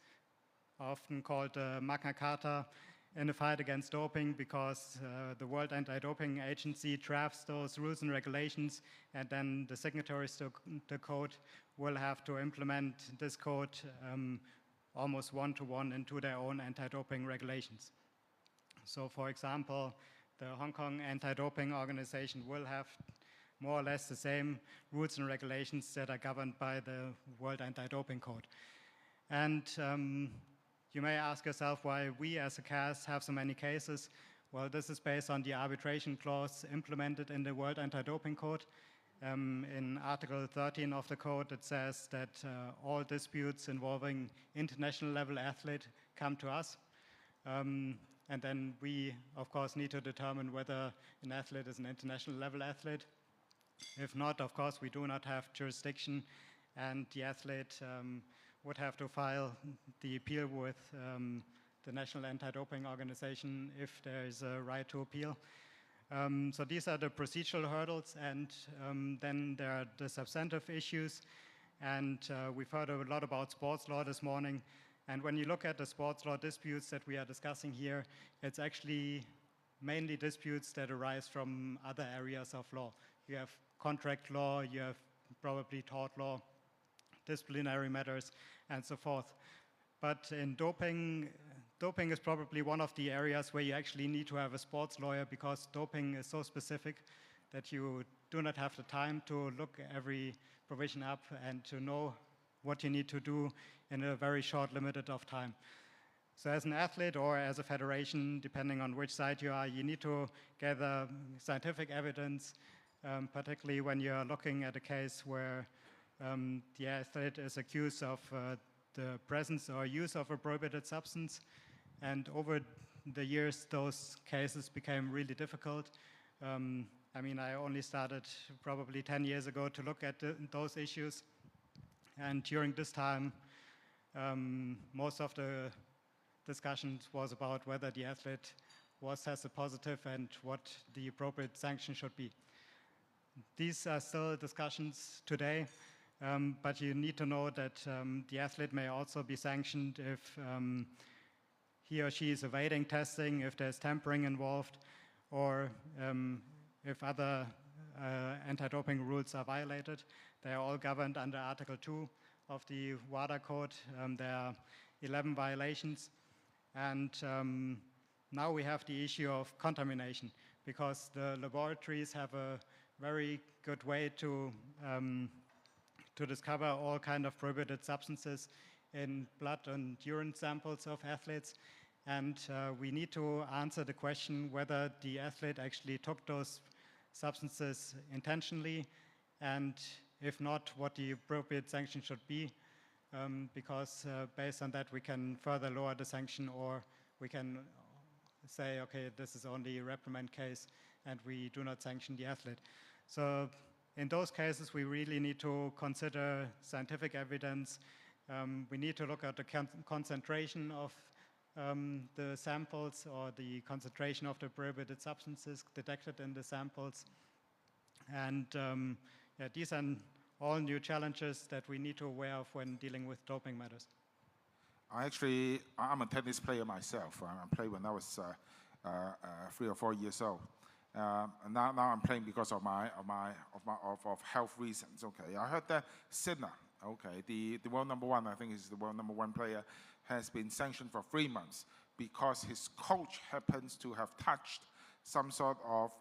often called Magna Carta in the fight against doping because the World Anti-Doping Agency drafts those rules and regulations, and then the signatories to the code will have to implement this code almost one-to-one into their own anti-doping regulations. So, for example, the Hong Kong Anti-Doping Organization will have more or less the same rules and regulations that are governed by the World Anti-Doping Code. And you may ask yourself why we as a CAS have so many cases. Well, this is based on the arbitration clause implemented in the World Anti-Doping Code. In Article 13 of the code, it says that all disputes involving international level athlete come to us. And then we, of course, need to determine whether an athlete is an international level athlete. If not, of course, we do not have jurisdiction, and the athlete would have to file the appeal with the National Anti-Doping Organization if there is a right to appeal. So these are the procedural hurdles, and then there are the substantive issues. And we've heard a lot about sports law this morning. And when you look at the sports law disputes that we are discussing here, it's actually mainly disputes that arise from other areas of law. You have contract law, you have probably tort law, disciplinary matters, and so forth. But in doping is probably one of the areas where you actually need to have a sports lawyer because doping is so specific that you do not have the time to look every provision up and to know what you need to do in a very short limited of time. So as an athlete or as a federation, depending on which side you are, you need to gather scientific evidence, particularly when you're looking at a case where the athlete is accused of the presence or use of a prohibited substance. And over the years, those cases became really difficult. I mean, I only started probably 10 years ago to look at those issues. And during this time, most of the discussions was about whether the athlete was tested positive and what the appropriate sanction should be. these are still discussions today, but you need to know that the athlete may also be sanctioned if he or she is evading testing, if there's tampering involved, or if other anti-doping rules are violated. They are all governed under Article 2 of the WADA Code. There are 11 violations. And now we have the issue of contamination, because the laboratories have a very good way to discover all kind of prohibited substances in blood and urine samples of athletes. And we need to answer the question whether the athlete actually took those substances intentionally, and if not, what the appropriate sanction should be, because based on that we can further lower the sanction, or we can say, okay, this is only a reprimand case and we do not sanction the athlete. So in those cases we really need to consider scientific evidence. We need to look at the concentration of the samples, or the concentration of the prohibited substances detected in the samples. And yeah, these are all new challenges that we need to be aware of when dealing with doping matters. I'm a tennis player myself. I played when I was 3 or 4 years old. And now I'm playing because of health reasons. Okay, I heard that Sinner, okay, the world number one, I think is the world number one player, has been sanctioned for 3 months because his coach happens to have touched some sort of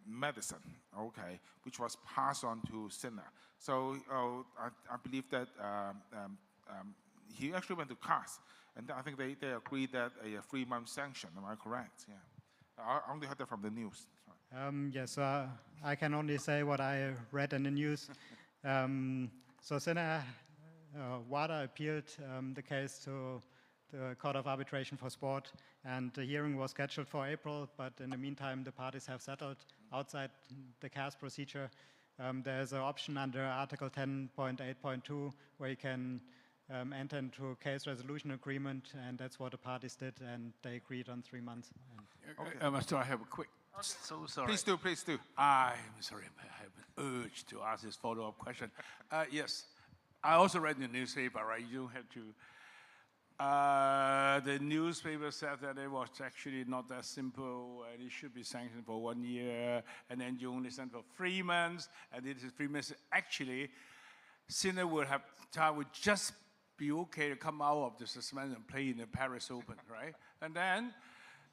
medicine, okay, which was passed on to Sinner. So I believe that he actually went to CAS, and I think they agreed that a 3-month sanction. Am I correct? Yeah. I only heard that from the news. Yes, I can only say what I read in the news. So Sinner, WADA appealed the case to the Court of Arbitration for Sport, and the hearing was scheduled for April, but in the meantime the parties have settled outside the CAS procedure. There's an option under Article 10.8.2 where you can enter into a case resolution agreement, and that's what the parties did, and they agreed on 3 months. Okay. So I have a quick, so sorry. Please do, please do. I'm sorry, I have an urge to ask this follow-up question. Yes, I also read in the newspaper, right? You don't have to. The newspaper said that it was actually not that simple, and it should be sanctioned for 1 year, and then you only send for 3 months, and it is 3 months. Actually, Sinner would have time, would just be okay to come out of the suspension and play in the Paris Open, right? And then,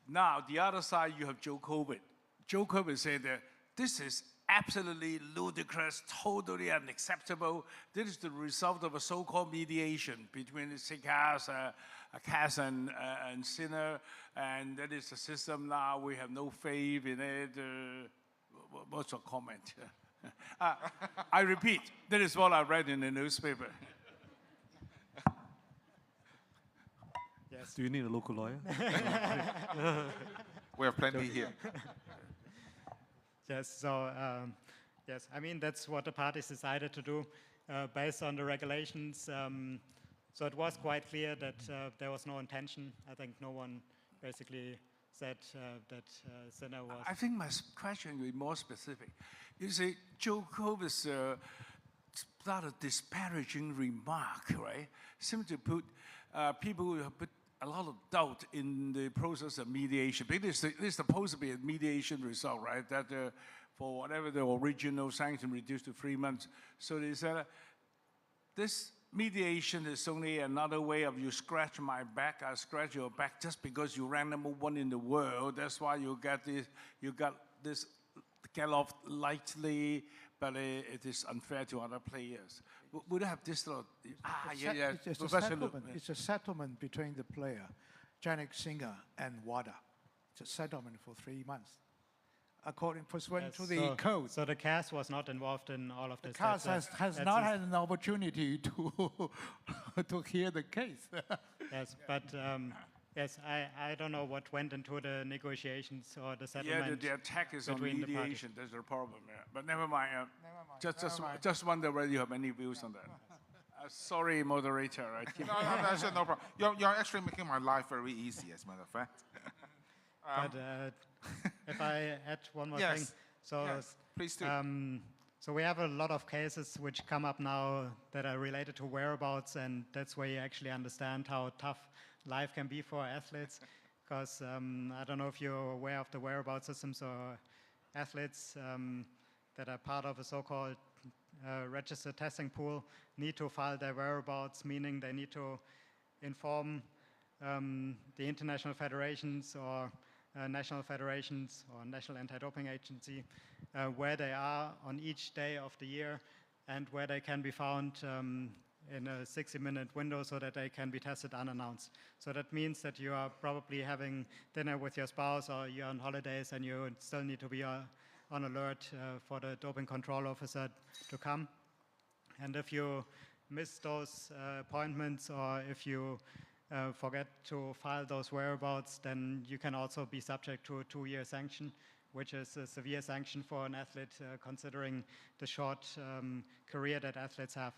now the other side, you have Djokovic. Djokovic said that this is absolutely ludicrous, totally unacceptable. This is the result of a so-called mediation between the CAS and Sinner, and that is the system now. We have no faith in it. What's your comment? I repeat, that is what I read in the newspaper. Yes. Do you need a local lawyer? We have plenty here. Yes, so yes, I mean, that's what the parties decided to do based on the regulations. So it was quite clear that there was no intention. I think no one basically said that Sinner was. I think my question will be more specific. You see, Djokovic's rather disparaging remark, right, seems to put people who have put a lot of doubt in the process of mediation. Because this is supposed to be a mediation result, right? That for whatever the original sanction reduced to 3 months. So they said, this mediation is only another way of you scratch my back, I scratch your back just because you ran number one in the world. That's why you got this get off lightly, but it is unfair to other players. Would have this sort of, It's a settlement between the player, Jannik Sinner, and WADA. It's a settlement for 3 months. According to the code. So the CAS was not involved in all of this. The CAS has not had an opportunity to hear the case. Yes, but yes, I don't know what went into the negotiations or the settlement. Yeah, the attack is on mediation. That's the problem. Yeah. But never mind. Just wonder whether you have any views on that. Sorry, moderator. No problem. You're actually making my life very easy, as a matter of fact. But if I add one more thing, So, yes, please do. So we have a lot of cases which come up now that are related to whereabouts, and that's where you actually understand how tough life can be for athletes. Because I don't know if you're aware of the whereabouts systems, or athletes that are part of a so-called registered testing pool need to file their whereabouts, meaning they need to inform the international federations or national federations or national anti-doping agency where they are on each day of the year and where they can be found in a 60-minute window so that they can be tested unannounced. So that means that you are probably having dinner with your spouse or you're on holidays and you still need to be on alert for the doping control officer to come. And if you miss those appointments, or if you forget to file those whereabouts, then you can also be subject to a 2-year sanction, which is a severe sanction for an athlete considering the short career that athletes have.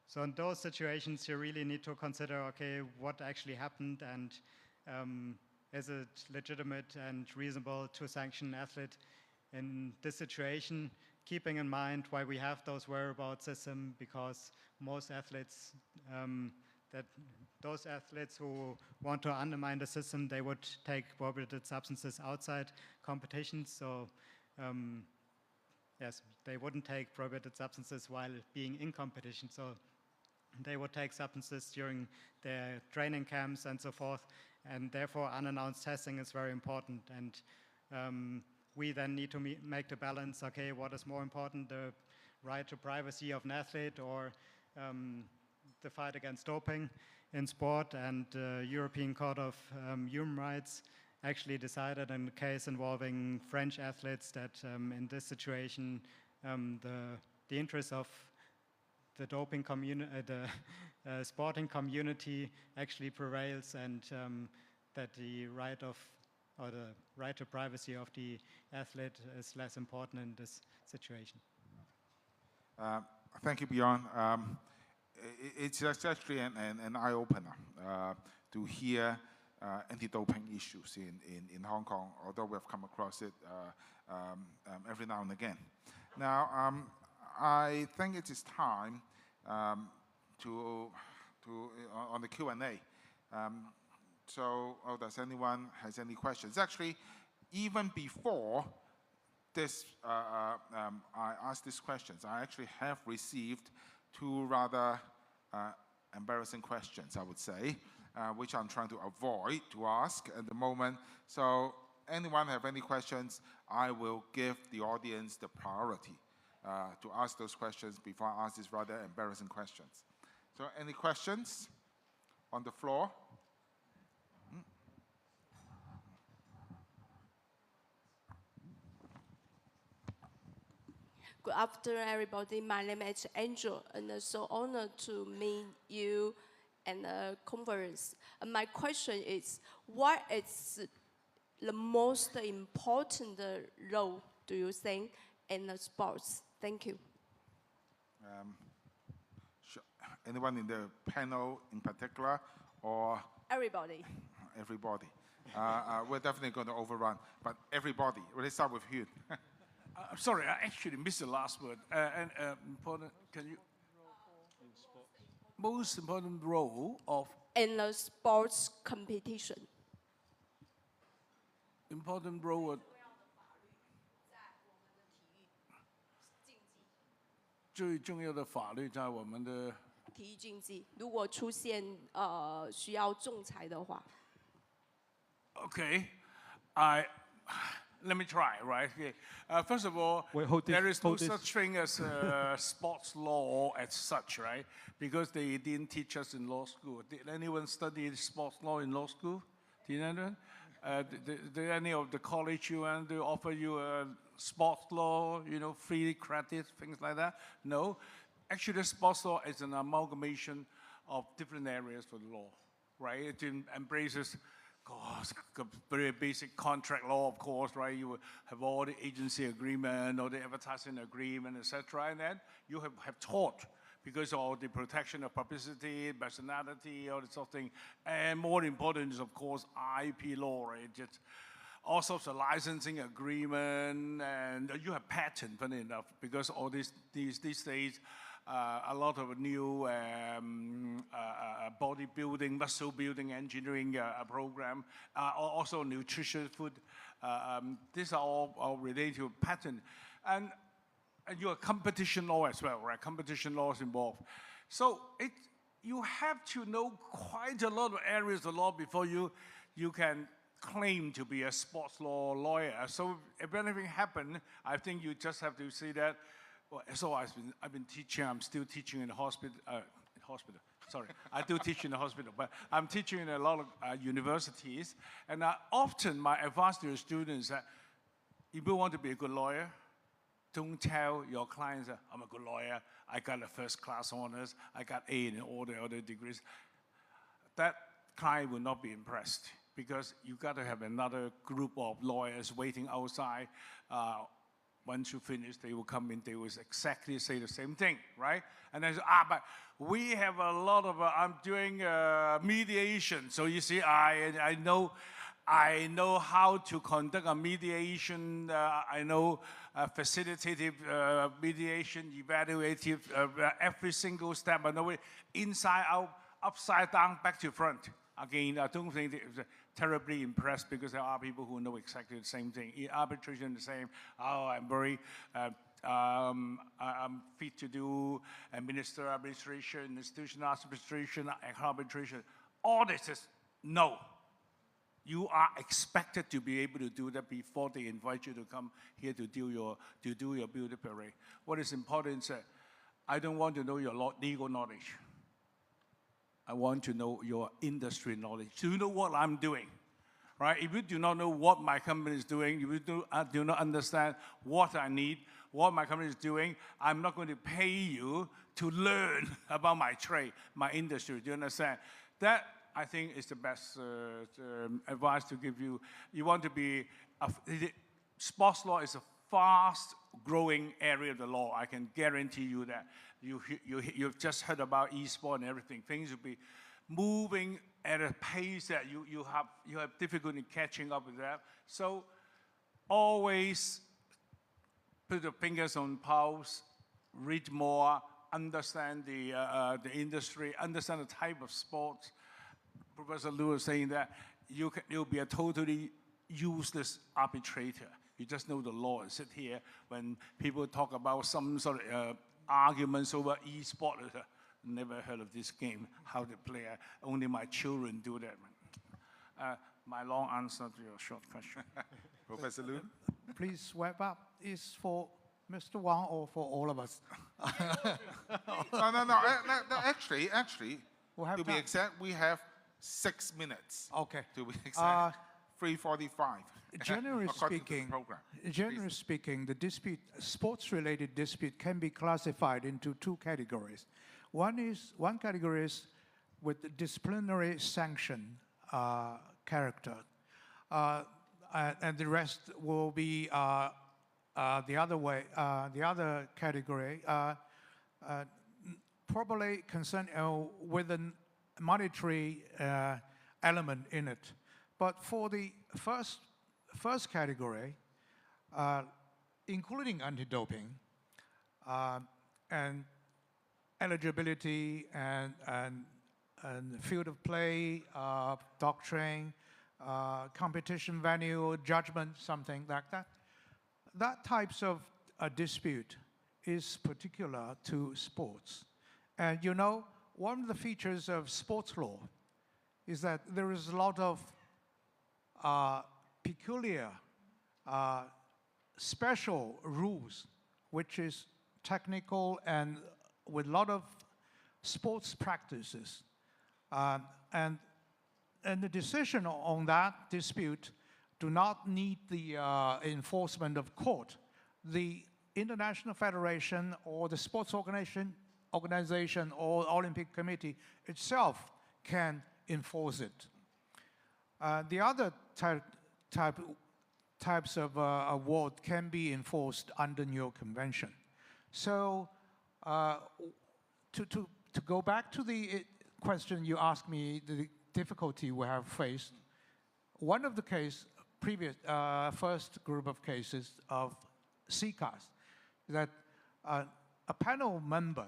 So in those situations, you really need to consider, okay, what actually happened, and is it legitimate and reasonable to sanction an athlete in this situation, keeping in mind why we have those whereabouts system, because most athletes, those athletes who want to undermine the system, they would take prohibited substances outside competitions. So yes, they wouldn't take prohibited substances while being in competition. So they would take substances during their training camps and so forth. And therefore, unannounced testing is very important. And we then need to make the balance, okay, what is more important, the right to privacy of an athlete or the fight against doping in sport? And the European Court of Human Rights actually decided in a case involving French athletes that in this situation, the interest of the doping community, the sporting community actually prevails, and that the right to privacy of the athlete is less important in this situation. Thank you, Bjorn. It's actually an eye-opener to hear anti-doping issues in Hong Kong, although we've come across it every now and again. Now, I think it is time on the Q&A. So, does anyone has any questions? Actually, even before this, I asked these questions, I actually have received 2 rather embarrassing questions, I would say, which I'm trying to avoid to ask at the moment. So, anyone have any questions, I will give the audience the priority to ask those questions before I ask these rather embarrassing questions. So, any questions on the floor? Good afternoon, everybody. My name is Angel, and I'm so honored to meet you at the conference. And my question is, what is the most important role, do you think, in the sports? Thank you. Anyone in the panel in particular, or? Everybody. Everybody. We're definitely going to overrun, but everybody. Let's start with Hugh. I'm sorry, I actually missed the last word. Important, can you? Most important role of? In the sports competition. Important role of? 最重要的法律在我们的体育竞技，如果出现需要仲裁的话。Okay, let me try, right? Okay. First of all, there is no such thing as sports law as such, right? Because they didn't teach us in law school. Did anyone study sports law in law school? Did anyone? Did any of the college you went to offer you sports law, free credit, things like that? No. Actually, sports law is an amalgamation of different areas of the law, right? It embraces very basic contract law, of course, right? You have all the agency agreement, all the advertising agreement, etc. And then you have taught, because of the protection of publicity, personality, all this sort of thing. And more important is, of course, IP law, right? Just all sorts of licensing agreement, and you have patent, funny enough, because all these days, a lot of new bodybuilding, muscle building, engineering program, also nutritious food. These are all related to patent. And your competition law as well, right? Competition law is involved. So you have to know quite a lot of areas of law before you can claim to be a sports law lawyer. So if anything happens, I think you just have to see that. Well, so I've been teaching. I'm still teaching in the hospital. Sorry, I do teach in the hospital, but I'm teaching in a lot of universities. And often my advice to the students that if you want to be a good lawyer, don't tell your clients that I'm a good lawyer. I got a first-class honors. I got A in all the other degrees. That client will not be impressed because you got to have another group of lawyers waiting outside. Once you finish, they will come in, they will exactly say the same thing, right? And then, but we have a lot of, I'm doing mediation. So you see, I know how to conduct a mediation. I know facilitative mediation, evaluative, every single step. I know it inside out, upside down, back to front. Again, I don't think they're terribly impressed because there are people who know exactly the same thing. In arbitration, the same. Oh, I'm very, I'm fit to do administer arbitration, institutional arbitration, arbitration. All this is no. You are expected to be able to do that before they invite you to come here to do your beauty parade. What is important is that I don't want to know your legal knowledge. I want to know your industry knowledge. Do you know what I'm doing? Right? If you do not know what my company is doing, if you do not understand what I need, what my company is doing, I'm not going to pay you to learn about my trade, my industry. Do you understand? That, I think, is the best advice to give you. You want to be, sports law is a fast-growing area of the law. I can guarantee you that. You've just heard about e-sport and everything. Things will be moving at a pace that you have difficulty catching up with that. So always put your fingers on pulse, read more, understand the industry, understand the type of sports. Professor Liu was saying that you'll be a totally useless arbitrator. You just know the law and sit here when people talk about some sort of arguments over e-sport. Never heard of this game, how to play. Only my children do that. My long answer to your short question. Professor Liu? Please wrap up. Is for Mr. Wang or for all of us? No. Actually, we'll have to be exact, we have 6 minutes. Okay. To be exact, 3:45. Generally speaking, the dispute, sports-related dispute, can be classified into two categories. One category is with the disciplinary sanction character, and the rest will be the other way. The other category probably concerned with a monetary element in it. But for the first category, including anti-doping and eligibility and field of play, doctrine, competition venue, judgment, something like that. That types of dispute is particular to sports. And you know, one of the features of sports law is that there is a lot of peculiar, special rules, which is technical and with a lot of sports practices. And the decision on that dispute do not need the enforcement of court. The International Federation or the sports organization or Olympic Committee itself can enforce it. The other types of award can be enforced under New York Convention. So to go back to the question you asked me, the difficulty we have faced, one of the case first group of cases of CCAS, that a panel member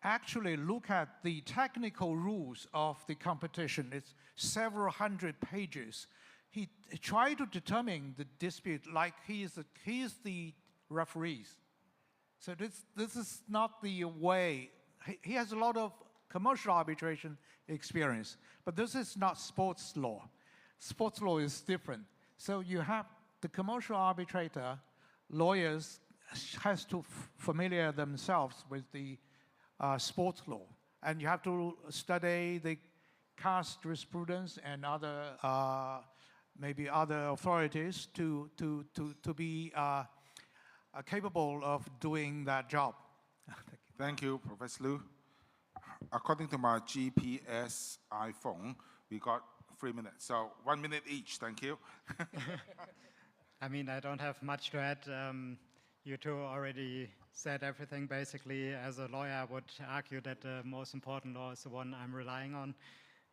actually look at the technical rules of the competition. It's several hundred pages. He tried to determine the dispute like he is the referees. So this is not the way. He has a lot of commercial arbitration experience, but this is not sports law. Sports law is different. So you have the commercial arbitrator, lawyers has to familiar themselves with the sports law, and you have to study the CAS jurisprudence and other maybe other authorities to be capable of doing that job. Thank you, Professor Liu. According to my GPS iPhone, we got 3 minutes. So 1 minute each, thank you. I mean, I don't have much to add. You two already said everything. Basically, as a lawyer, I would argue that the most important law is the one I'm relying on.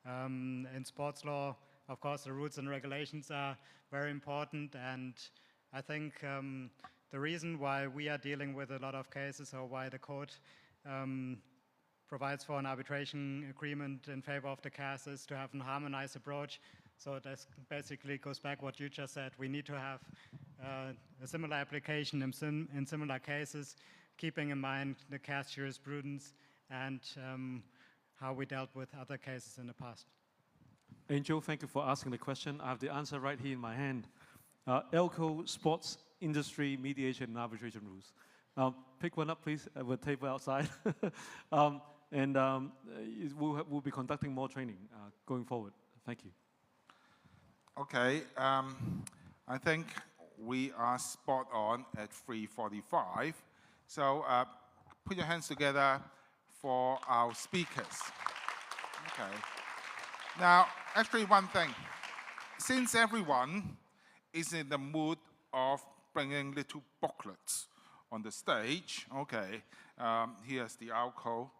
In sports law, of course, the rules and regulations are very important, and I think the reason why we are dealing with a lot of cases, or why the court provides for an arbitration agreement in favor of the CAS, is to have a harmonized approach. So this basically goes back what you just said. We need to have a similar application in similar cases, keeping in mind the CAS jurisprudence and how we dealt with other cases in the past. Angel, thank you for asking the question. I have the answer right here in my hand. ELCO Sports Industry Mediation and Arbitration Rules. Pick one up, please, at the table outside. We'll be conducting more training going forward. Thank you. Okay, I think we are spot on at 3:45. So put your hands together for our speakers. Okay. Now, actually one thing. Since everyone is in the mood of bringing little booklets on the stage, okay, here's the ALCO.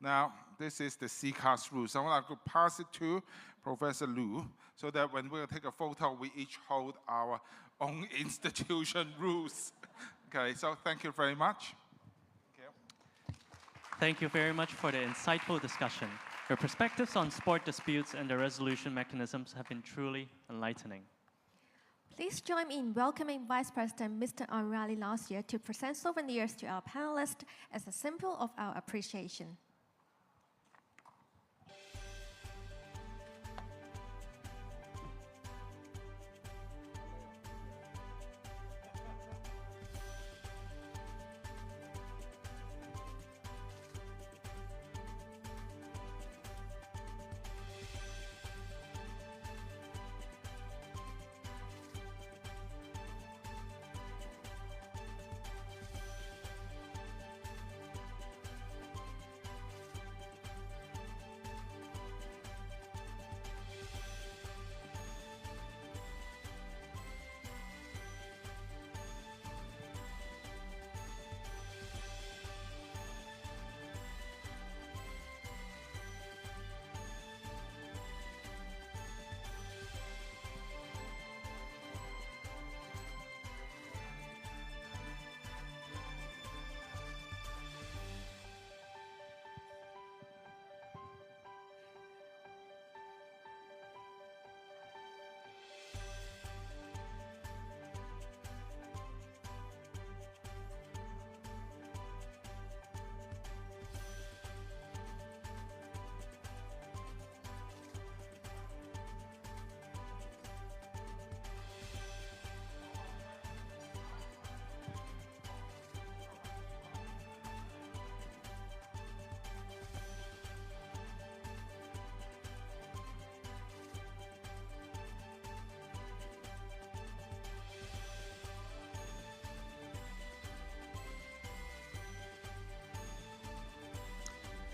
Now, this is the CCAS rules. I want to pass it to Professor Liu, so that when we take a photo, we each hold our own institution rules. Okay, so thank you very much. Thank you very much for the insightful discussion. Your perspectives on sport disputes and their resolution mechanisms have been truly enlightening. Please join me in welcoming Vice President Mr. O'Reilly last year to present souvenirs to our panelists as a symbol of our appreciation.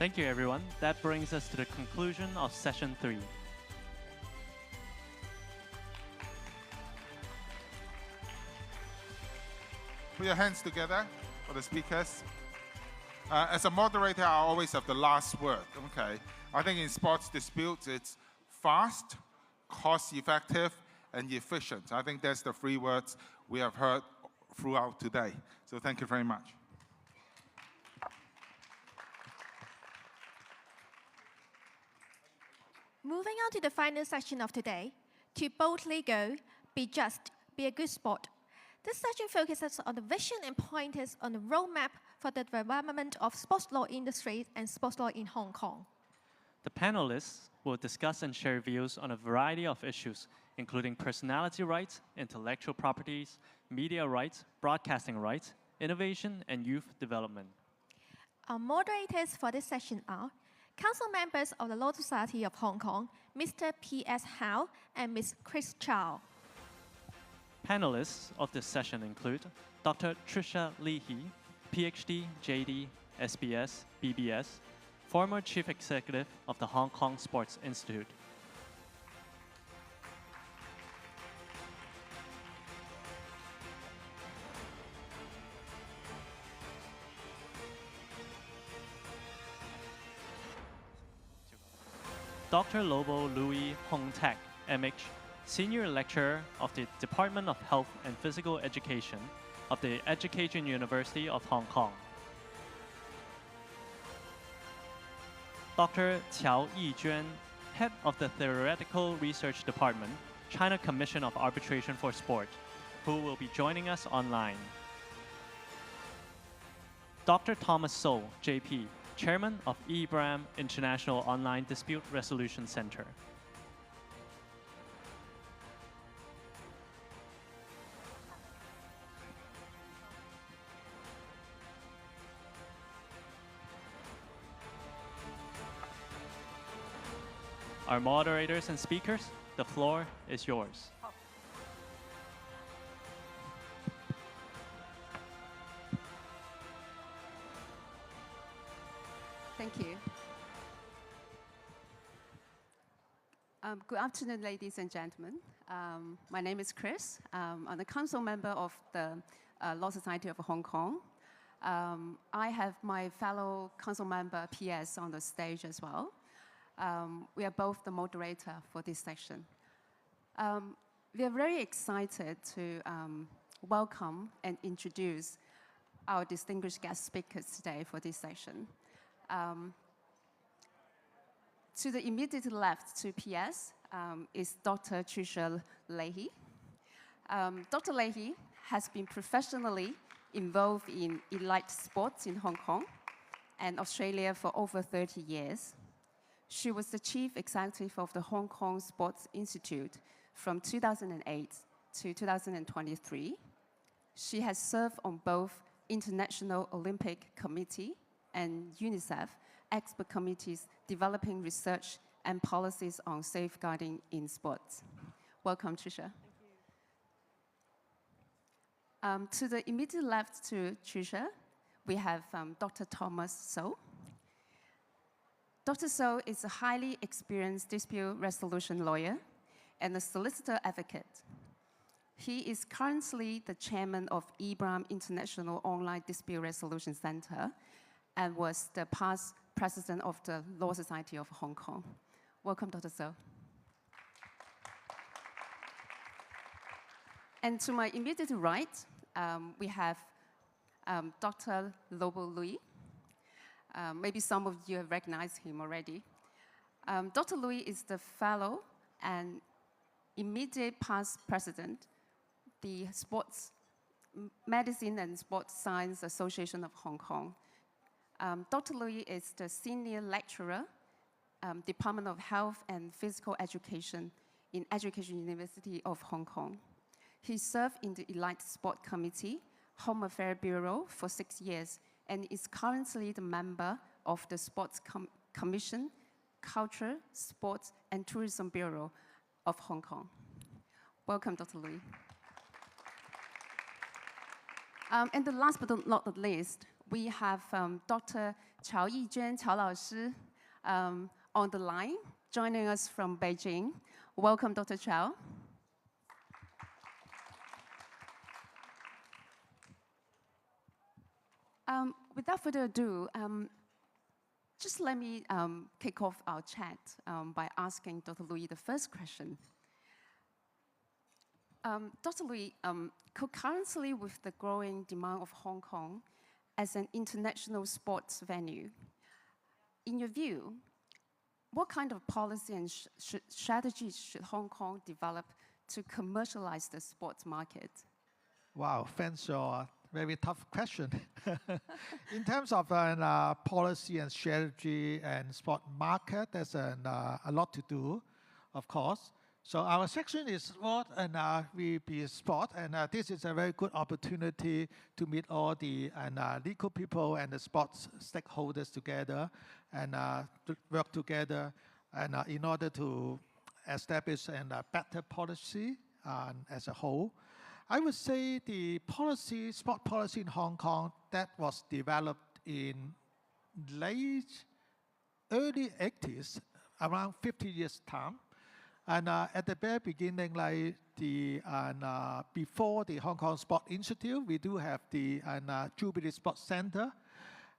Thank you, everyone. That brings us to the conclusion of session 3. Put your hands together for the speakers. As a moderator, I always have the last word, okay? I think in sports disputes, it's fast, cost-effective, and efficient. I think that's the three words we have heard throughout today. So thank you very much. Moving on to the final section of today, to boldly go, be just, be a good sport. This section focuses on the vision and pointers on the roadmap for the development of sports law industry and sports law in Hong Kong. The panelists will discuss and share views on a variety of issues, including personality rights, intellectual properties, media rights, broadcasting rights, innovation, and youth development. Our moderators for this session are Council members of the Law Society of Hong Kong, Mr. P.S. Howe and Ms. Chris Chow. Panelists of this session include Dr. Tricia Leahy, PhD, JD, SBS, BBS, former Chief Executive of the Hong Kong Sports Institute. Dr. Lobo Louis Hong Tak, MH, Senior Lecturer of the Department of Health and Physical Education of the Education University of Hong Kong. Dr. Qiao Yijuan, Head of the Theoretical Research Department, China Commission of Arbitration for Sport, who will be joining us online. Dr. Thomas So, JP, Chairman of EBRAM International Online Dispute Resolution Center. Our moderators and speakers, the floor is yours. Thank you. Good afternoon, ladies and gentlemen. My name is Chris. I'm the council member of the Law Society of Hong Kong. I have my fellow council member, PS, on the stage as well. We are both the moderator for this section. We are very excited to welcome and introduce our distinguished guest speakers today for this session. To the immediate left to PS is Dr. Tricia Leahy. Dr. Leahy has been professionally involved in elite sports in Hong Kong and Australia for over 30 years. She was the chief executive of the Hong Kong Sports Institute from 2008 to 2023. She has served on both International Olympic Committee and UNICEF expert committees developing research and policies on safeguarding in sports. Welcome, Tricia. To the immediate left to Tricia, we have Dr. Thomas So. Dr. So is a highly experienced dispute resolution lawyer and a solicitor advocate. He is currently the chairman of EBRAM International Online Dispute Resolution Center and was the past president of the Law Society of Hong Kong. Welcome, Dr. So. And to my immediate right, we have Dr. Lobo Louis. Maybe some of you have recognized him already. Dr. Louis is the fellow and immediate past president, the Sports Medicine and Sports Science Association of Hong Kong. Dr. Louis is the senior lecturer, Department of Health and Physical Education in Education University of Hong Kong. He served in the Elite Sport Committee, Home Affairs Bureau for 6 years, and is currently the member of the Sports Commission, Culture, Sports, and Tourism Bureau of Hong Kong. Welcome, Dr. Louis. And the last but not the least, we have Dr. Qiao Yijuan, Qiao 老师, on the line, joining us from Beijing. Welcome, Dr. Qiao. Without further ado, just let me kick off our chat by asking Dr. Louis the first question. Dr. Lui, concurrently with the growing demand of Hong Kong as an international sports venue, in your view, what kind of policy and strategies should Hong Kong develop to commercialize the sports market? Wow, thanks for a very tough question. In terms of policy and strategy and sport market, there's a lot to do, of course. So our section is sport and we be sport, and this is a very good opportunity to meet all the legal people and the sports stakeholders together and to work together and in order to establish a better policy as a whole. I would say the policy, sport policy in Hong Kong that was developed in early 80s, around 50 years time. And at the very beginning, like before the Hong Kong Sport Institute, we do have the Jubilee Sports Center,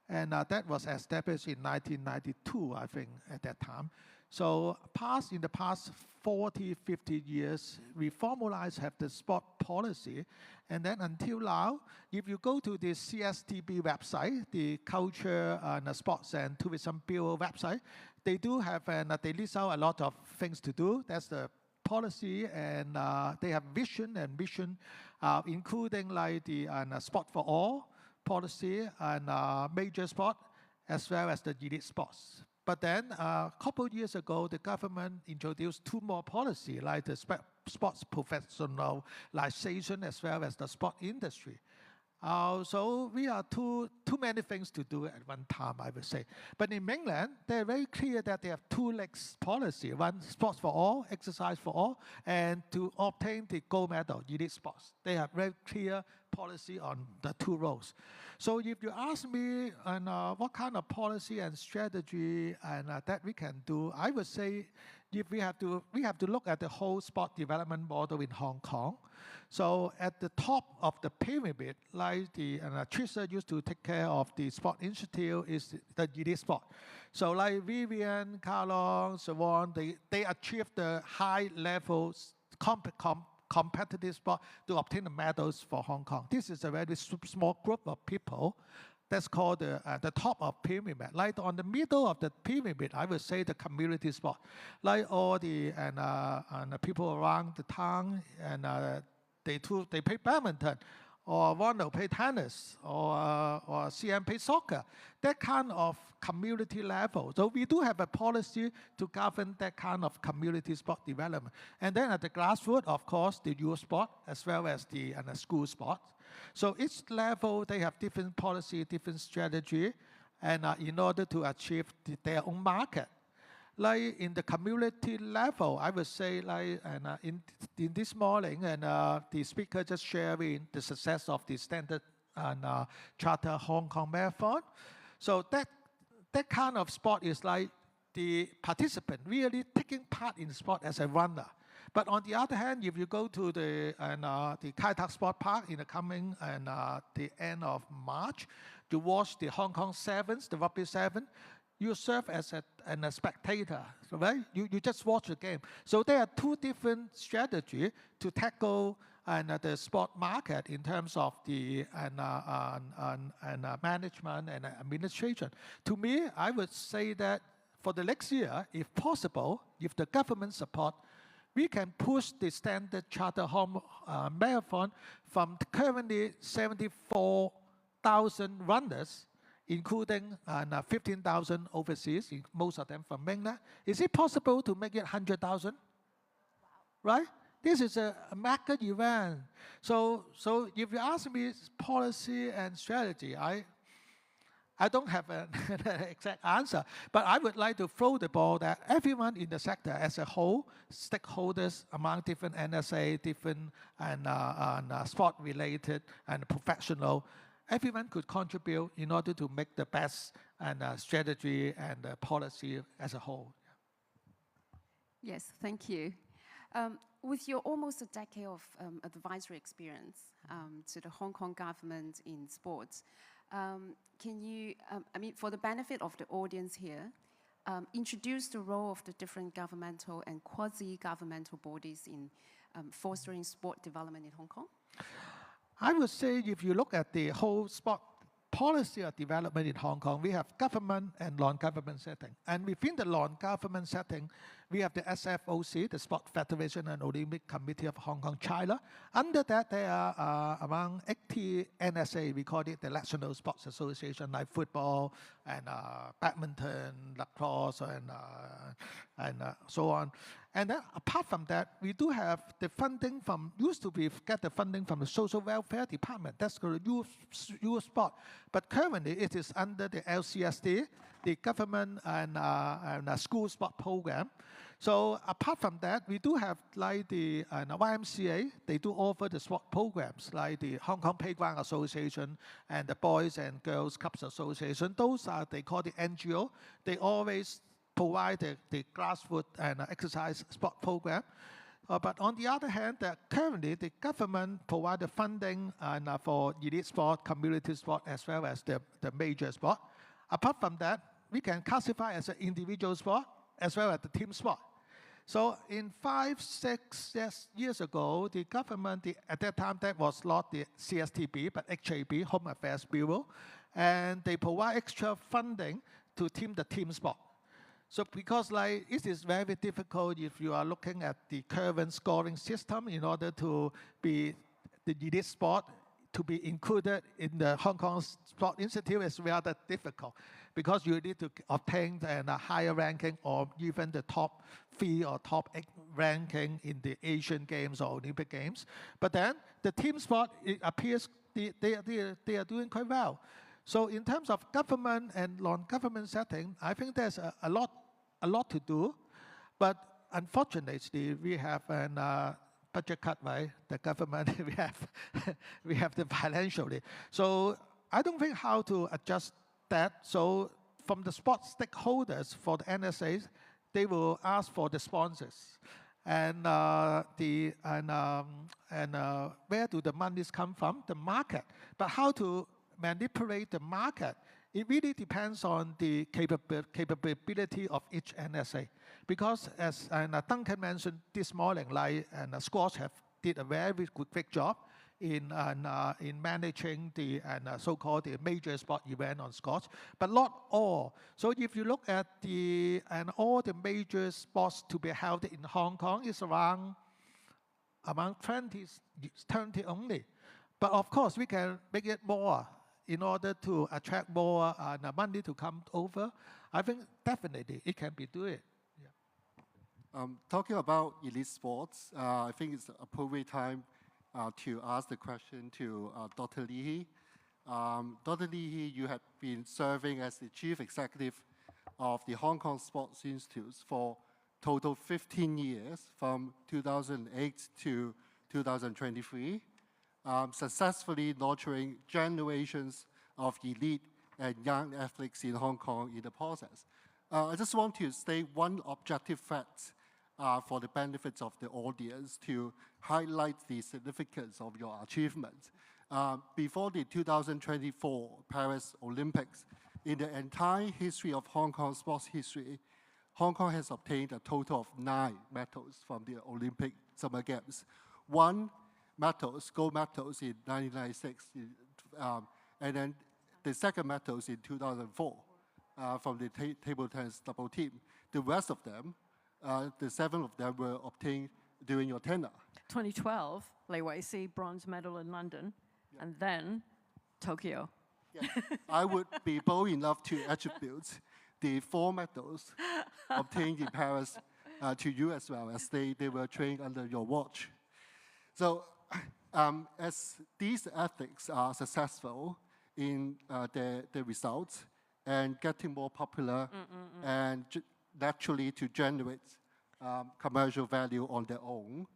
and that was established in 1992, I think, at that time. So in the past 40, 50 years, we formalized have the sport policy, and then until now, if you go to the CSTB website, the Culture and Sports and Tourism Bureau website, they do have, they list out a lot of things to do. That's the policy, and they have vision and mission, including like the sport for all policy and major sport, as well as the elite sports. But then a couple of years ago, the government introduced two more policies, like the sports professionalization as well as the sport industry. So we are too many things to do at one time, I would say. But in mainland, they're very clear that they have two legs policy. One, sports for all, exercise for all, and to obtain the gold medal, elite sports. They have very clear policy on the two roles. So if you ask me what kind of policy and strategy that we can do, I would say if we have to look at the whole sport development model in Hong Kong. So at the top of the pyramid, like the Trisha used to take care of the Sport Institute, is the elite sport. So like Vivian, Carlong, so on, they achieve the high levels competitive sport to obtain the medals for Hong Kong. This is a very small group of people. That's called the top of pyramid. Like on the middle of the pyramid, I would say the community sport. Like all the people around the town, and they play badminton, or one will play tennis, or CM play soccer. That kind of community level. So we do have a policy to govern that kind of community sport development. And then at the grassroots, of course, the youth sport as well as the school sport. So each level, they have different policy, different strategy, and in order to achieve their own market. Like in the community level, I would say, like in this morning, and the speaker just sharing the success of the Standard Chartered Hong Kong Marathon. So that kind of sport is like the participant really taking part in sport as a runner. But on the other hand, if you go to the Kai Tak Sport Park in the coming the end of March to watch the Hong Kong Sevens, the Rugby Seven, you serve as a spectator, right? You just watch the game. So there are two different strategies to tackle the sport market in terms of the management and administration. To me, I would say that for the next year, if possible, if the government support, we can push the Standard Chartered Hong Marathon from currently 74,000 runners, including 15,000 overseas, most of them from mainland. Is it possible to make it 100,000? Wow. Right? This is a mega event. So if you ask me policy and strategy, I don't have an exact answer, but I would like to throw the ball that everyone in the sector as a whole, stakeholders among different NSA, different sport-related and professional, everyone could contribute in order to make the best strategy and policy as a whole. Yes, thank you. With your almost a decade of advisory experience to the Hong Kong government in sports, can you, for the benefit of the audience here, introduce the role of the different governmental and quasi-governmental bodies in fostering sport development in Hong Kong? I would say if you look at the whole sport policy of development in Hong Kong, we have government and non-government setting. And within the non-government setting, we have the SFOC, the Sport Federation and Olympic Committee of Hong Kong, China. Under that, there are among 80 NSA, we call it the National Sports Association, like football and badminton, lacrosse, and so on. And then apart from that, we do have the funding from, used to be get the funding from the Social Welfare Department. That's called youth sport. But currently it is under the LCSD, the government and school sport program. So apart from that, we do have like the YMCA, they do offer the sport programs like the Hong Kong Playground Association and the Boys and Girls Clubs Association. Those are, they call the NGO. They always provide the grassroots and exercise sport program. But on the other hand, currently the government provide the funding for elite sport, community sport, as well as the major sport. Apart from that, we can classify as an individual sport as well as the team sport. So in 5-6 years ago, the government, at that time, that was not the CSTB, but HAB, Home Affairs Bureau, and they provide extra funding to the team sport. So because like it is very difficult if you are looking at the current scoring system in order to be the elite sport to be included in the Hong Kong Sport Institute is rather difficult because you need to obtain a higher ranking or even the top 3 or top 8 ranking in the Asian Games or Olympic Games. But then the team sport, it appears they are doing quite well. So in terms of government and non-government setting, I think there's a lot to do. But unfortunately, we have a budget cut, right? The government, we have the financially. So I don't think how to adjust that. So from the sports stakeholders for the NSAs, they will ask for the sponsors. And where do the monies come from? The market. But how to manipulate the market? It really depends on the capability of each NSA. Because as Duncan mentioned this morning, squash did a very great job in managing the so-called the major sport event on squash, but not all. So if you look at all the major sports to be held in Hong Kong is around 20 only. But of course, we can make it more in order to attract more money to come over. I think definitely it can be doing. Talking about elite sports, I think it's appropriate time to ask the question to Dr. Lee. Dr. Lee, you have been serving as the Chief Executive of the Hong Kong Sports Institute for total 15 years, from 2008 to 2023, successfully nurturing generations of elite and young athletes in Hong Kong in the process. I just want to state one objective fact for the benefits of the audience to highlight the significance of your achievements. Before the 2024 Paris Olympics, in the entire history of Hong Kong sports history, Hong Kong has obtained a total of 9 medals from the Olympic Summer Games. 1 medals, gold medals in 1996, and then the second medals in 2004 from the table tennis double team. The rest of them, the 7 of them were obtained during your tenure. 2012, Lei Wei-si, bronze medal in London, and then Tokyo. Yeah. I would be bold enough to attribute the 4 medals obtained in Paris to you as well, as they were trained under your watch. So as these athletes are successful in their results and getting more popular and naturally to generate commercial value on their own,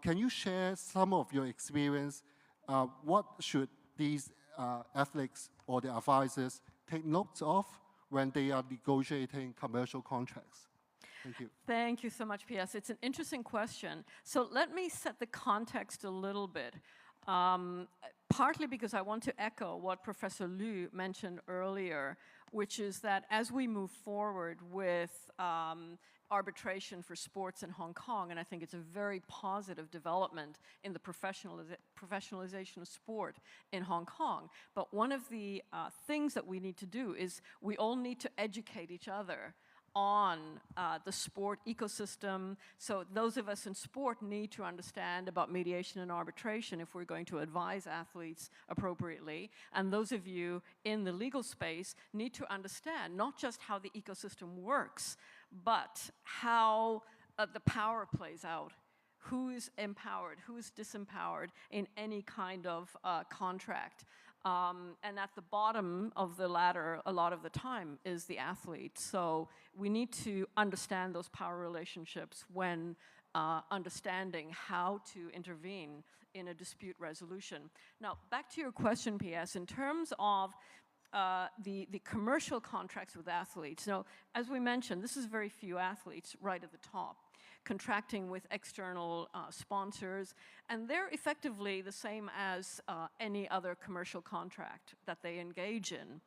can you share some of your experience? What should these athletes or their advisors take notes of when they are negotiating commercial contracts? Thank you. Thank you so much, P.S. It's an interesting question. So let me set the context a little bit. partly because I want to echo what Professor Liu mentioned earlier, which is that as we move forward with arbitration for sports in Hong Kong, and I think it's a very positive development in the professionalization of sport in Hong Kong. But one of the things that we need to do is we all need to educate each other on the sport ecosystem. So those of us in sport need to understand about mediation and arbitration if we're going to advise athletes appropriately. And those of you in the legal space need to understand not just how the ecosystem works, but how the power plays out. Who is empowered, who is disempowered in any kind of contract. And at the bottom of the ladder, a lot of the time, is the athlete. So we need to understand those power relationships when understanding how to intervene in a dispute resolution. Now, back to your question, PS, in terms of the commercial contracts with athletes. Now, as we mentioned, this is very few athletes right at the top, contracting with external sponsors, and they're effectively the same as any other commercial contract that they engage in.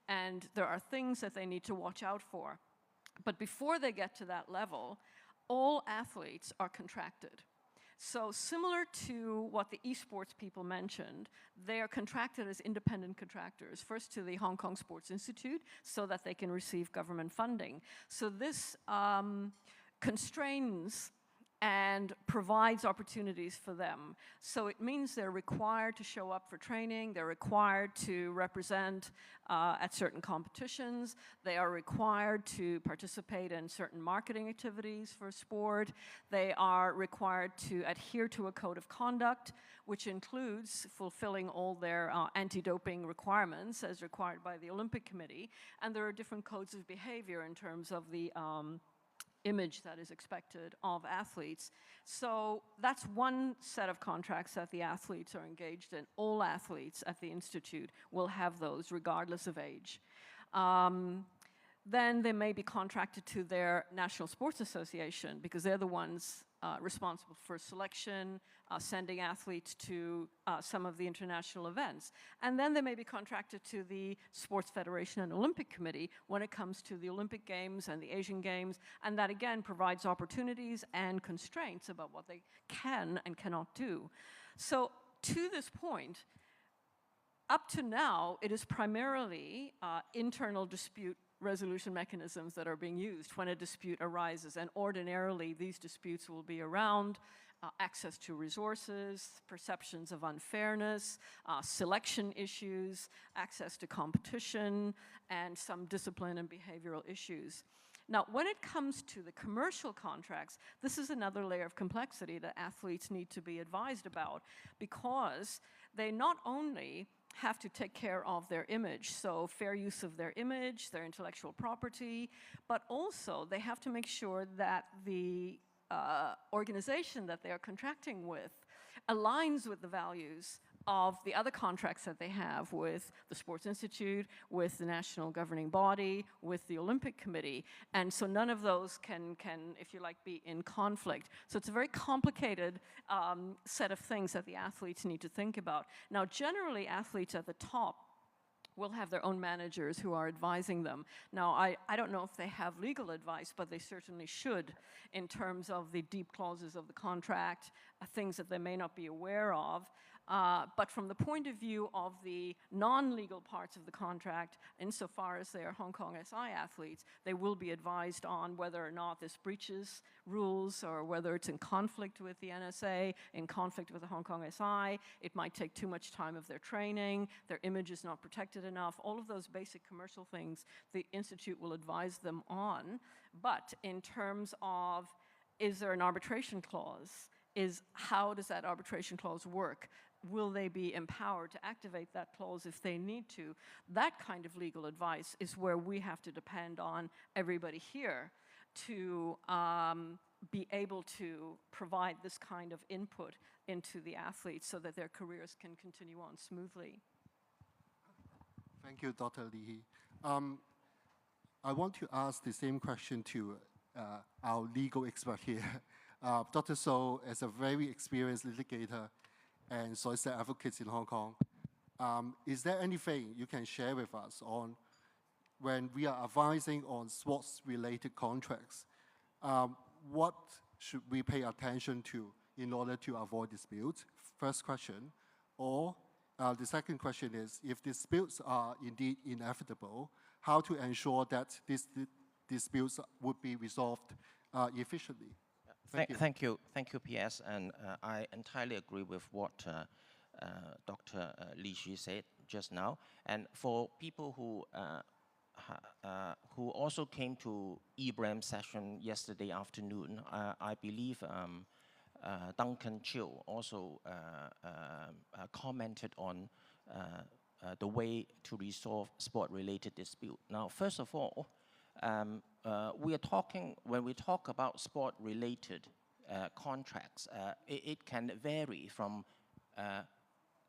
And there are things that they need to watch out for. But before they get to that level, all athletes are contracted. So similar to what the esports people mentioned, they are contracted as independent contractors, first to the Hong Kong Sports Institute so that they can receive government funding. So this constrains and provides opportunities for them. So it means they're required to show up for training, they're required to represent at certain competitions, they are required to participate in certain marketing activities for sport, they are required to adhere to a code of conduct, which includes fulfilling all their anti-doping requirements as required by the Olympic Committee, and there are different codes of behavior in terms of the image that is expected of athletes. So that's one set of contracts that the athletes are engaged in. All athletes at the Institute will have those regardless of age. Then they may be contracted to their National Sports Association because they're the ones responsible for selection, sending athletes to some of the international events. And then they may be contracted to the Sports Federation and Olympic Committee when it comes to the Olympic Games and the Asian Games, and that again provides opportunities and constraints about what they can and cannot do. So to this point, up to now, it is primarily internal dispute resolution mechanisms that are being used when a dispute arises, and ordinarily these disputes will be around access to resources, perceptions of unfairness, selection issues, access to competition, and some discipline and behavioral issues. Now, when it comes to the commercial contracts, this is another layer of complexity that athletes need to be advised about, because they not only have to take care of their image, so fair use of their image, their intellectual property, but also they have to make sure that the organization that they are contracting with aligns with the values of the other contracts that they have with the Sports Institute, with the national governing body, with the Olympic Committee. And so none of those can, if you like, be in conflict. So it's a very complicated set of things that the athletes need to think about. Now, generally, athletes at the top will have their own managers who are advising them. Now, I don't know if they have legal advice, but they certainly should in terms of the deep clauses of the contract, things that they may not be aware of. But from the point of view of the non-legal parts of the contract, insofar as they are Hong Kong SI athletes, they will be advised on whether or not this breaches rules or whether it's in conflict with the NSA, in conflict with the Hong Kong SI. It might take too much time of their training, their image is not protected enough. All of those basic commercial things the Institute will advise them on. But in terms of, is there an arbitration clause? How does that arbitration clause work? Will they be empowered to activate that clause if they need to? That kind of legal advice is where we have to depend on everybody here to be able to provide this kind of input into the athletes so that their careers can continue on smoothly. Thank you, Dr. Lee. I want to ask the same question to our legal expert here. Dr. So, as a very experienced litigator and solicitor advocate in Hong Kong, Is there anything you can share with us on when we are advising on sports-related contracts? What should we pay attention to in order to avoid disputes? First question. Or the second question is, if disputes are indeed inevitable, how to ensure that these disputes would be resolved efficiently? Thank you, PS, and I entirely agree with what Dr. Li Xu said just now. And for people who also came to EBRAM session yesterday afternoon, I believe Duncan Chiu also commented on the way to resolve sport-related dispute. Now, first of all, when we talk about sport-related contracts, it can vary from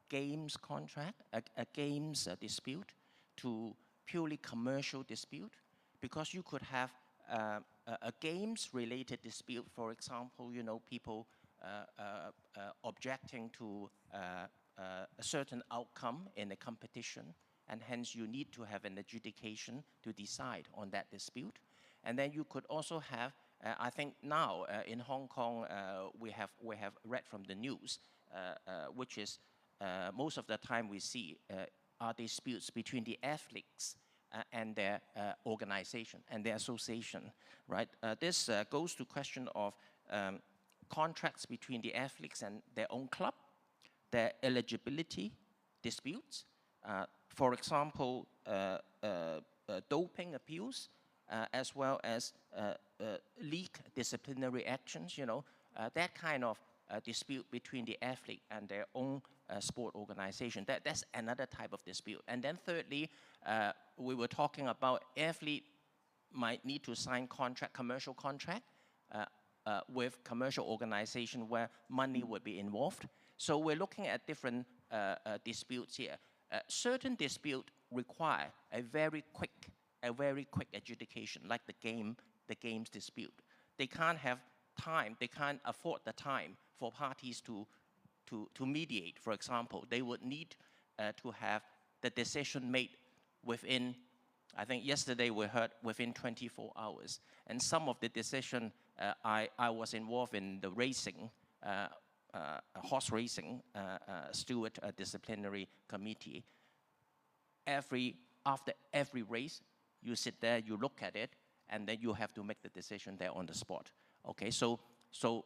games contract, a games dispute, to purely commercial dispute, because you could have a games-related dispute. For example, people objecting to a certain outcome in a competition, and hence you need to have an adjudication to decide on that dispute. And then you could also have, I think now in Hong Kong, we have read from the news, which is most of the time we see are disputes between the athletes and their organization and their association, right? This goes to question of contracts between the athletes and their own club, their eligibility disputes. For example, doping appeals, as well as league disciplinary actions, that kind of dispute between the athlete and their own sport organization. That's another type of dispute. And then thirdly, we were talking about athlete might need to sign commercial contract with commercial organization where money would be involved. So we're looking at different disputes here. Certain disputes require a very quick adjudication, like the games dispute. They can't have time, they can't afford the time for parties to mediate, for example. They would need to have the decision made within, I think yesterday we heard within 24 hours. And some of the decision, I was involved in the racing, horse racing steward disciplinary committee. After every race, you sit there, you look at it, and then you have to make the decision there on the spot. Okay, so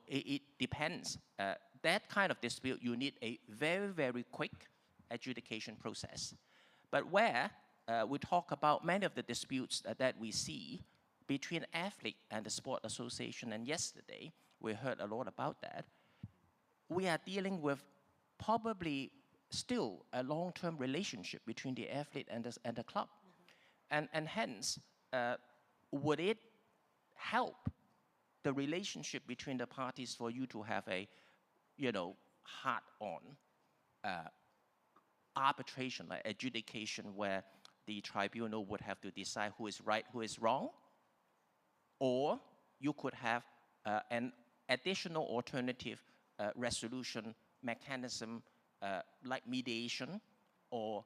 it depends. That kind of dispute, you need a very, very quick adjudication process. But where we talk about many of the disputes that we see between athlete and the sport association, and yesterday we heard a lot about that, we are dealing with probably still a long-term relationship between the athlete and the club. And hence, would it help the relationship between the parties for you to have a, hard-on arbitration, like adjudication, where the tribunal would have to decide who is right, who is wrong? Or you could have an additional alternative resolution mechanism like mediation or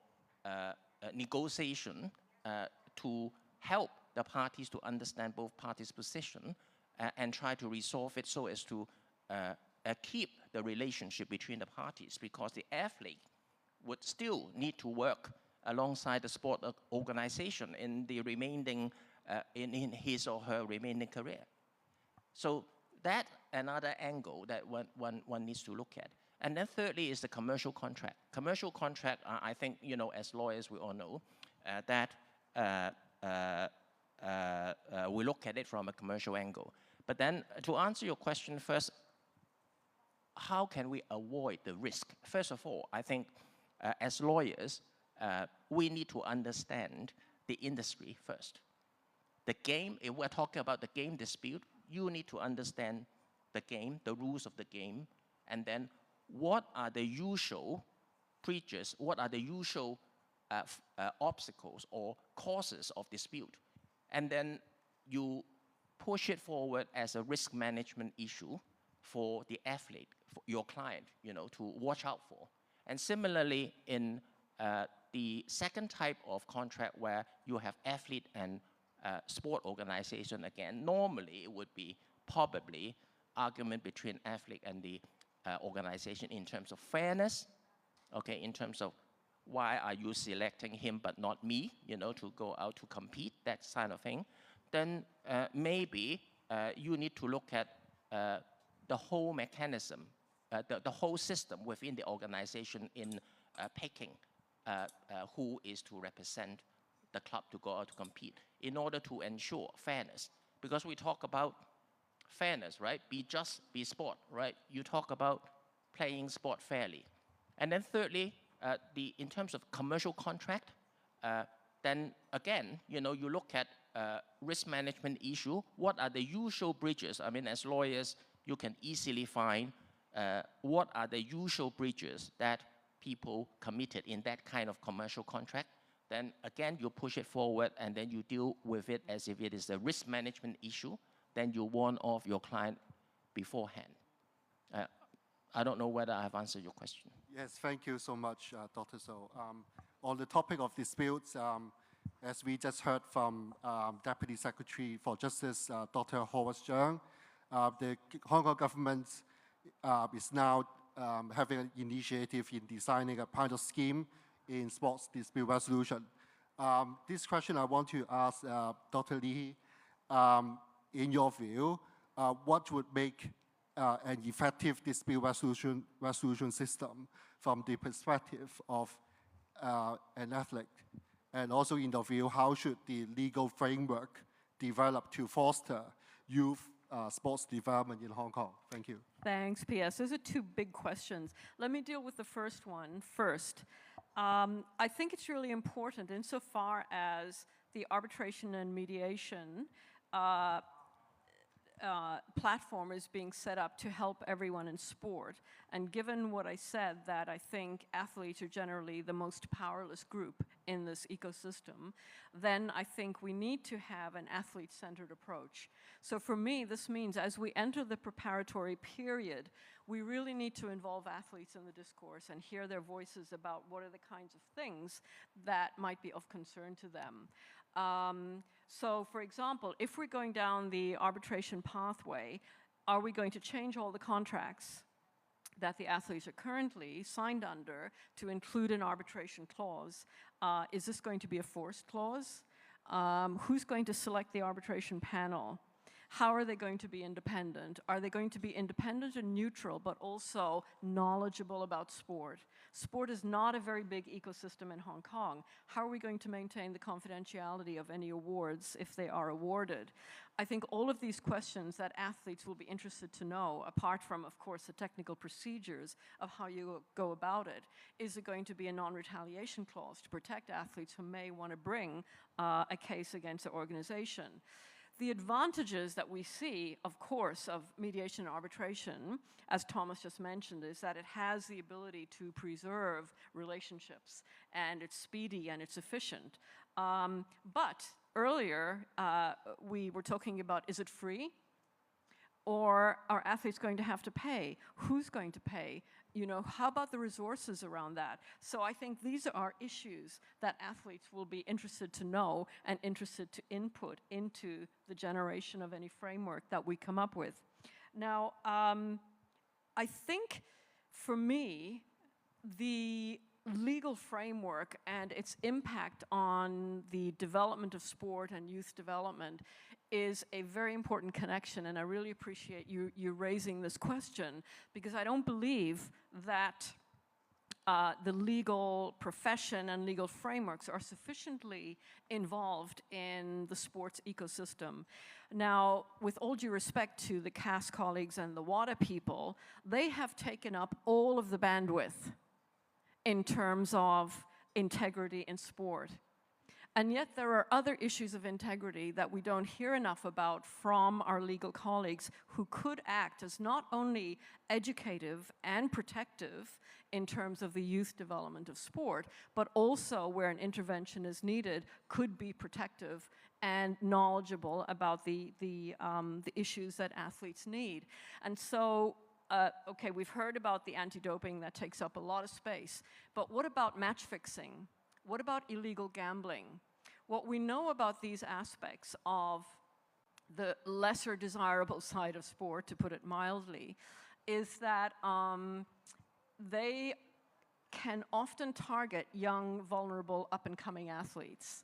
negotiation to help the parties to understand both parties' position and try to resolve it so as to keep the relationship between the parties, because the athlete would still need to work alongside the sport organization in the remaining, in his or her remaining career. So that's another angle that one needs to look at. And then thirdly is the commercial contract. Commercial contract, I think, as lawyers, we all know that we look at it from a commercial angle. But then to answer your question first, how can we avoid the risk? First of all, I think as lawyers, we need to understand the industry first. The game, if we're talking about the game dispute, you need to understand the game, the rules of the game, and then what are the usual breaches, what are the usual obstacles or causes of dispute. And then you push it forward as a risk management issue for the athlete, for your client, to watch out for. And similarly, in The second type of contract where you have athlete and sport organization, again, normally it would be probably argument between athlete and the organization in terms of fairness, okay, in terms of why are you selecting him but not me, to go out to compete, that kind of thing. Then maybe you need to look at the whole mechanism, the whole system within the organization in picking who is to represent the club to go out to compete in order to ensure fairness. Because we talk about fairness, right? Be just, be sport, right? You talk about playing sport fairly. And then thirdly, in terms of commercial contract, then again, you look at risk management issue. What are the usual breaches? I mean, as lawyers, you can easily find what are the usual breaches that people committed in that kind of commercial contract. Then again, you push it forward and then you deal with it as if it is a risk management issue. Then you warn off your client beforehand. I don't know whether I have answered your question. Yes, thank you so much, Dr. So. On the topic of disputes, as we just heard from Deputy Secretary for Justice, Dr. Howard Zhang, the Hong Kong government is now having an initiative in designing a pilot scheme in sports dispute resolution. This question I want to ask Dr. Lee, in your view, what would make an effective dispute resolution system from the perspective of an athlete? And also in your view, how should the legal framework develop to foster youth sports development in Hong Kong? Thank you. Thanks, P.S. Those are two big questions. Let me deal with the first one first. I think it's really important insofar as the arbitration and mediation platform is being set up to help everyone in sport. And given what I said, that I think athletes are generally the most powerless group in this ecosystem, then I think we need to have an athlete-centered approach. So for me, this means as we enter the preparatory period, we really need to involve athletes in the discourse and hear their voices about what are the kinds of things that might be of concern to them. So for example, if we're going down the arbitration pathway, are we going to change all the contracts that the athletes are currently signed under to include an arbitration clause? Is this going to be a forced clause? Who's going to select the arbitration panel? How are they going to be independent? Are they going to be independent and neutral, but also knowledgeable about sport? Sport is not a very big ecosystem in Hong Kong. How are we going to maintain the confidentiality of any awards if they are awarded? I think all of these questions that athletes will be interested to know, apart from, of course, the technical procedures of how you go about it. Is it going to be a non-retaliation clause to protect athletes who may want to bring a case against the organization? The advantages that we see, of course, of mediation and arbitration, as Thomas just mentioned, is that it has the ability to preserve relationships, and it's speedy and it's efficient. But earlier, we were talking about, is it free? Or are athletes going to have to pay? Who's going to pay? How about the resources around that? So I think these are issues that athletes will be interested to know and interested to input into the generation of any framework that we come up with. Now, I think for me, the legal framework and its impact on the development of sport and youth development is a very important connection, and I really appreciate you raising this question, because I don't believe that the legal profession and legal frameworks are sufficiently involved in the sports ecosystem. Now, with all due respect to the CAS colleagues and the WADA people, they have taken up all of the bandwidth in terms of integrity in sport. And yet there are other issues of integrity that we don't hear enough about from our legal colleagues, who could act as not only educative and protective in terms of the youth development of sport, but also where an intervention is needed, could be protective and knowledgeable about the issues that athletes need. And so okay, we've heard about the anti-doping that takes up a lot of space, but what about match fixing? What about illegal gambling? What we know about these aspects of the lesser desirable side of sport, to put it mildly, is that they can often target young, vulnerable, up-and-coming athletes.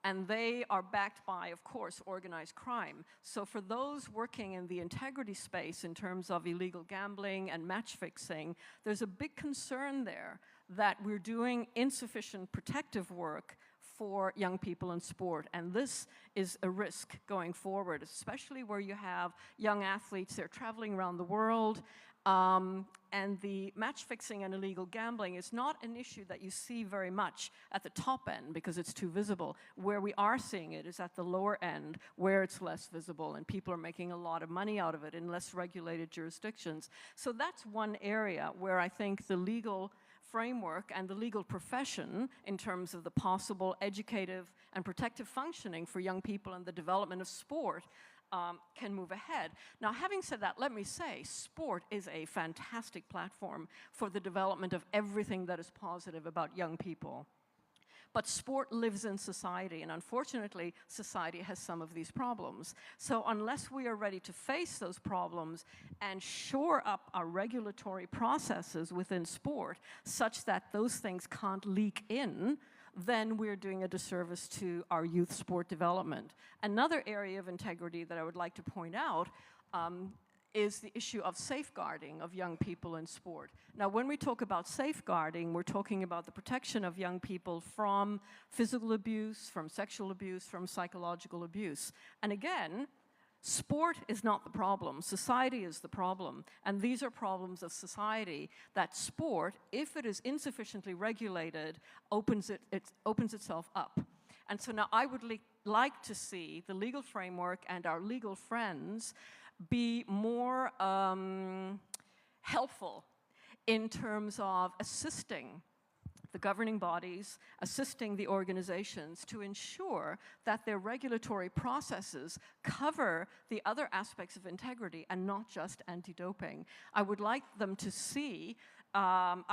And they are backed by, of course, organized crime. So for those working in the integrity space in terms of illegal gambling and match fixing, there's a big concern there that we're doing insufficient protective work for young people in sport. And this is a risk going forward, especially where you have young athletes, they're traveling around the world, and the match fixing and illegal gambling is not an issue that you see very much at the top end because it's too visible. Where we are seeing it is at the lower end where it's less visible and people are making a lot of money out of it in less regulated jurisdictions. So that's one area where I think the legal framework and the legal profession in terms of the possible educative and protective functioning for young people and the development of sport can move ahead. Now, having said that, let me say, sport is a fantastic platform for the development of everything that is positive about young people. But sport lives in society, and unfortunately, society has some of these problems. So unless we are ready to face those problems and shore up our regulatory processes within sport such that those things can't leak in, then we're doing a disservice to our youth sport development. Another area of integrity that I would like to point out is the issue of safeguarding of young people in sport. Now, when we talk about safeguarding, we're talking about the protection of young people from physical abuse, from sexual abuse, from psychological abuse. And again, sport is not the problem, society is the problem. And these are problems of society that sport, if it is insufficiently regulated, opens itself up. And so now I would like to see the legal framework and our legal friends be more helpful in terms of assisting the governing bodies, assisting the organizations to ensure that their regulatory processes cover the other aspects of integrity and not just anti-doping. I would like them to see, them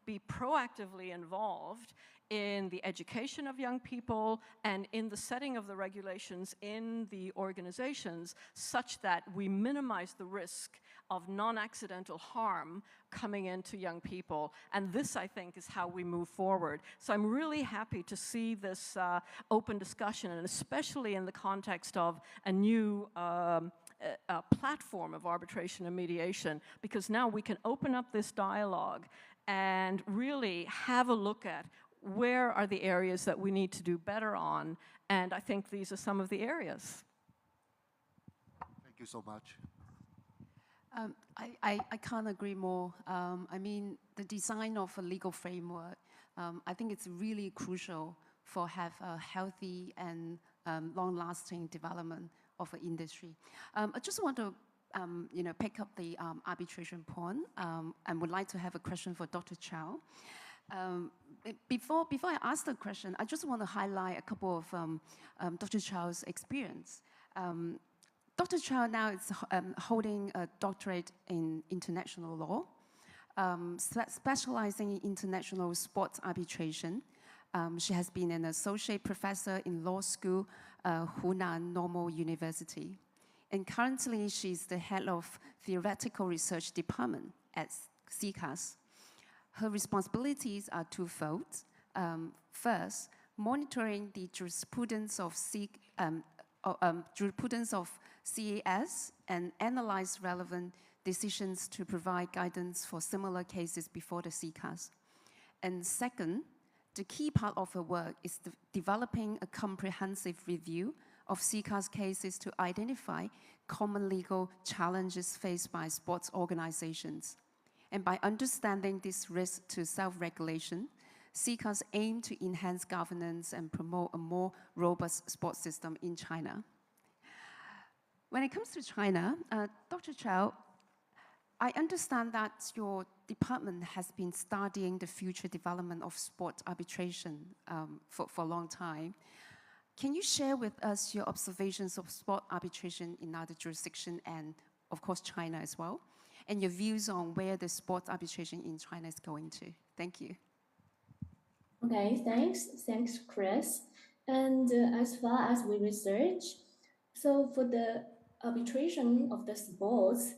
be proactively involved in the education of young people and in the setting of the regulations in the organizations such that we minimize the risk of non-accidental harm coming into young people. And this, I think, is how we move forward. So I'm really happy to see this open discussion, and especially in the context of a new platform of arbitration and mediation, because now we can open up this dialogue and really have a look at where are the areas that we need to do better on, and I think these are some of the areas. Thank you so much. I can't agree more. I mean, the design of a legal framework, I think it's really crucial for have a healthy and long-lasting development of an industry. I just want to pick up the arbitration point and would like to have a question for Dr. Chow. Before I ask the question, I just want to highlight a couple of Dr. Chow's experience. Dr. Chow now is holding a doctorate in international law, specializing in international sports arbitration. She has been an associate professor in law school, Hunan Normal University. And currently, she's the head of theoretical research department at CCAS. Her responsibilities are twofold. First, monitoring the jurisprudence of CAS and analyze relevant decisions to provide guidance for similar cases before the CCAS. And second, the key part of her work is developing a comprehensive review of CCAS cases to identify common legal challenges faced by sports organizations. And by understanding this risk to self-regulation, CCAS aim to enhance governance and promote a more robust sports system in China. When it comes to China, Dr. Chow, I understand that your department has been studying the future development of sport arbitration for a long time. Can you share with us your observations of sport arbitration in other jurisdictions and, of course, China as well? and your views on where the sports arbitration in China is going to. Thank you. Okay, thanks, Chris. And as far as we research, so for the arbitration of the sports,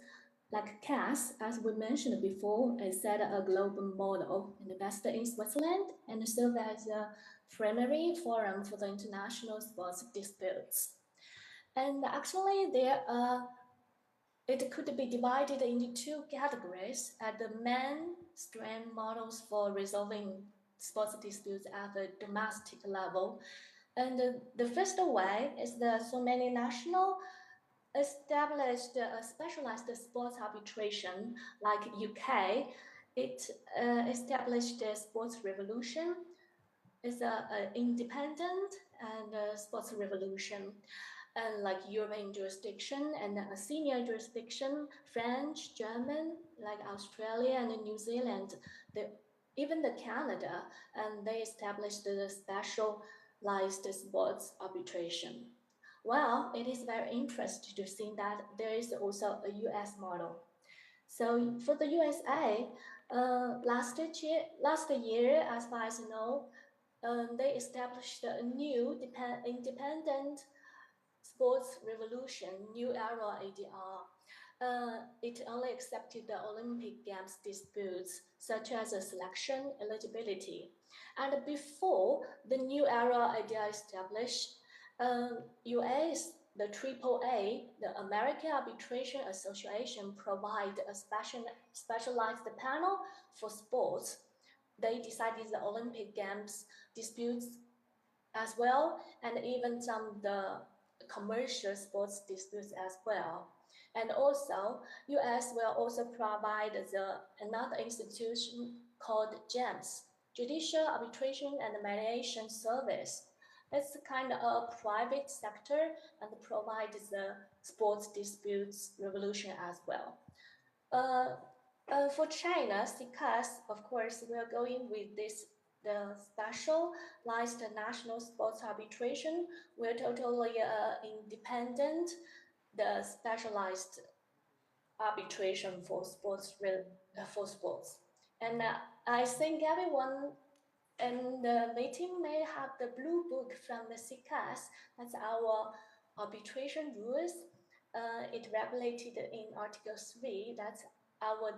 like CAS, as we mentioned before, is set a global model invested in Switzerland and serve as a primary forum for the international sports disputes. And actually, it could be divided into two categories at the mainstream models for resolving sports disputes at the domestic level. And the first way is the so many national established specialized sports arbitration, like UK. It established the sports revolution. It's an independent and sports revolution, and like European jurisdiction and a senior jurisdiction, French, German, like Australia and New Zealand, even the Canada, and they established the specialized sports arbitration. Well, it is very interesting to see that there is also a US model. So for the USA, last year, as far as I know, they established a new independent sports revolution, new era ADR. It only accepted the Olympic Games disputes, such as selection eligibility. And before the new era ADR established, US, the AAA, the American Arbitration Association, provide a specialized panel for sports. They decided the Olympic Games disputes as well, and even some of the commercial sports disputes as well. And also, US will also provide another institution called GEMS, Judicial Arbitration and Mediation Service. It's kind of a private sector and provides the sports disputes revolution as well. For China, CICAS, of course, we're going with the specialized national sports arbitration. We're totally independent, the specialized arbitration for sports. And I think everyone in the meeting may have the blue book from the CICAS. That's our arbitration rules. It regulated in Article 3. That's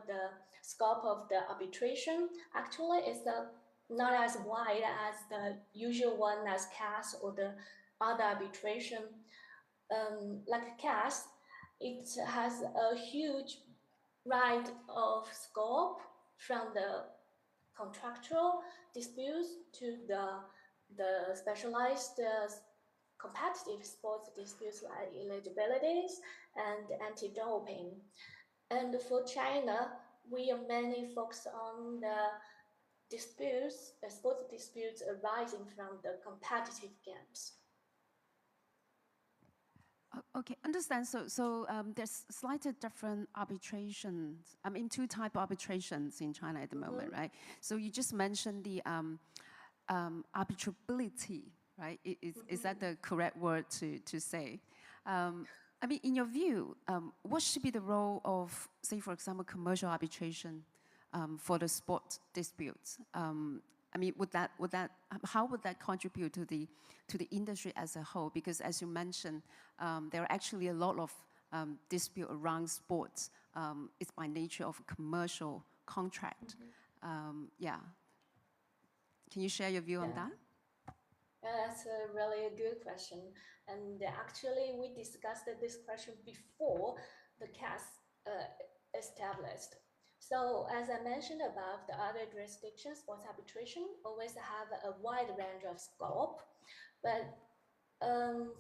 the scope of the arbitration. Actually, it's not as wide as the usual one as CAS or the other arbitration. Like CAS, it has a huge right of scope from the contractual disputes to the specialized competitive sports disputes like eligibilities and anti-doping. And for China, we are mainly focused on the disputes, sports disputes arising from the competitive games. Okay, understand. So there's slightly different arbitrations. I mean, two type of arbitrations in China at the moment, right? So you just mentioned the arbitrability, right? Is that the correct word to say? I mean, in your view, what should be the role of, say, for example, commercial arbitration for the sport disputes? I mean, how would that contribute to the industry as a whole? Because as you mentioned, there are actually a lot of dispute around sports. It's by nature of a commercial contract. Yeah. Can you share your view on that? That's really a good question. And actually, we discussed this question before the CAS established. So as I mentioned above, the other jurisdictions, sports arbitration, always have a wide range of scope. But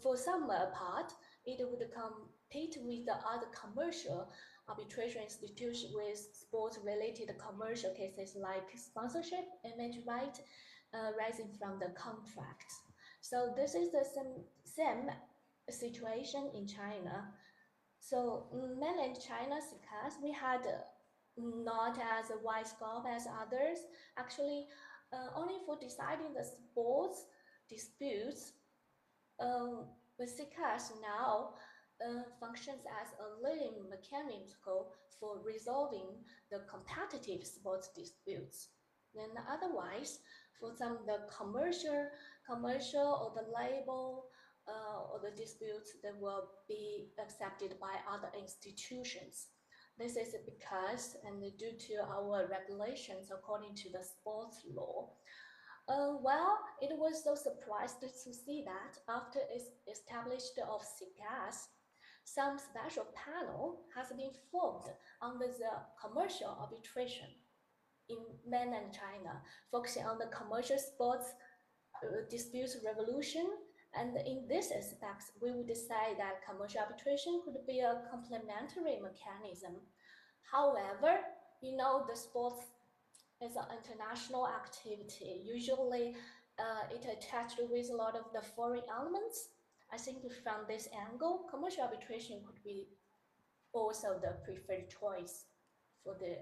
for some part, it would compete with the other commercial arbitration institutions with sports-related commercial cases like sponsorship, image right, rising from the contracts. So this is the same situation in China. So mainland China, CICAS, we had not as a wide scope as others. Actually, only for deciding the sports disputes, with CICAS now, functions as a leading mechanism for resolving the competitive sports disputes. Then otherwise, for some of the commercial or the label or the disputes that will be accepted by other institutions. This is because and due to our regulations according to the sports law. Well, it was so surprised to see that after its establishment of CICAS, some special panel has been formed under the commercial arbitration in mainland China, focusing on the commercial sports disputes resolution. And in this aspect, we would say that commercial arbitration could be a complementary mechanism. However, you know, the sports is an international activity. Usually, it attached with a lot of the foreign elements. I think from this angle, commercial arbitration could be also the preferred choice for the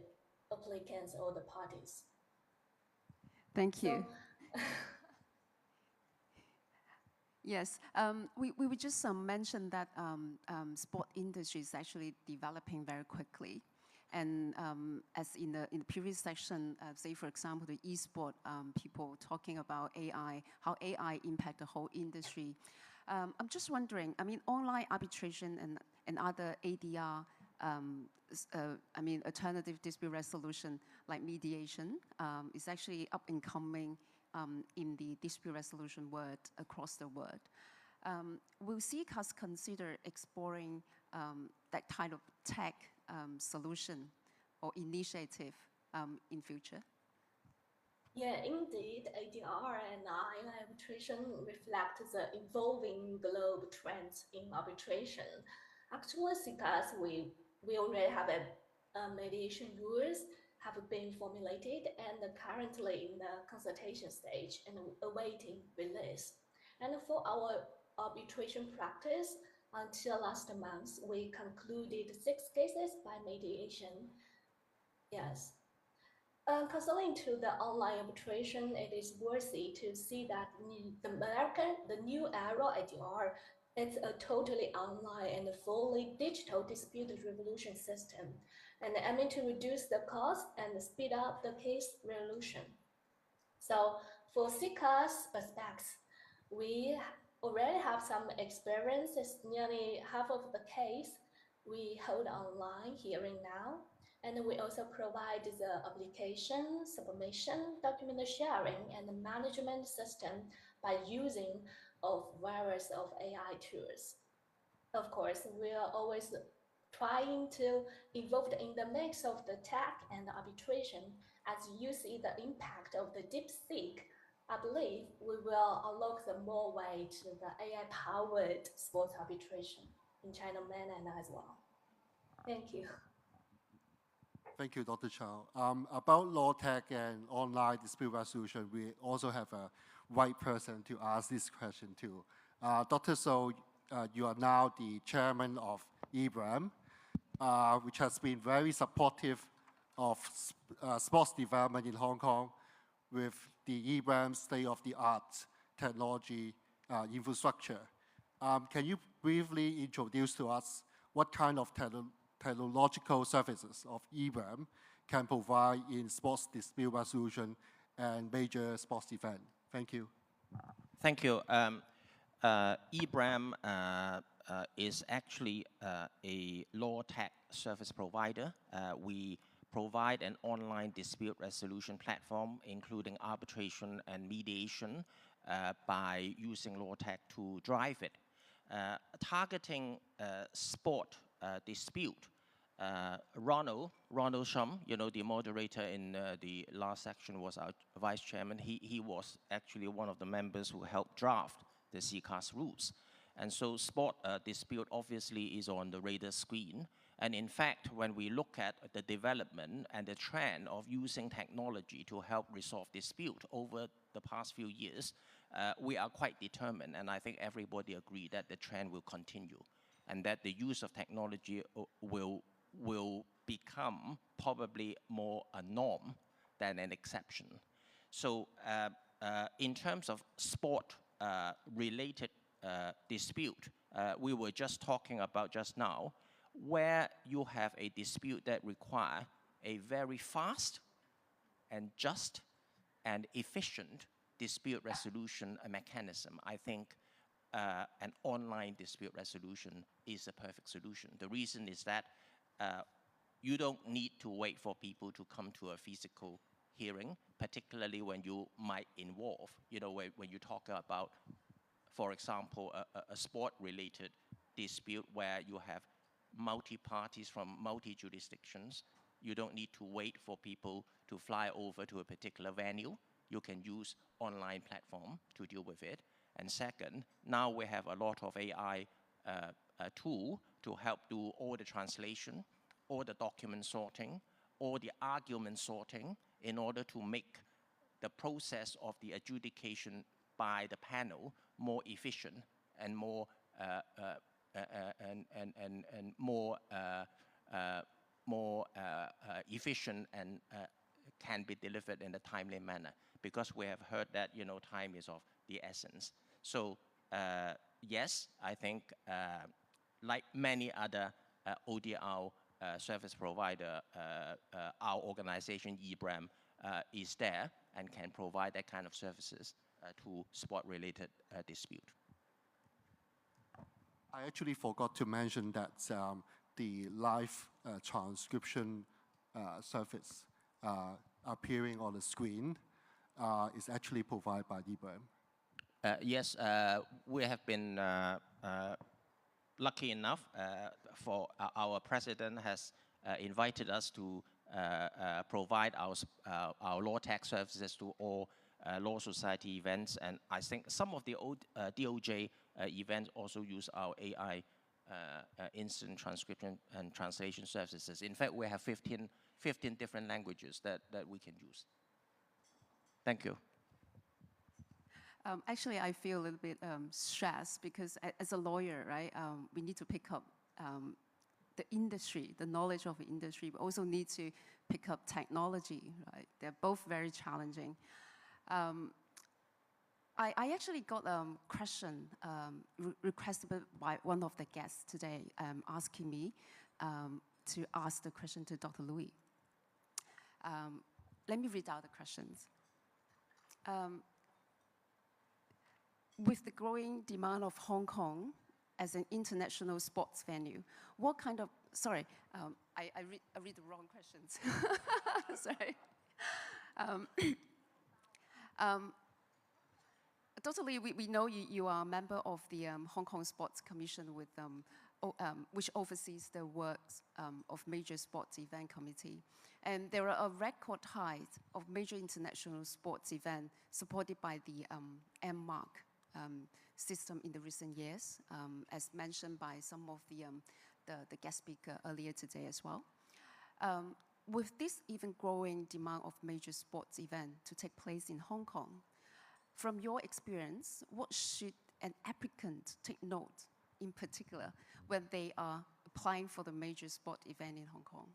applicants or the parties. Thank you. Yes, we would just mention that sport industry is actually developing very quickly. And as in the previous section, say for example, the e-sport people talking about AI, how AI impact the whole industry. I'm just wondering, I mean, online arbitration and other ADR, I mean, alternative dispute resolution like mediation is actually up and coming in the dispute resolution world across the world. Will CICAS consider exploring that kind of tech solution or initiative in future? Yeah, indeed, ADR and AI arbitration reflect the evolving global trends in arbitration. Actually, CICAS, we already have a mediation rules have been formulated and currently in the consultation stage and awaiting release. And for our arbitration practice, until last month, we concluded 6 cases by mediation. Yes. Concerning to the online arbitration, it is worthy to see that the new era ADR, it's a totally online and fully digital dispute resolution system, and aiming to reduce the cost and speed up the case resolution. So for CICAS aspects, we already have some experiences. Nearly half of the case we hold online hearing now. And we also provide the application, submission, document sharing, and management system by using of various of AI tools. Of course, we are always trying to involve in the mix of the tech and the arbitration. As you see the impact of the DeepSeek, I believe we will unlock the more way to the AI-powered sports arbitration in China mainland as well. Thank you. Thank you, Dr. Chow. About law tech and online dispute resolution, we also have a right person to ask this question to. Dr. So, you are now the chairman of EBRAM, which has been very supportive of sports development in Hong Kong with the EBRAM state-of-the-art technology infrastructure. Can you briefly introduce to us what kind of technological services of EBRAM can provide in sports dispute resolution and major sports event? Thank you. Thank you. EBRAM is actually a law tech service provider. We provide an online dispute resolution platform, including arbitration and mediation, by using law tech to drive it. Targeting sport dispute, Ronald Shum, you know, the moderator in the last section was our vice chairman. He was actually one of the members who helped draft the CICAS rules. And so sport dispute obviously is on the radar screen. And in fact, when we look at the development and the trend of using technology to help resolve dispute over the past few years, we are quite determined, and I think everybody agrees that the trend will continue, and that the use of technology will become probably more a norm than an exception. So in terms of sport related dispute, we were just talking about just now, where you have a dispute that require a very fast and just and efficient dispute resolution mechanism. I think an online dispute resolution is a perfect solution. The reason is that you don't need to wait for people to come to a physical hearing, particularly when you might involve, when you talk about, for example, a sport-related dispute where you have multi-parties from multi-jurisdictions. You don't need to wait for people to fly over to a particular venue. You can use online platform to deal with it. And second, now we have a lot of AI tool to help do all the translation, all the document sorting, all the argument sorting, in order to make the process of the adjudication by the panel more efficient and more efficient and can be delivered in a timely manner, because we have heard that time is of the essence. So yes, I think like many other ODR service provider, our organization eBram is there and can provide that kind of services to sport-related dispute. I actually forgot to mention that the live transcription service appearing on the screen is actually provided by eBram. Yes, we have been lucky enough for our president has invited us to provide our law tech services to all law society events, and I think some of the old DOJ events also use our AI instant transcription and translation services. In fact, we have 15 different languages that we can use. Thank you. Actually, I feel a little bit stressed because as a lawyer, right, we need to pick up the industry, the knowledge of the industry, but also need to pick up technology, right? They're both very challenging. I actually got a question requested by one of the guests today, asking me to ask the question to Dr. Louis. Let me read out the questions. With the growing demand of Hong Kong as an international sports venue, what kind of, sorry, I read the wrong questions. Sorry. Dr. Lee, we know you are a member of the Hong Kong Sports Commission with, which oversees the works of major sports event committee. And there are a record high of major international sports events supported by the MMARC system in the recent years, as mentioned by some of the guest speaker earlier today as well. With this even growing demand of major sports events to take place in Hong Kong, from your experience, what should an applicant take note in particular when they are applying for the major sport event in Hong Kong?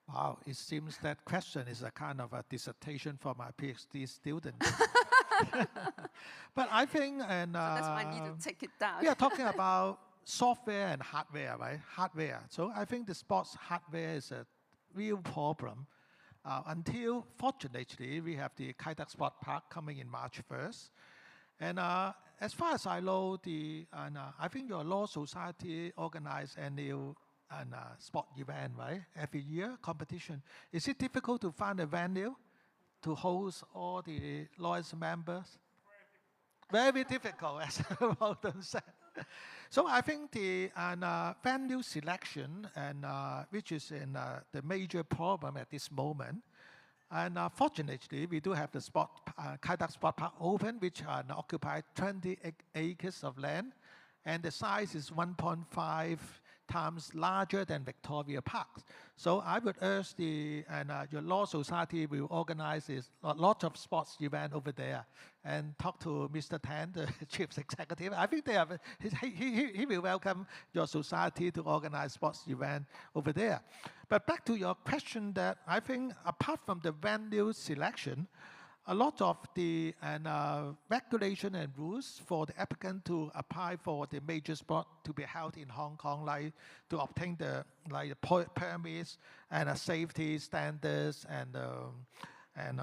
Wow, it seems that question is a kind of a dissertation for my PhD student. But I think, and so that's why I need to take it down. We are talking about software and hardware, right? Hardware. So I think the sports hardware is a real problem. Until, fortunately, we have the Kai Tak Sport Park coming in March 1st. And as far as I know, I think your law society organize annual sport event, right? Every year, competition. Is it difficult to find a venue to host all the lawyers members? Very difficult, as Walton said. So I think the venue selection, which is the major problem at this moment. And fortunately, we do have the Kai Tak Sport Park open, which occupy 20 acres of land. And the size is 1.5 times larger than Victoria Park. So I would urge your law society will organize a lot of sports event over there, and talk to Mr. Tan, the chief executive. I think he will welcome your society to organize sports event over there. But back to your question, that I think apart from the venue selection, a lot of the regulation and rules for the applicant to apply for the major sport to be held in Hong Kong, like to obtain the permits and safety standards and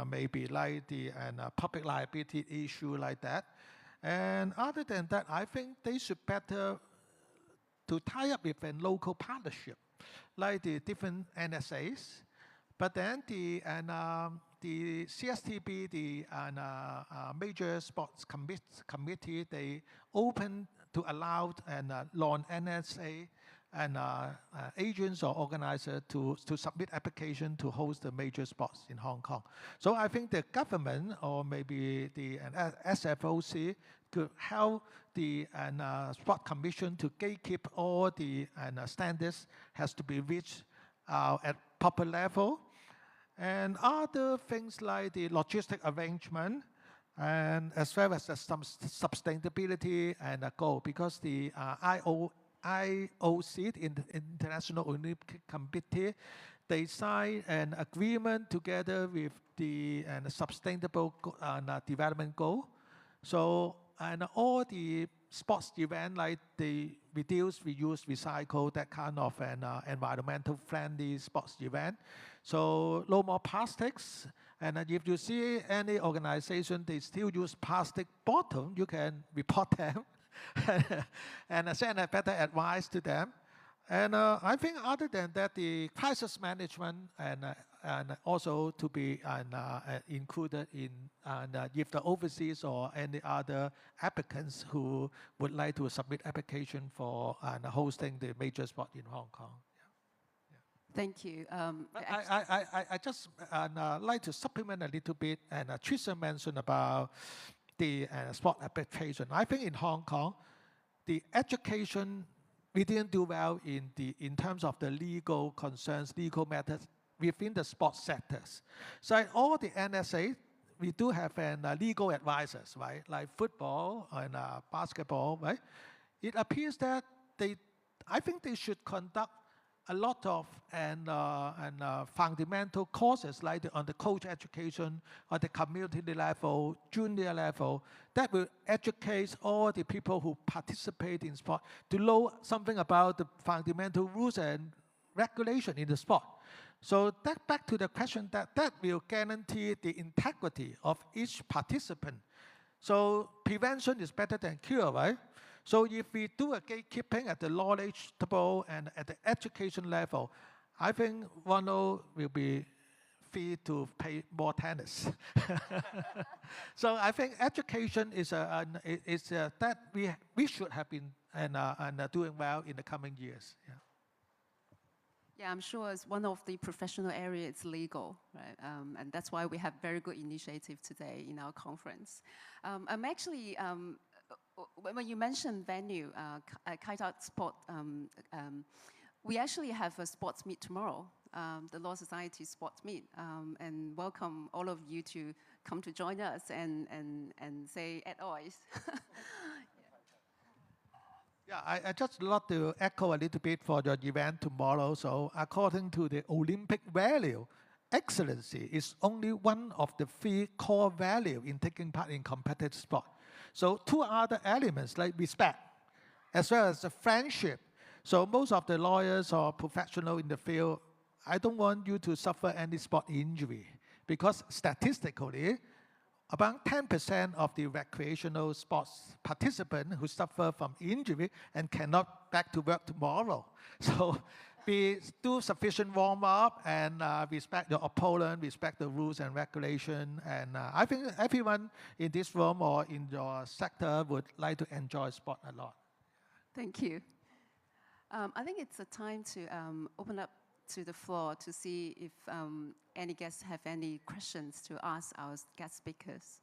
maybe like the public liability issue like that. And other than that, I think they should better to tie up with a local partnership, like the different NSAs. But then the CSTB, the major sports committee, they open to allow non-NSA and agents or organizers to submit application to host the major sports in Hong Kong. So I think the government or maybe the SFOC could help the Sport Commission to gatekeep all the standards has to be reached at proper level. And other things like the logistic arrangement and as well as the sustainability and a goal, because the IOC, the International Olympic Committee, they signed an agreement together with the sustainable development goal. So and all the sports event like the reduce, reuse, recycle, that kind of an environmental friendly sports event. So no more plastics. And if you see any organization, they still use plastic bottle, you can report them and send a better advice to them. And I think other than that, the crisis management and also to be included in if the overseas or any other applicants who would like to submit application for hosting the major sport in Hong Kong. Thank you. I just like to supplement a little bit, and Trisha mentioned about the sport application. I think in Hong Kong, the education, we didn't do well in terms of the legal concerns, legal matters within the sports sectors. So at all the NSA, we do have legal advisors, right? Like football and basketball, right? It appears that I think they should conduct a lot of fundamental courses like on the coach education, on the community level, junior level, that will educate all the people who participate in sport to know something about the fundamental rules and regulation in the sport. So that back to the question that will guarantee the integrity of each participant. So prevention is better than cure, right? So if we do a gatekeeping at the knowledgeable and at the education level, I think Ronald will be free to pay more tennis. So I think education is that we should have been doing well in the coming years. Yeah. Yeah, I'm sure it's one of the professional areas, it's legal, right? And that's why we have very good initiative today in our conference. I'm actually, when you mentioned venue, Kite Out Sport, we actually have a sports meet tomorrow, the Law Society sports meet, and welcome all of you to come to join us and say at always. Yeah, I just love to echo a little bit for your event tomorrow. So according to the Olympic value, excellency is only one of the 3 core values in taking part in competitive sport. So 2 other elements like respect, as well as the friendship. So most of the lawyers or professionals in the field, I don't want you to suffer any sport injury, because statistically, about 10% of the recreational sports participants who suffer from injury and cannot back to work tomorrow. So we do sufficient warm-up and respect your opponent, respect the rules and regulation. And I think everyone in this room or in your sector would like to enjoy sport a lot. Thank you. I think it's a time to open up to the floor to see if any guests have any questions to ask our guest speakers.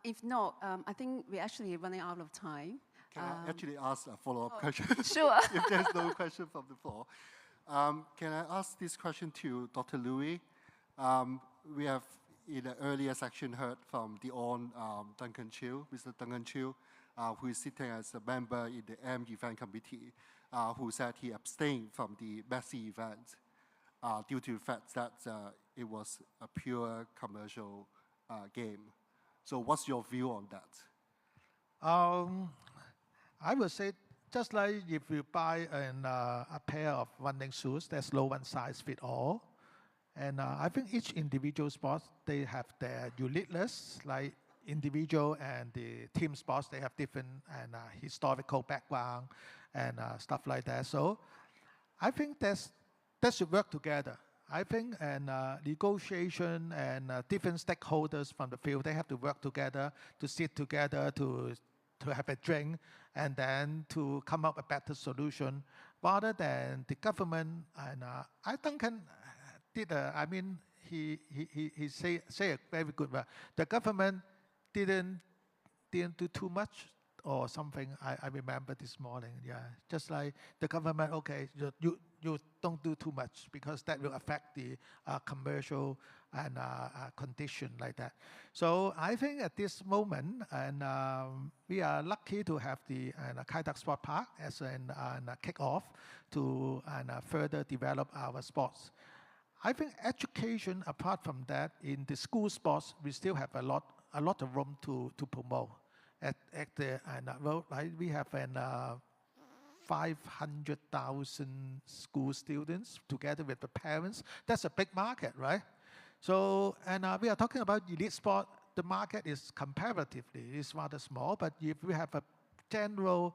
If not, I think we're actually running out of time. Can I actually ask a follow-up question? Sure. If there's no question from the floor. Can I ask this question to Dr. Louis? We have in the earlier section heard from the Duncan Chiu, Mr. Duncan Chiu, who is sitting as a member in the M event committee. who said he abstained from the Messi event due to the fact that it was a pure commercial game. So what's your view on that? I would say just like if you buy a pair of running shoes, there's no one size fit all. And I think each individual sport, they have their uniqueness, like individual and the team sports, they have different and historical background and stuff like that. So I think that should work together. I think negotiation and different stakeholders from the field, they have to work together, to sit together, to have a drink, and then to come up with a better solution, rather than the government. And I think he say a very good word. The government didn't do too much or something. I remember this morning, yeah. Just like the government, okay, you don't do too much because that will affect the commercial and condition like that. So I think at this moment, and we are lucky to have the Kai Tak Sport Park as a kick-off to further develop our sports. I think education, apart from that, in the school sports, we still have a lot of room to promote. At the we have 500,000 school students together with the parents. That's a big market, right? So, we are talking about elite sport. The market is comparatively is rather small, but if we have a general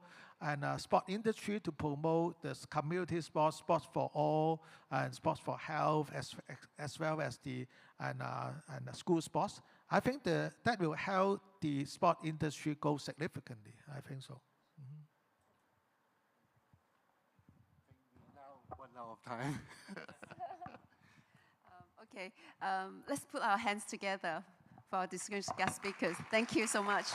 sport industry to promote the community sports, sports for all, and sports for health, as well as the school sports, I think that will help the sport industry grow significantly. I think so. Now, 1 hour of time. Okay, let's put our hands together for our distinguished guest speakers. Thank you so much.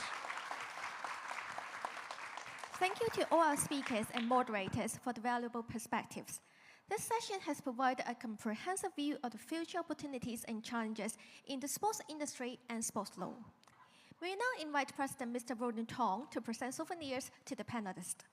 Thank you to all our speakers and moderators for the valuable perspectives. This session has provided a comprehensive view of the future opportunities and challenges in the sports industry and sports law. We now invite President Mr. Roland Tong to present souvenirs to the panelists.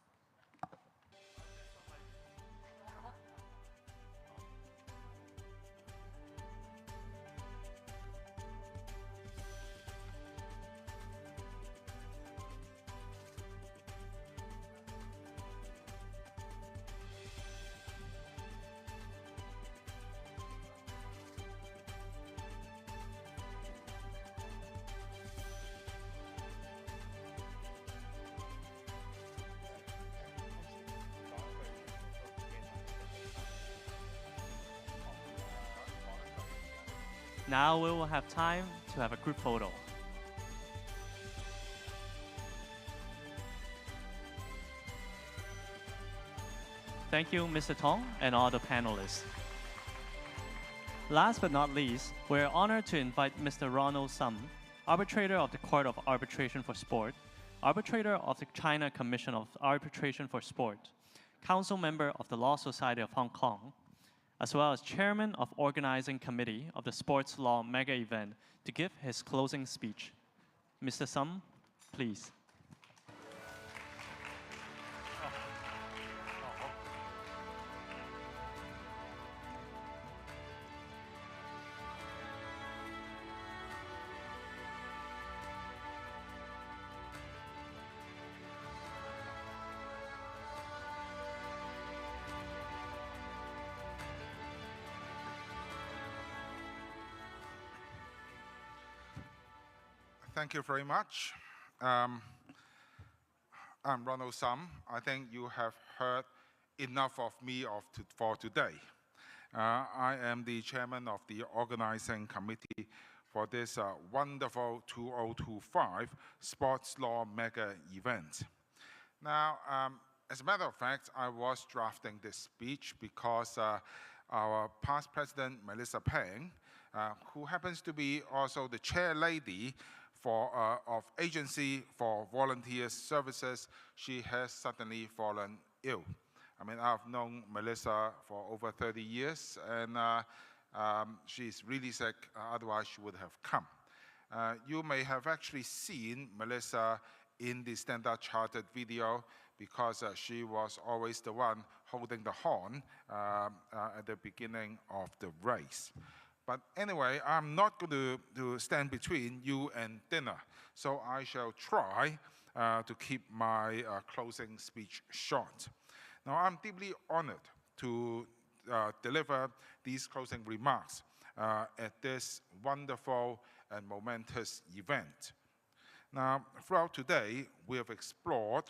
Now we will have time to have a group photo. Thank you, Mr. Tong, and all the panelists. Last but not least, we're honored to invite Mr. Ronald Sum, arbitrator of the Court of Arbitration for Sport, arbitrator of the China Commission of Arbitration for Sport, council member of the Law Society of Hong Kong, as well as chairman of organizing committee of the sports law mega event, to give his closing speech. Mr. Sum, please. Thank you very much. I'm Ronald Sum. I think you have heard enough of me for today. I am the chairman of the organizing committee for this wonderful 2025 Sports Law Mega event. Now, as a matter of fact, I was drafting this speech because our past president, Melissa Peng, who happens to be also the chair lady of Agency for Volunteer Services, she has suddenly fallen ill. I mean, I've known Melissa for over 30 years, and she's really sick, otherwise she would have come. You may have actually seen Melissa in the Standard Chartered video, because she was always the one holding the horn at the beginning of the race. But anyway, I'm not going to stand between you and dinner, so I shall try to keep my closing speech short. Now, I'm deeply honored to deliver these closing remarks at this wonderful and momentous event. Now, throughout today, we have explored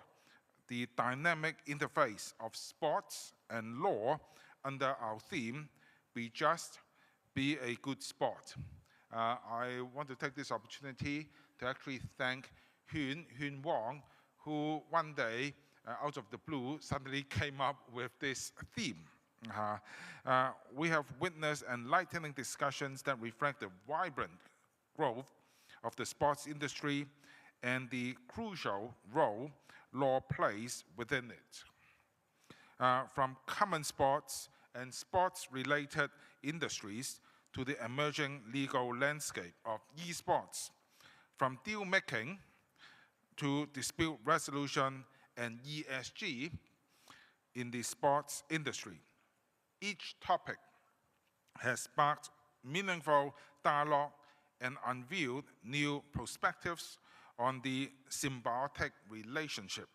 the dynamic interface of sports and law under our theme, Be Just, Be a Good Sport. I want to take this opportunity to actually thank Hyun Wong, who one day, out of the blue, suddenly came up with this theme. We have witnessed enlightening discussions that reflect the vibrant growth of the sports industry and the crucial role law plays within it. From common sports and sports-related industries to the emerging legal landscape of esports, from deal-making to dispute resolution and ESG in the sports industry. Each topic has sparked meaningful dialogue and unveiled new perspectives on the symbiotic relationship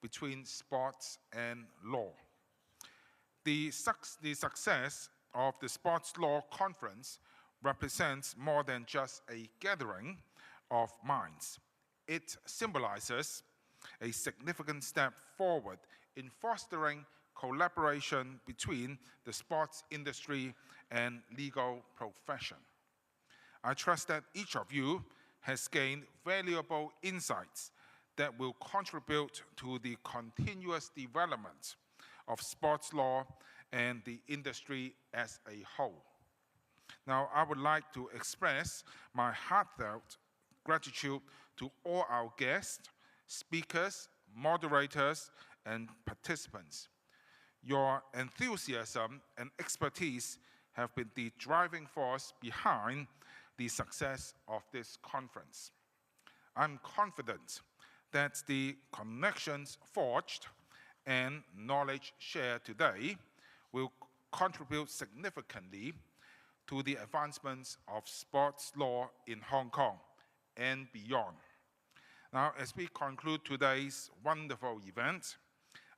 between sports and law. The success of the Sports Law Conference represents more than just a gathering of minds. It symbolizes a significant step forward in fostering collaboration between the sports industry and legal profession. I trust that each of you has gained valuable insights that will contribute to the continuous development of sports law and the industry as a whole. Now, I would like to express my heartfelt gratitude to all our guests, speakers, moderators, and participants. Your enthusiasm and expertise have been the driving force behind the success of this conference. I'm confident that the connections forged and knowledge shared today will contribute significantly to the advancements of sports law in Hong Kong and beyond. Now, as we conclude today's wonderful event,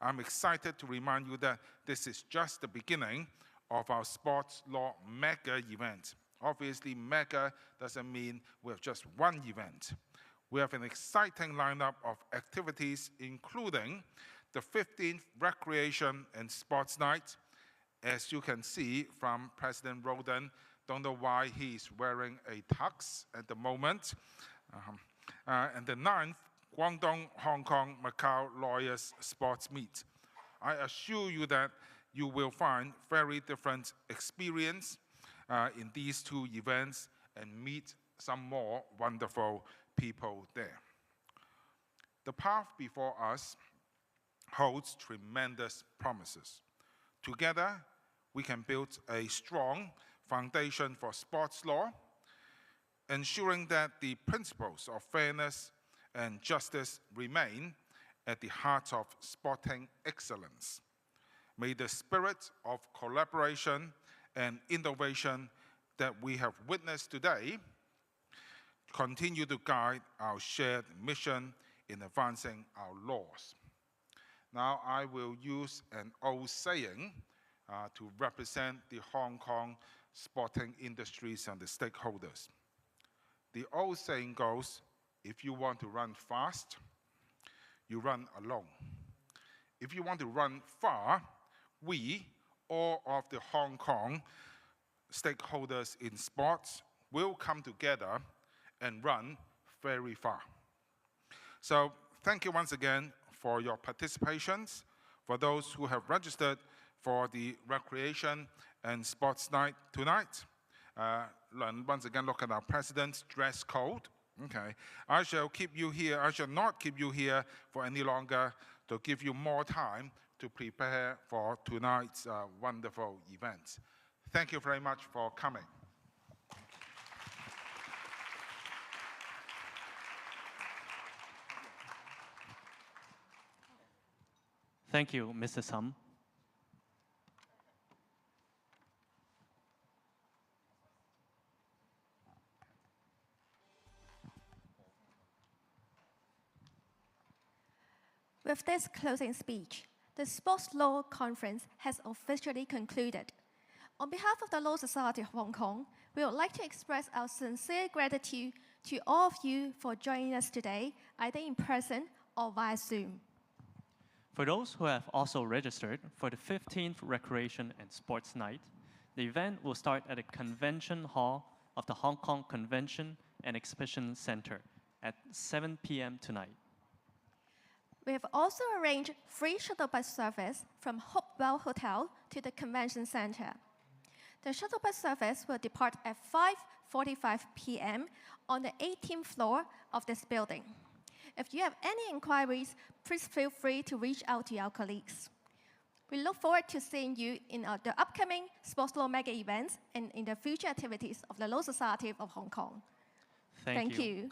I'm excited to remind you that this is just the beginning of our sports law mega event. Obviously, mega doesn't mean we have just one event. We have an exciting lineup of activities, including the 15th Recreation and Sports Night. As you can see from President Roden, don't know why he's wearing a tux at the moment. And the 9th Guangdong, Hong Kong, Macau Lawyers Sports Meet. I assure you that you will find very different experience in these two events and meet some more wonderful people there. The path before us holds tremendous promises. Together, we can build a strong foundation for sports law, ensuring that the principles of fairness and justice remain at the heart of sporting excellence. May the spirit of collaboration and innovation that we have witnessed today continue to guide our shared mission in advancing our laws. Now, I will use an old saying to represent the Hong Kong sporting industries and the stakeholders. The old saying goes, if you want to run fast, you run alone. If you want to run far, we, all of the Hong Kong stakeholders in sports, will come together and run very far. So thank you once again for your participations. For those who have registered for the Recreation and Sports Night tonight, once again look at our President's dress code. Okay, I shall keep you here. I shall not keep you here for any longer to give you more time to prepare for tonight's wonderful event. Thank you very much for coming. Thank you, Mrs. Hum. With this closing speech, the Sports Law Conference has officially concluded. On behalf of the Law Society of Hong Kong, we would like to express our sincere gratitude to all of you for joining us today, either in person or via Zoom. For those who have also registered for the 15th Recreation and Sports Night, the event will start at the Convention Hall of the Hong Kong Convention and Exhibition Center at 7 p.m. tonight. We have also arranged free shuttle bus service from Hopewell Hotel to the Convention Center. The shuttle bus service will depart at 5:45 p.m. on the 18th floor of this building. If you have any inquiries, please feel free to reach out to our colleagues. We look forward to seeing you in the upcoming sports law mega events and in the future activities of the Law Society of Hong Kong. Thank you. you.